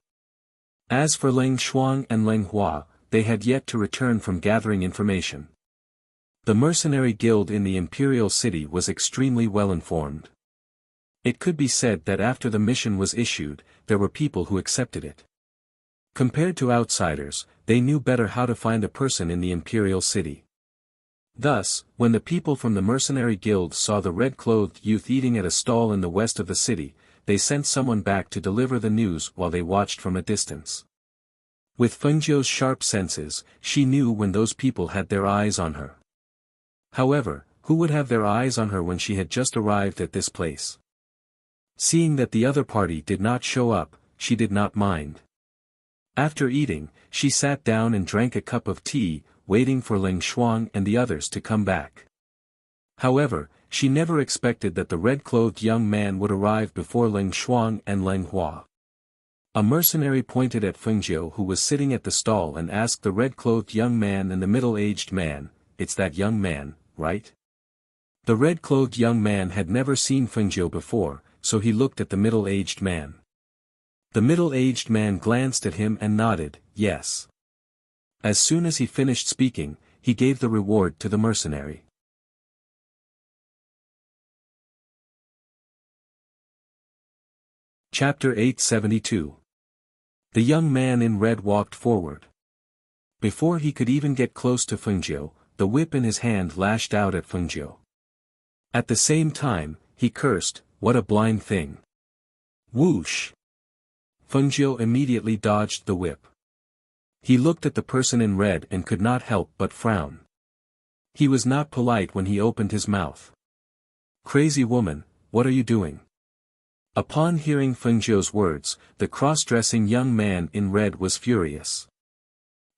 As for Leng Shuang and Leng Hua, they had yet to return from gathering information. The mercenary guild in the imperial city was extremely well informed. It could be said that after the mission was issued, there were people who accepted it. Compared to outsiders, they knew better how to find a person in the imperial city. Thus, when the people from the mercenary guild saw the red-clothed youth eating at a stall in the west of the city, they sent someone back to deliver the news while they watched from a distance. With Fengjiu's sharp senses, she knew when those people had their eyes on her. However, who would have their eyes on her when she had just arrived at this place? Seeing that the other party did not show up, she did not mind. After eating, she sat down and drank a cup of tea, waiting for Leng Shuang and the others to come back. However, she never expected that the red-clothed young man would arrive before Leng Shuang and Leng Hua. A mercenary pointed at Fengjiu who was sitting at the stall and asked the red-clothed young man and the middle-aged man, it's that young man, right? The red-clothed young man had never seen Fengjiu before, so he looked at the middle-aged man. The middle-aged man glanced at him and nodded, yes. As soon as he finished speaking, he gave the reward to the mercenary. Chapter 872. The young man in red walked forward. Before he could even get close to Fengjiu, the whip in his hand lashed out at Fengjiu. At the same time, he cursed, what a blind thing. Whoosh! Fengjiu immediately dodged the whip. He looked at the person in red and could not help but frown. He was not polite when he opened his mouth. Crazy woman, what are you doing? Upon hearing Fengjiu's words, the cross-dressing young man in red was furious.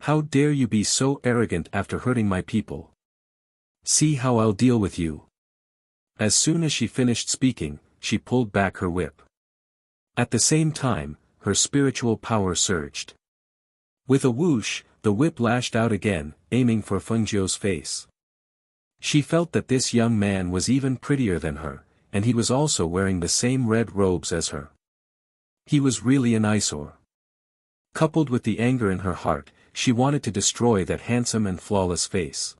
How dare you be so arrogant after hurting my people? See how I'll deal with you. As soon as she finished speaking, she pulled back her whip. At the same time, her spiritual power surged. With a whoosh, the whip lashed out again, aiming for Fengjiu's face. She felt that this young man was even prettier than her, and he was also wearing the same red robes as her. He was really an eyesore. Coupled with the anger in her heart, she wanted to destroy that handsome and flawless face.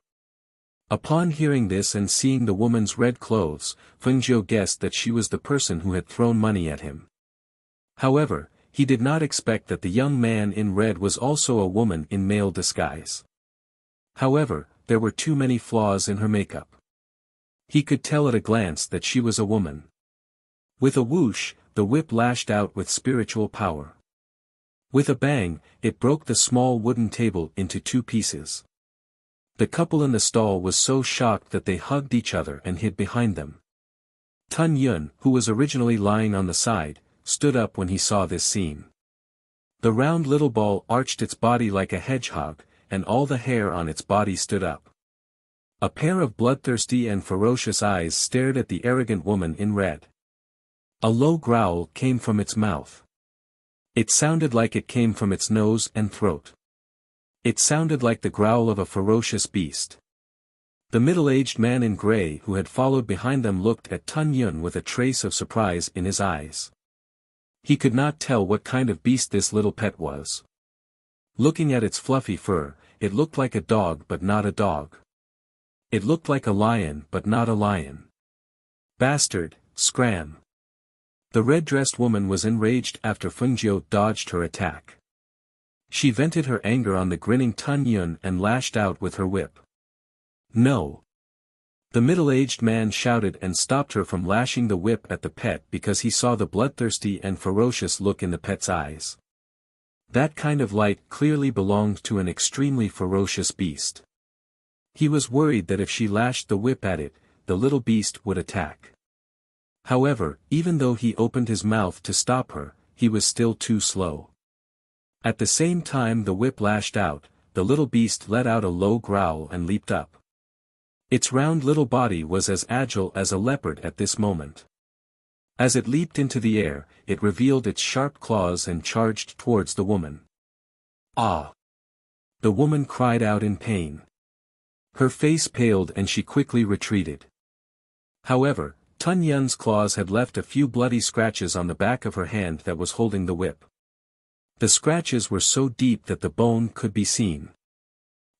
Upon hearing this and seeing the woman's red clothes, Fengjiu guessed that she was the person who had thrown money at him. However, he did not expect that the young man in red was also a woman in male disguise. However, there were too many flaws in her makeup. He could tell at a glance that she was a woman. With a whoosh, the whip lashed out with spiritual power. With a bang, it broke the small wooden table into two pieces. The couple in the stall was so shocked that they hugged each other and hid behind them. Tun Yun, who was originally lying on the side, stood up when he saw this scene. The round little ball arched its body like a hedgehog, and all the hair on its body stood up. A pair of bloodthirsty and ferocious eyes stared at the arrogant woman in red. A low growl came from its mouth. It sounded like it came from its nose and throat. It sounded like the growl of a ferocious beast. The middle-aged man in gray who had followed behind them looked at Tun Yun with a trace of surprise in his eyes. He could not tell what kind of beast this little pet was. Looking at its fluffy fur, it looked like a dog but not a dog. It looked like a lion but not a lion. Bastard, scram! The red-dressed woman was enraged after Fengjiu dodged her attack. She vented her anger on the grinning Tun Yun and lashed out with her whip. No! The middle-aged man shouted and stopped her from lashing the whip at the pet because he saw the bloodthirsty and ferocious look in the pet's eyes. That kind of light clearly belonged to an extremely ferocious beast. He was worried that if she lashed the whip at it, the little beast would attack. However, even though he opened his mouth to stop her, he was still too slow. At the same time the whip lashed out, the little beast let out a low growl and leaped up. Its round little body was as agile as a leopard at this moment. As it leaped into the air, it revealed its sharp claws and charged towards the woman. Ah! The woman cried out in pain. Her face paled and she quickly retreated. However, Tun Yun's claws had left a few bloody scratches on the back of her hand that was holding the whip. The scratches were so deep that the bone could be seen.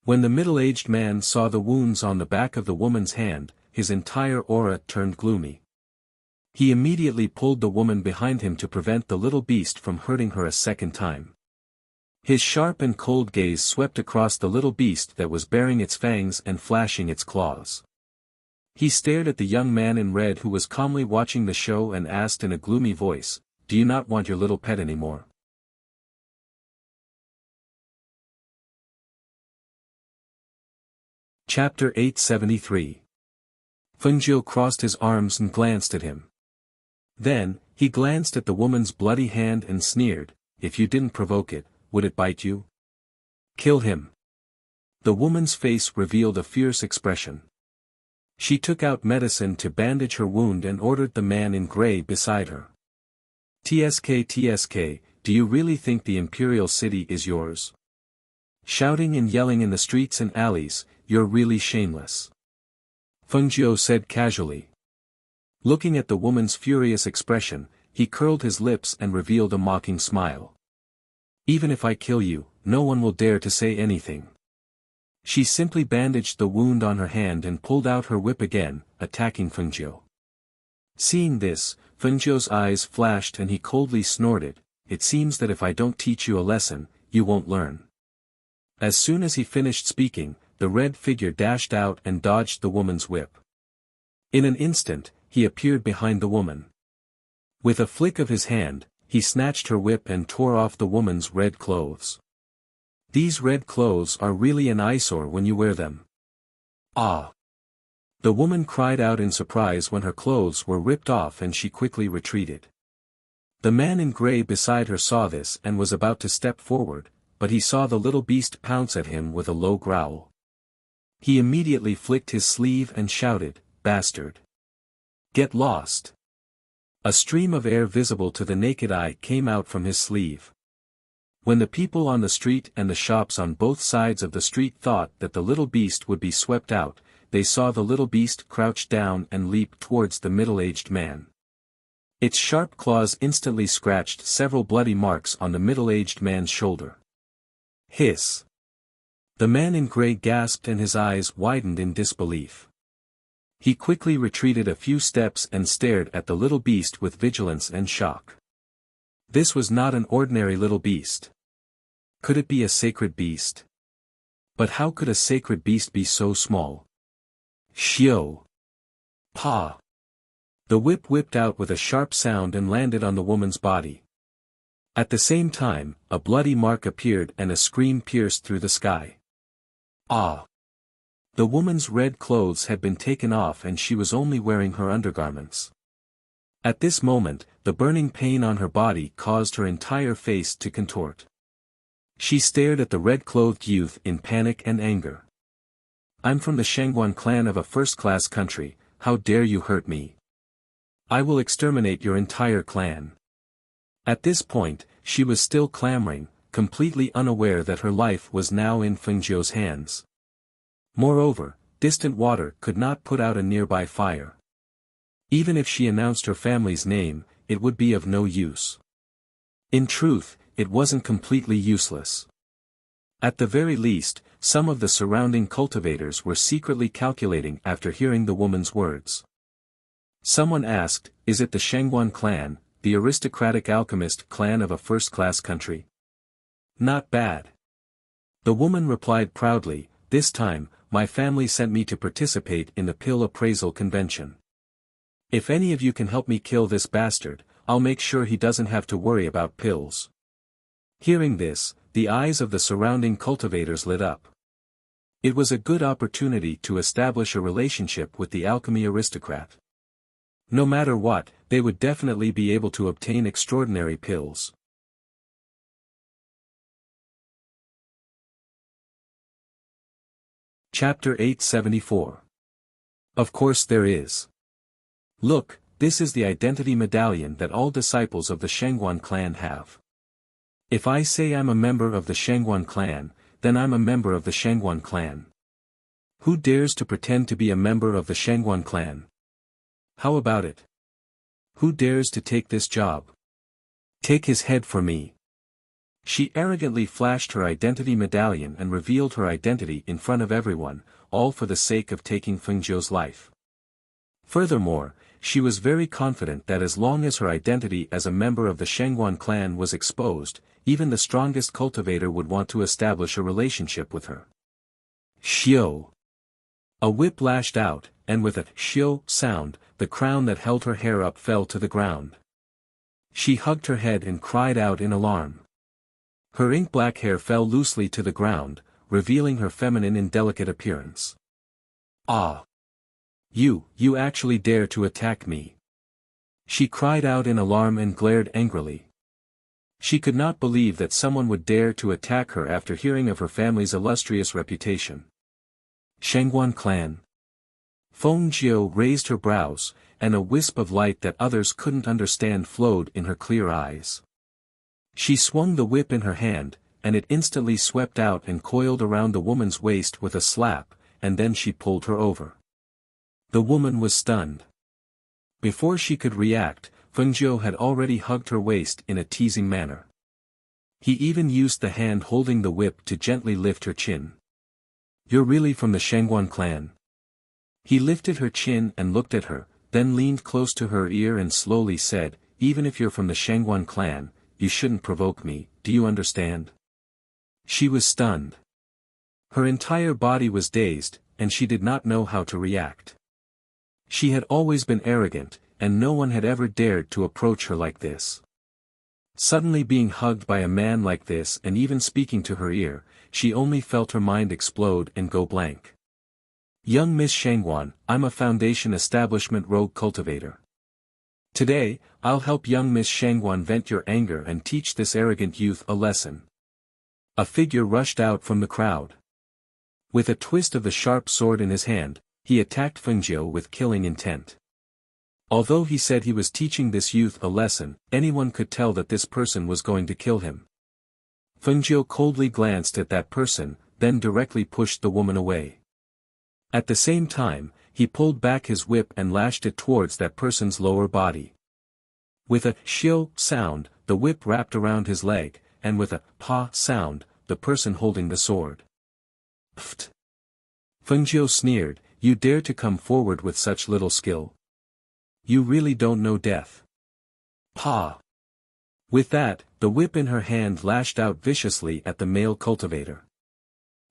When the middle-aged man saw the wounds on the back of the woman's hand, his entire aura turned gloomy. He immediately pulled the woman behind him to prevent the little beast from hurting her a second time. His sharp and cold gaze swept across the little beast that was baring its fangs and flashing its claws. He stared at the young man in red who was calmly watching the show and asked in a gloomy voice, "Do you not want your little pet anymore?" Chapter 873. Fengjiu crossed his arms and glanced at him. Then, he glanced at the woman's bloody hand and sneered, "If you didn't provoke it, would it bite you? Kill him." The woman's face revealed a fierce expression. She took out medicine to bandage her wound and ordered the man in gray beside her. "TSK, do you really think the imperial city is yours? Shouting and yelling in the streets and alleys, you're really shameless," Fengjiu said casually. Looking at the woman's furious expression, he curled his lips and revealed a mocking smile. "Even if I kill you, no one will dare to say anything." She simply bandaged the wound on her hand and pulled out her whip again, attacking Fengjiu. Seeing this, Fengjiu's eyes flashed and he coldly snorted, "It seems that if I don't teach you a lesson, you won't learn." As soon as he finished speaking, the red figure dashed out and dodged the woman's whip. In an instant, he appeared behind the woman. With a flick of his hand, he snatched her whip and tore off the woman's red clothes. "These red clothes are really an eyesore when you wear them." "Ah!" The woman cried out in surprise when her clothes were ripped off and she quickly retreated. The man in gray beside her saw this and was about to step forward, but he saw the little beast pounce at him with a low growl. He immediately flicked his sleeve and shouted, "Bastard! Get lost!" A stream of air visible to the naked eye came out from his sleeve. When the people on the street and the shops on both sides of the street thought that the little beast would be swept out, they saw the little beast crouch down and leap towards the middle-aged man. Its sharp claws instantly scratched several bloody marks on the middle-aged man's shoulder. Hiss! The man in gray gasped and his eyes widened in disbelief. He quickly retreated a few steps and stared at the little beast with vigilance and shock. This was not an ordinary little beast. Could it be a sacred beast? But how could a sacred beast be so small? Xiao! Pa! The whip whipped out with a sharp sound and landed on the woman's body. At the same time, a bloody mark appeared and a scream pierced through the sky. Ah! The woman's red clothes had been taken off and she was only wearing her undergarments. At this moment, the burning pain on her body caused her entire face to contort. She stared at the red-clothed youth in panic and anger. I'm from the Shangguan clan of a first-class country, how dare you hurt me? I will exterminate your entire clan. At this point, she was still clamoring, completely unaware that her life was now in Fengjiu's hands. Moreover, distant water could not put out a nearby fire. Even if she announced her family's name, it would be of no use. In truth, it wasn't completely useless. At the very least, some of the surrounding cultivators were secretly calculating after hearing the woman's words. Someone asked, is it the Shangguan clan, the aristocratic alchemist clan of a first-class country? Not bad. The woman replied proudly, this time, my family sent me to participate in the pill appraisal convention. If any of you can help me kill this bastard, I'll make sure he doesn't have to worry about pills. Hearing this, the eyes of the surrounding cultivators lit up. It was a good opportunity to establish a relationship with the alchemy aristocrat. No matter what, they would definitely be able to obtain extraordinary pills. Chapter 874. Of course there is. Look, this is the identity medallion that all disciples of the Shangguan clan have. If I say I'm a member of the Shangguan clan, then I'm a member of the Shangguan clan. Who dares to pretend to be a member of the Shangguan clan? How about it? Who dares to take this job? Take his head for me. She arrogantly flashed her identity medallion and revealed her identity in front of everyone, all for the sake of taking Fengjiu's life. Furthermore, she was very confident that as long as her identity as a member of the Shangguan clan was exposed, even the strongest cultivator would want to establish a relationship with her. Xiao! A whip lashed out, and with a xiao sound, the crown that held her hair up fell to the ground. She hugged her head and cried out in alarm. Her ink-black hair fell loosely to the ground, revealing her feminine and delicate appearance. Ah! You actually dare to attack me! She cried out in alarm and glared angrily. She could not believe that someone would dare to attack her after hearing of her family's illustrious reputation. Shangguan clan. Fengjiu raised her brows, and a wisp of light that others couldn't understand flowed in her clear eyes. She swung the whip in her hand, and it instantly swept out and coiled around the woman's waist with a slap, and then she pulled her over. The woman was stunned. Before she could react, Fengjiu had already hugged her waist in a teasing manner. He even used the hand holding the whip to gently lift her chin. You're really from the Shangguan clan? He lifted her chin and looked at her, then leaned close to her ear and slowly said, even if you're from the Shangguan clan, you shouldn't provoke me, do you understand? She was stunned. Her entire body was dazed, and she did not know how to react. She had always been arrogant, and no one had ever dared to approach her like this. Suddenly being hugged by a man like this and even speaking to her ear, she only felt her mind explode and go blank. Young Miss Shangguan, I'm a Foundation Establishment rogue cultivator. Today, I'll help young Miss Shangguan vent your anger and teach this arrogant youth a lesson. A figure rushed out from the crowd. With a twist of the sharp sword in his hand, he attacked Fengjiu with killing intent. Although he said he was teaching this youth a lesson, anyone could tell that this person was going to kill him. Fengjiu coldly glanced at that person, then directly pushed the woman away. At the same time, he pulled back his whip and lashed it towards that person's lower body. With a xiao sound, the whip wrapped around his leg, and with a pa sound, the person holding the sword. Pfft! Fengjiu sneered, you dare to come forward with such little skill? You really don't know death. Pa! With that, the whip in her hand lashed out viciously at the male cultivator.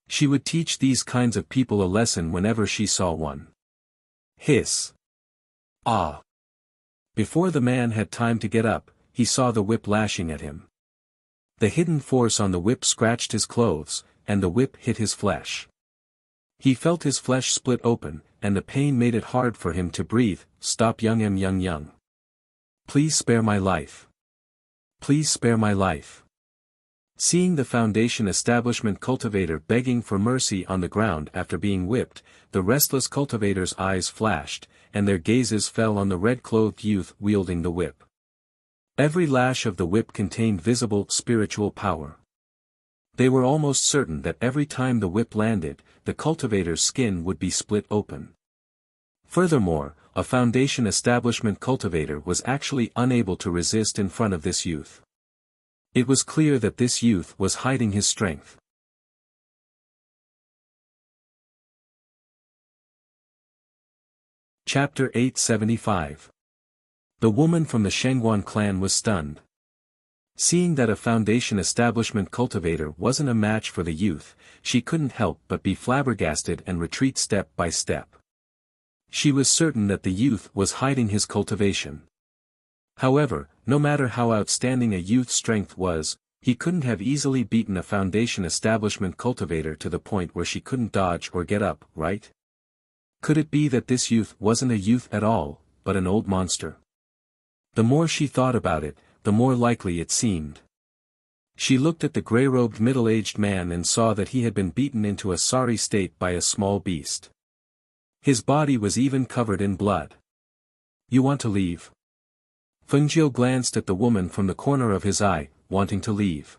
She would teach these kinds of people a lesson whenever she saw one. Hiss. Ah. Before the man had time to get up, he saw the whip lashing at him. The hidden force on the whip scratched his clothes, and the whip hit his flesh. He felt his flesh split open, and the pain made it hard for him to breathe. Stop, young. Please spare my life. Please spare my life. Seeing the Foundation establishment cultivator begging for mercy on the ground after being whipped, the restless cultivator's eyes flashed, and their gazes fell on the red-clothed youth wielding the whip. Every lash of the whip contained visible spiritual power. They were almost certain that every time the whip landed, the cultivator's skin would be split open. Furthermore, a Foundation establishment cultivator was actually unable to resist in front of this youth. It was clear that this youth was hiding his strength. Chapter 875. The woman from the Shengguan clan was stunned. Seeing that a Foundation establishment cultivator wasn't a match for the youth, she couldn't help but be flabbergasted and retreat step by step. She was certain that the youth was hiding his cultivation. However, no matter how outstanding a youth's strength was, he couldn't have easily beaten a Foundation establishment cultivator to the point where she couldn't dodge or get up, right? Could it be that this youth wasn't a youth at all, but an old monster? The more she thought about it, the more likely it seemed. She looked at the gray-robed middle-aged man and saw that he had been beaten into a sorry state by a small beast. His body was even covered in blood. You want to leave? Fengjiu glanced at the woman from the corner of his eye, wanting to leave.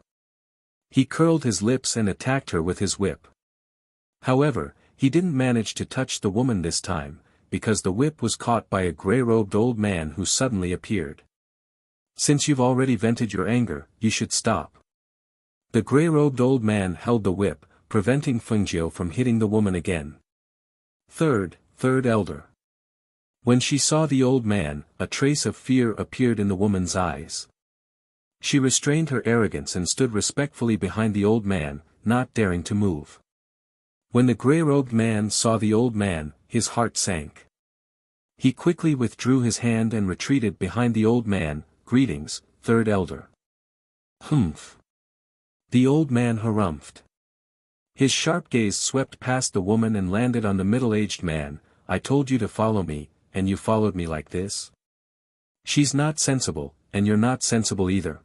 He curled his lips and attacked her with his whip. However, he didn't manage to touch the woman this time, because the whip was caught by a gray-robed old man who suddenly appeared. Since you've already vented your anger, you should stop. The gray-robed old man held the whip, preventing Fengjiu from hitting the woman again. Third elder. When she saw the old man, a trace of fear appeared in the woman's eyes. She restrained her arrogance and stood respectfully behind the old man, not daring to move. When the gray-robed man saw the old man, his heart sank. He quickly withdrew his hand and retreated behind the old man. Greetings, third elder. Humph. The old man harumphed. His sharp gaze swept past the woman and landed on the middle-aged man. I told you to follow me, and you followed me like this? She's not sensible, and you're not sensible either.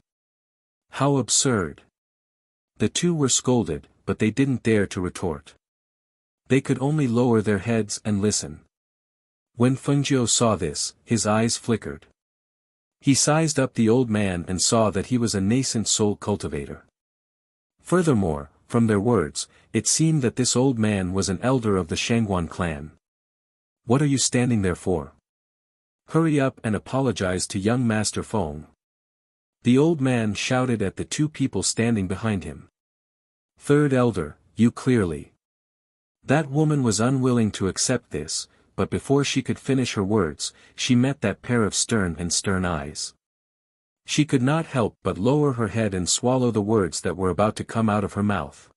How absurd. The two were scolded, but they didn't dare to retort. They could only lower their heads and listen. When Fengjiu saw this, his eyes flickered. He sized up the old man and saw that he was a nascent soul cultivator. Furthermore, from their words, it seemed that this old man was an elder of the Shengguan clan. What are you standing there for? Hurry up and apologize to young Master Feng. The old man shouted at the two people standing behind him. Third elder, you clearly. That woman was unwilling to accept this, but before she could finish her words, she met that pair of stern eyes. She could not help but lower her head and swallow the words that were about to come out of her mouth.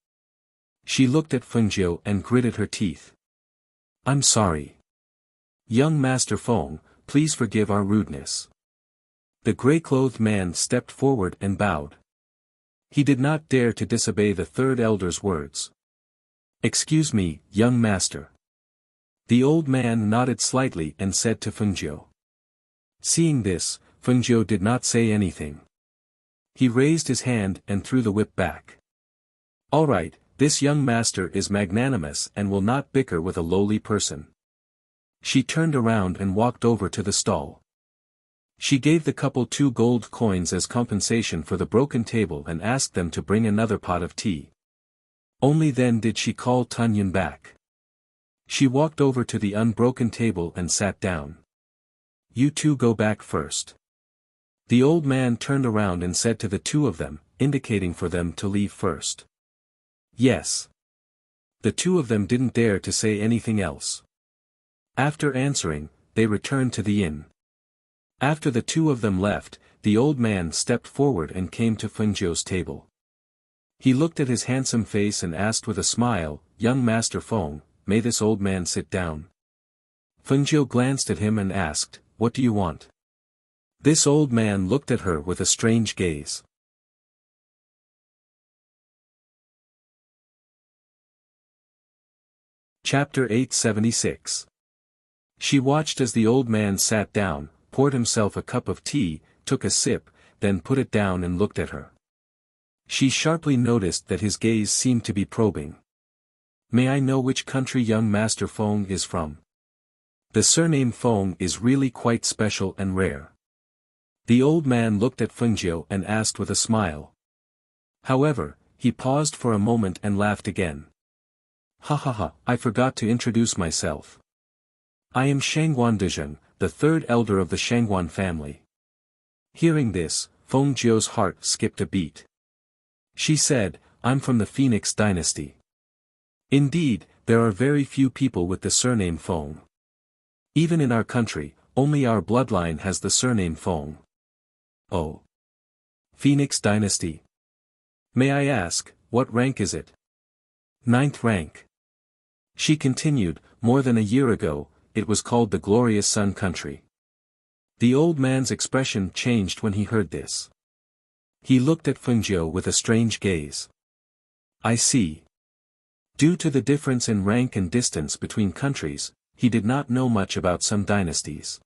She looked at Fengjiu and gritted her teeth. I'm sorry. Young Master Feng, please forgive our rudeness. The gray-clothed man stepped forward and bowed. He did not dare to disobey the third elder's words. Excuse me, young master. The old man nodded slightly and said to Fengjiu. Seeing this, Fengjiu did not say anything. He raised his hand and threw the whip back. All right, this young master is magnanimous and will not bicker with a lowly person. She turned around and walked over to the stall. She gave the couple 2 gold coins as compensation for the broken table and asked them to bring another pot of tea. Only then did she call Tunyon back. She walked over to the unbroken table and sat down. You two go back first. The old man turned around and said to the two of them, indicating for them to leave first. Yes. The two of them didn't dare to say anything else. After answering, they returned to the inn. After the two of them left, the old man stepped forward and came to Fengjiu's table. He looked at his handsome face and asked with a smile, "Young Master Feng, may this old man sit down?" Fengjiu glanced at him and asked, "What do you want?" This old man looked at her with a strange gaze. Chapter 876. She watched as the old man sat down, poured himself a cup of tea, took a sip, then put it down and looked at her. She sharply noticed that his gaze seemed to be probing. "May I know which country young Master Feng is from? The surname Feng is really quite special and rare." The old man looked at Fengjiu and asked with a smile. However, he paused for a moment and laughed again. "Ha ha ha, I forgot to introduce myself. I am Shangguan Dezheng, the third elder of the Shangguan family." Hearing this, Fengjiu's heart skipped a beat. She said, "I'm from the Phoenix dynasty. Indeed, there are very few people with the surname Feng. Even in our country, only our bloodline has the surname Feng." "Oh. Phoenix dynasty. May I ask, what rank is it?" "Ninth rank." She continued, "More than a year ago, it was called the Glorious Sun Country." The old man's expression changed when he heard this. He looked at Fengjiu with a strange gaze. "I see." Due to the difference in rank and distance between countries, he did not know much about some dynasties.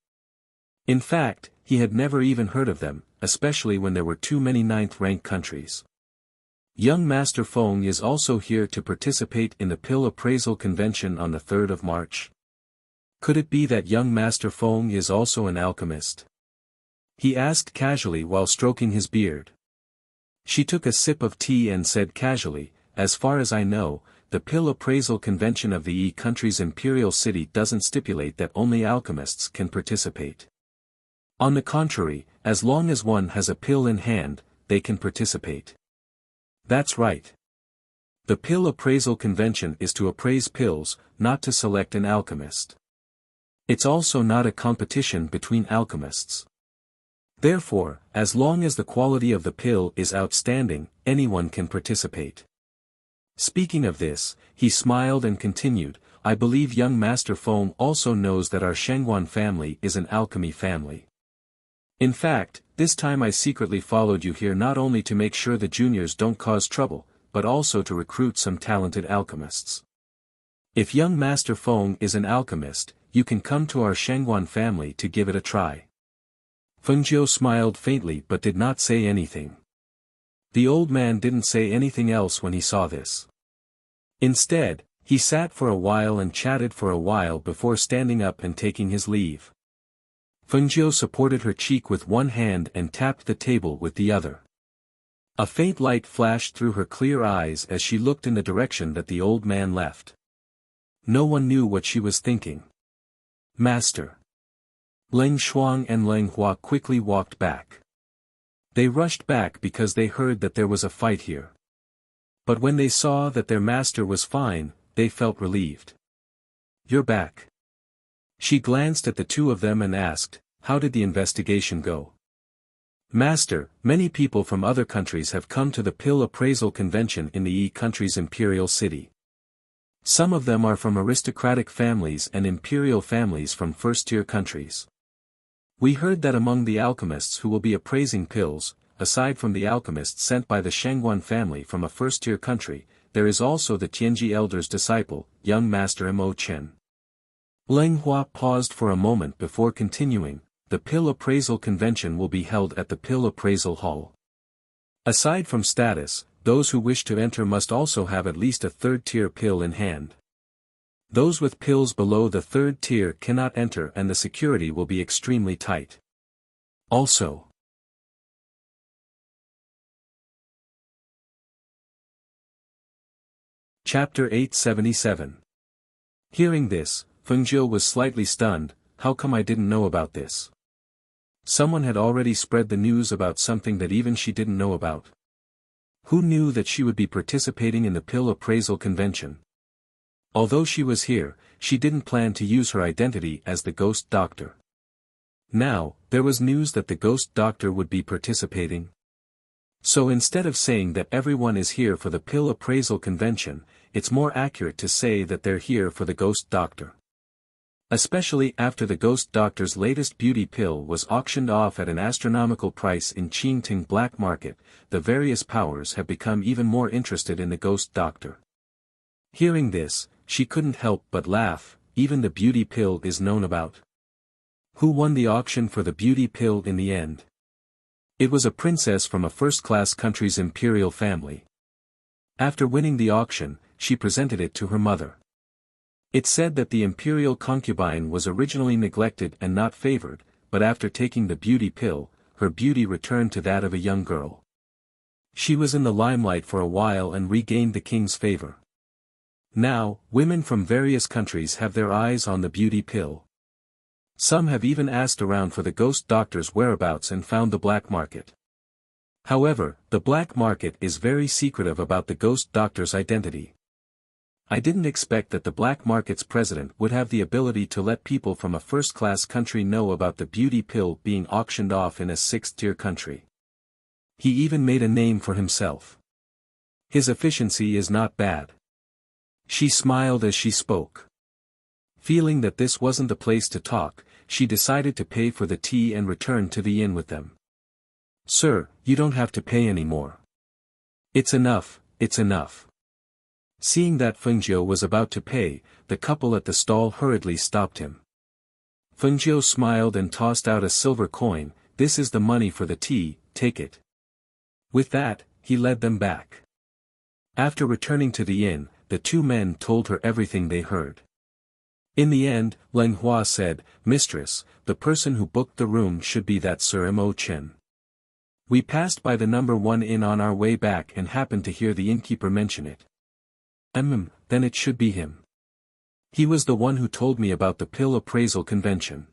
In fact, he had never even heard of them, especially when there were too many ninth-rank countries. Young Master Feng is also here to participate in the Pill Appraisal Convention on the 3rd of March. Could it be that young Master Feng is also an alchemist? He asked casually while stroking his beard. She took a sip of tea and said casually, "As far as I know, the Pill Appraisal Convention of the E country's imperial city doesn't stipulate that only alchemists can participate. On the contrary, as long as one has a pill in hand, they can participate." "That's right. The Pill Appraisal Convention is to appraise pills, not to select an alchemist. It's also not a competition between alchemists. Therefore, as long as the quality of the pill is outstanding, anyone can participate." Speaking of this, he smiled and continued, "I believe young Master Feng also knows that our Shangguan family is an alchemy family. In fact, this time I secretly followed you here not only to make sure the juniors don't cause trouble, but also to recruit some talented alchemists. If young Master Feng is an alchemist, you can come to our Shangguan family to give it a try." Fengjiu smiled faintly but did not say anything. The old man didn't say anything else when he saw this. Instead, he sat for a while and chatted for a while before standing up and taking his leave. Fengjiu supported her cheek with one hand and tapped the table with the other. A faint light flashed through her clear eyes as she looked in the direction that the old man left. No one knew what she was thinking. "Master." Leng Shuang and Leng Hua quickly walked back. They rushed back because they heard that there was a fight here. But when they saw that their master was fine, they felt relieved. "You're back." She glanced at the two of them and asked, "How did the investigation go?" "Master, many people from other countries have come to the Pill Appraisal Convention in the E country's imperial city. Some of them are from aristocratic families and imperial families from first-tier countries. We heard that among the alchemists who will be appraising pills, aside from the alchemists sent by the Shangguan family from a first-tier country, there is also the Tianji elder's disciple, young Master Mo Chen." Leng Hua paused for a moment before continuing, "The Pill Appraisal Convention will be held at the Pill Appraisal Hall. Aside from status, those who wish to enter must also have at least a third-tier pill in hand. Those with pills below the third tier cannot enter and the security will be extremely tight. Also, Chapter 877. Hearing this, Fengjiu was slightly stunned. How come I didn't know about this? Someone had already spread the news about something that even she didn't know about. Who knew that she would be participating in the Pill Appraisal Convention? Although she was here, she didn't plan to use her identity as the Ghost Doctor. Now, there was news that the Ghost Doctor would be participating. So instead of saying that everyone is here for the pill appraisal convention, it's more accurate to say that they're here for the ghost doctor. Especially after the ghost doctor's latest beauty pill was auctioned off at an astronomical price in Qingting black market, the various powers have become even more interested in the ghost doctor. Hearing this, she couldn't help but laugh. Even the beauty pill is known about. Who won the auction for the beauty pill in the end? It was a princess from a first-class country's imperial family. After winning the auction, she presented it to her mother. It said that the imperial concubine was originally neglected and not favored, but after taking the beauty pill, her beauty returned to that of a young girl. She was in the limelight for a while and regained the king's favor. Now, women from various countries have their eyes on the beauty pill. Some have even asked around for the ghost doctor's whereabouts and found the black market. However, the black market is very secretive about the ghost doctor's identity. I didn't expect that the black market's president would have the ability to let people from a first-class country know about the beauty pill being auctioned off in a sixth-tier country. He even made a name for himself. His efficiency is not bad. She smiled as she spoke. Feeling that this wasn't the place to talk, she decided to pay for the tea and return to the inn with them. "Sir, you don't have to pay anymore. It's enough, it's enough." Seeing that Fengjiu was about to pay, the couple at the stall hurriedly stopped him. Fengjiu smiled and tossed out a silver coin. "This is the money for the tea, take it." With that, he led them back. After returning to the inn, the two men told her everything they heard. In the end, Leng Hua said, "Mistress, the person who booked the room should be that Sir Mo Chen. We passed by the number 1 inn on our way back and happened to hear the innkeeper mention it." Then it should be him. He was the one who told me about the pill appraisal convention.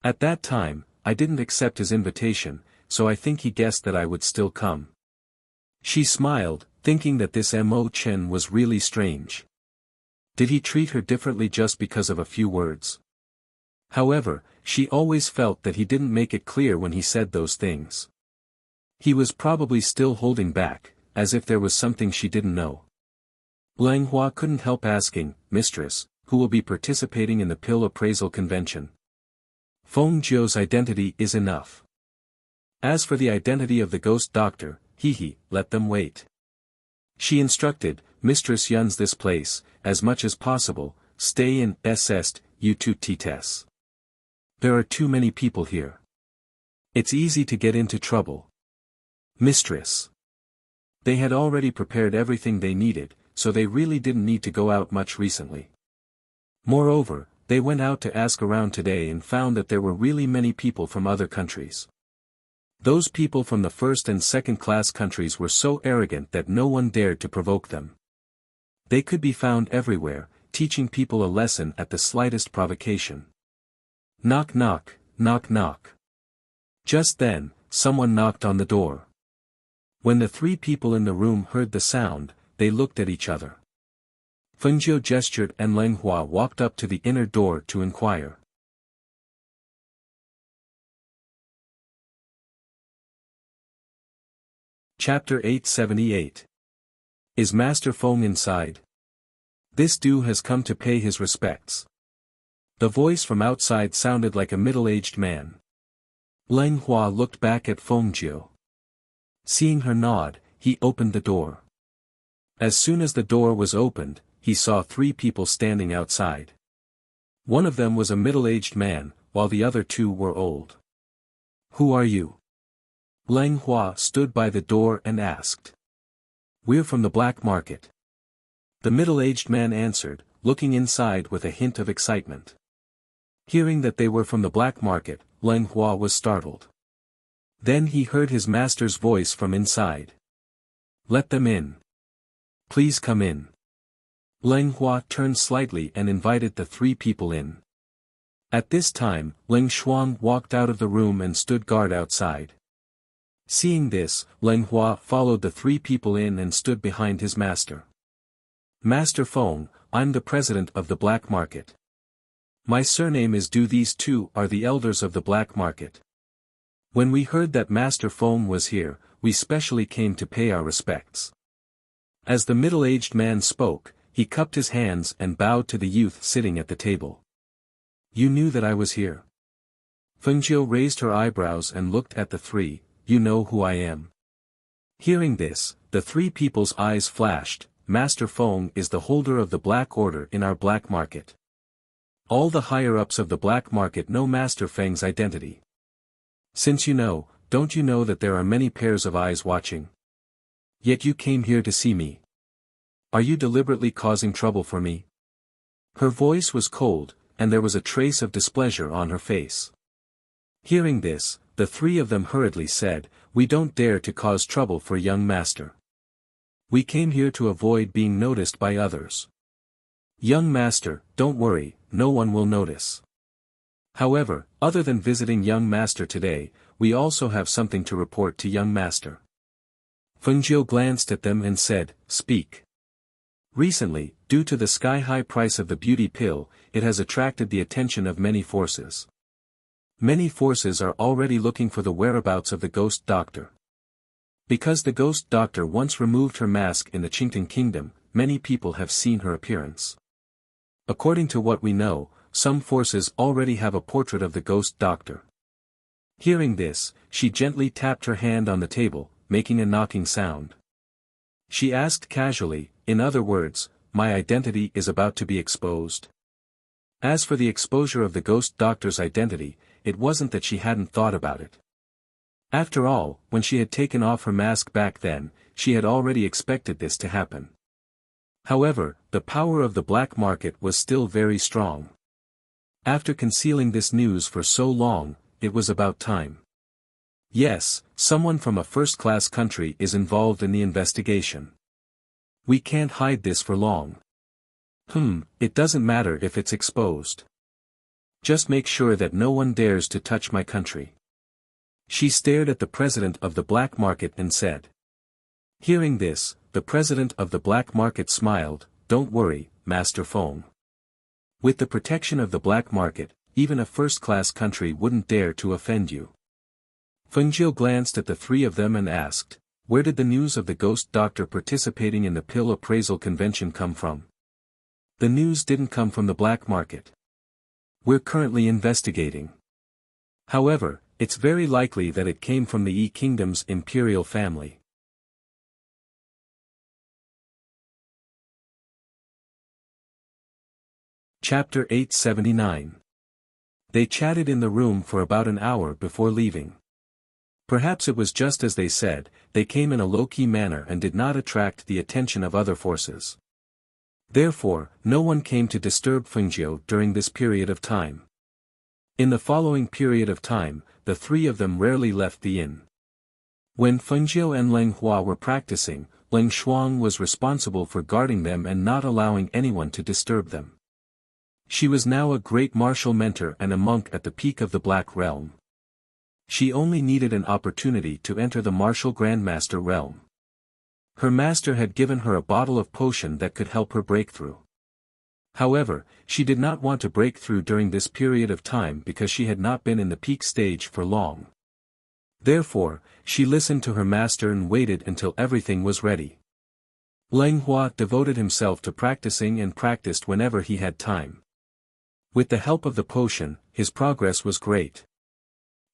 At that time, I didn't accept his invitation, so I think he guessed that I would still come. She smiled, thinking that this Mo Chen was really strange. Did he treat her differently just because of a few words? However, she always felt that he didn't make it clear when he said those things. He was probably still holding back, as if there was something she didn't know. Leng Hua couldn't help asking, "Mistress, who will be participating in the pill appraisal convention?" Feng Jiu's identity is enough. As for the identity of the ghost doctor, let them wait. She instructed, "Mistress Yun's this place, as much as possible, stay in est utites. There are too many people here. It's easy to get into trouble." "Mistress." They had already prepared everything they needed, so they really didn't need to go out much recently. Moreover, they went out to ask around today and found that there were really many people from other countries. Those people from the first and second-class countries were so arrogant that no one dared to provoke them. They could be found everywhere, teaching people a lesson at the slightest provocation. Knock knock, knock knock. Just then, someone knocked on the door. When the three people in the room heard the sound, they looked at each other. Fengjiu gestured and Leng Hua walked up to the inner door to inquire. Chapter 878. Is Master Feng inside? This Du has come to pay his respects. The voice from outside sounded like a middle-aged man. Leng Hua looked back at Fengjiu. Seeing her nod, he opened the door. As soon as the door was opened, he saw three people standing outside. One of them was a middle-aged man, while the other two were old. "Who are you?" Leng Hua stood by the door and asked. "We're from the black market." The middle-aged man answered, looking inside with a hint of excitement. Hearing that they were from the black market, Leng Hua was startled. Then he heard his master's voice from inside. "Let them in. Please come in." Leng Hua turned slightly and invited the three people in. At this time, Leng Shuang walked out of the room and stood guard outside. Seeing this, Leng Hua followed the three people in and stood behind his master. "Master Feng, I'm the president of the black market. My surname is Du. These two are the elders of the black market." When we heard that Master Feng was here, we specially came to pay our respects." As the middle-aged man spoke, he cupped his hands and bowed to the youth sitting at the table. "You knew that I was here?" Fengjiu raised her eyebrows and looked at the three. "You know who I am?" Hearing this, the three people's eyes flashed. "Master Feng is the holder of the Black Order in our black market. All the higher-ups of the black market know Master Feng's identity. Since you know, don't you know that there are many pairs of eyes watching? Yet you came here to see me. Are you deliberately causing trouble for me?" Her voice was cold, and there was a trace of displeasure on her face. Hearing this, the three of them hurriedly said, "We don't dare to cause trouble for young master. We came here to avoid being noticed by others." "Young master, don't worry, no one will notice. However, other than visiting young master today, we also have something to report to young master." Fengjiu glanced at them and said, "Speak." Recently, due to the sky-high price of the beauty pill, it has attracted the attention of many forces. Many forces are already looking for the whereabouts of the ghost doctor. Because the ghost doctor once removed her mask in the Qingtang kingdom, many people have seen her appearance. According to what we know, some forces already have a portrait of the ghost doctor. Hearing this, she gently tapped her hand on the table, making a knocking sound. She asked casually, "In other words, my identity is about to be exposed?" As for the exposure of the ghost doctor's identity, it wasn't that she hadn't thought about it. After all, when she had taken off her mask back then, she had already expected this to happen. However, the power of the black market was still very strong. After concealing this news for so long, it was about time. Yes, someone from a first-class country is involved in the investigation. We can't hide this for long. It doesn't matter if it's exposed. Just make sure that no one dares to touch my country." She stared at the president of the black market and said. Hearing this, the president of the black market smiled, "Don't worry, Master Feng. With the protection of the black market, even a first-class country wouldn't dare to offend you." Fengjiu glanced at the three of them and asked, "Where did the news of the ghost doctor participating in the pill appraisal convention come from?" "The news didn't come from the black market. We're currently investigating. However, it's very likely that it came from the Yi Kingdom's imperial family." Chapter 879. They chatted in the room for about an hour before leaving. Perhaps it was just as they said, they came in a low-key manner and did not attract the attention of other forces. Therefore, no one came to disturb Fengjiu during this period of time. In the following period of time, the three of them rarely left the inn. When Fengjiu and Leng Hua were practicing, Leng Shuang was responsible for guarding them and not allowing anyone to disturb them. She was now a great martial mentor and a monk at the peak of the Black Realm. She only needed an opportunity to enter the martial grandmaster realm. Her master had given her a bottle of potion that could help her break through. However, she did not want to break through during this period of time because she had not been in the peak stage for long. Therefore, she listened to her master and waited until everything was ready. Leng Hua devoted himself to practicing and practiced whenever he had time. With the help of the potion, his progress was great.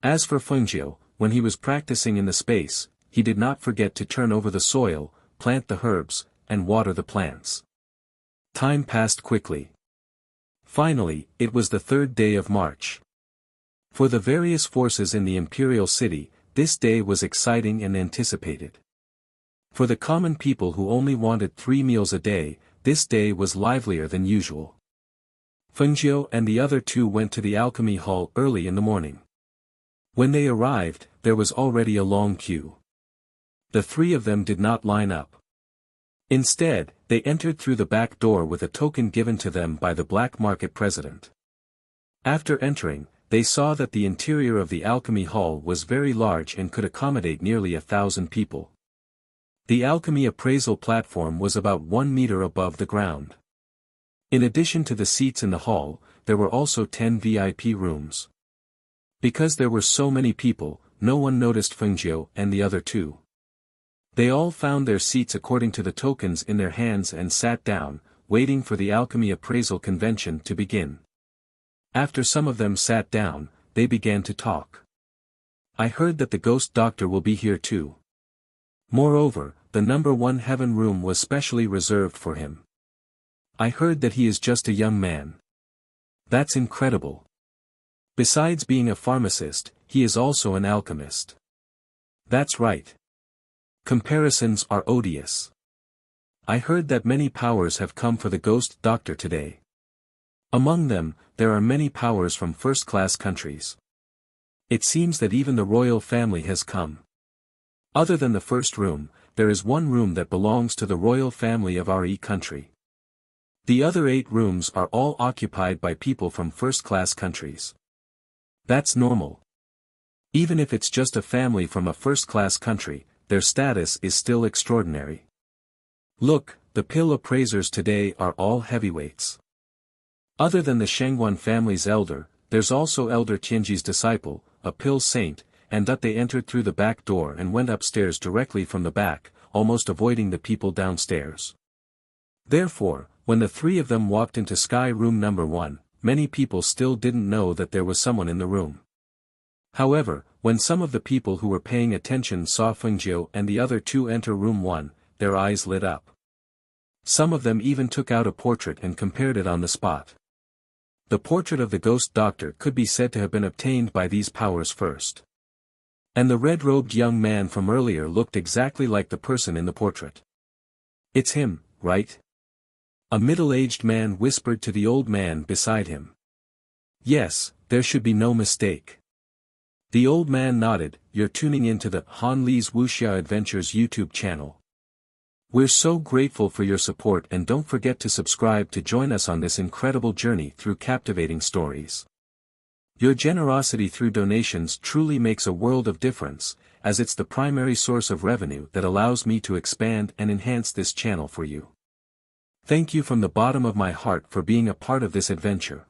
As for Fengjiu, when he was practicing in the space, he did not forget to turn over the soil, plant the herbs, and water the plants. Time passed quickly. Finally, it was the third day of March. For the various forces in the imperial city, this day was exciting and anticipated. For the common people who only wanted 3 meals a day, this day was livelier than usual. Fengjiu and the other two went to the alchemy hall early in the morning. When they arrived, there was already a long queue. The three of them did not line up. Instead, they entered through the back door with a token given to them by the black market president. After entering, they saw that the interior of the alchemy hall was very large and could accommodate nearly 1,000 people. The alchemy appraisal platform was about 1 meter above the ground. In addition to the seats in the hall, there were also 10 VIP rooms. Because there were so many people, no one noticed Fengjiu and the other two. They all found their seats according to the tokens in their hands and sat down, waiting for the alchemy appraisal convention to begin. After some of them sat down, they began to talk. I heard that the ghost doctor will be here too. Moreover, the number 1 heaven room was specially reserved for him. I heard that he is just a young man. That's incredible. Besides being a pharmacist, he is also an alchemist. That's right. Comparisons are odious. I heard that many powers have come for the ghost doctor today. Among them, there are many powers from first-class countries. It seems that even the royal family has come. Other than the first room, there is one room that belongs to the royal family of our country. The other 8 rooms are all occupied by people from first-class countries. That's normal. Even if it's just a family from a first-class country, their status is still extraordinary. Look, the pill appraisers today are all heavyweights. Other than the Shengguan family's elder, there's also Elder Tianji's disciple, a pill saint, and that they entered through the back door and went upstairs directly from the back, almost avoiding the people downstairs. Therefore, when the 3 of them walked into Sky Room number 1, many people still didn't know that there was someone in the room. However, when some of the people who were paying attention saw Fengjiu and the other 2 enter Room 1, their eyes lit up. Some of them even took out a portrait and compared it on the spot. The portrait of the ghost doctor could be said to have been obtained by these powers first. And the red-robed young man from earlier looked exactly like the person in the portrait. It's him, right? A middle-aged man whispered to the old man beside him. Yes, there should be no mistake. The old man nodded. You're tuning into the Han Li's Wuxia Adventures YouTube channel. We're so grateful for your support, and don't forget to subscribe to join us on this incredible journey through captivating stories. Your generosity through donations truly makes a world of difference, as it's the primary source of revenue that allows me to expand and enhance this channel for you. Thank you from the bottom of my heart for being a part of this adventure.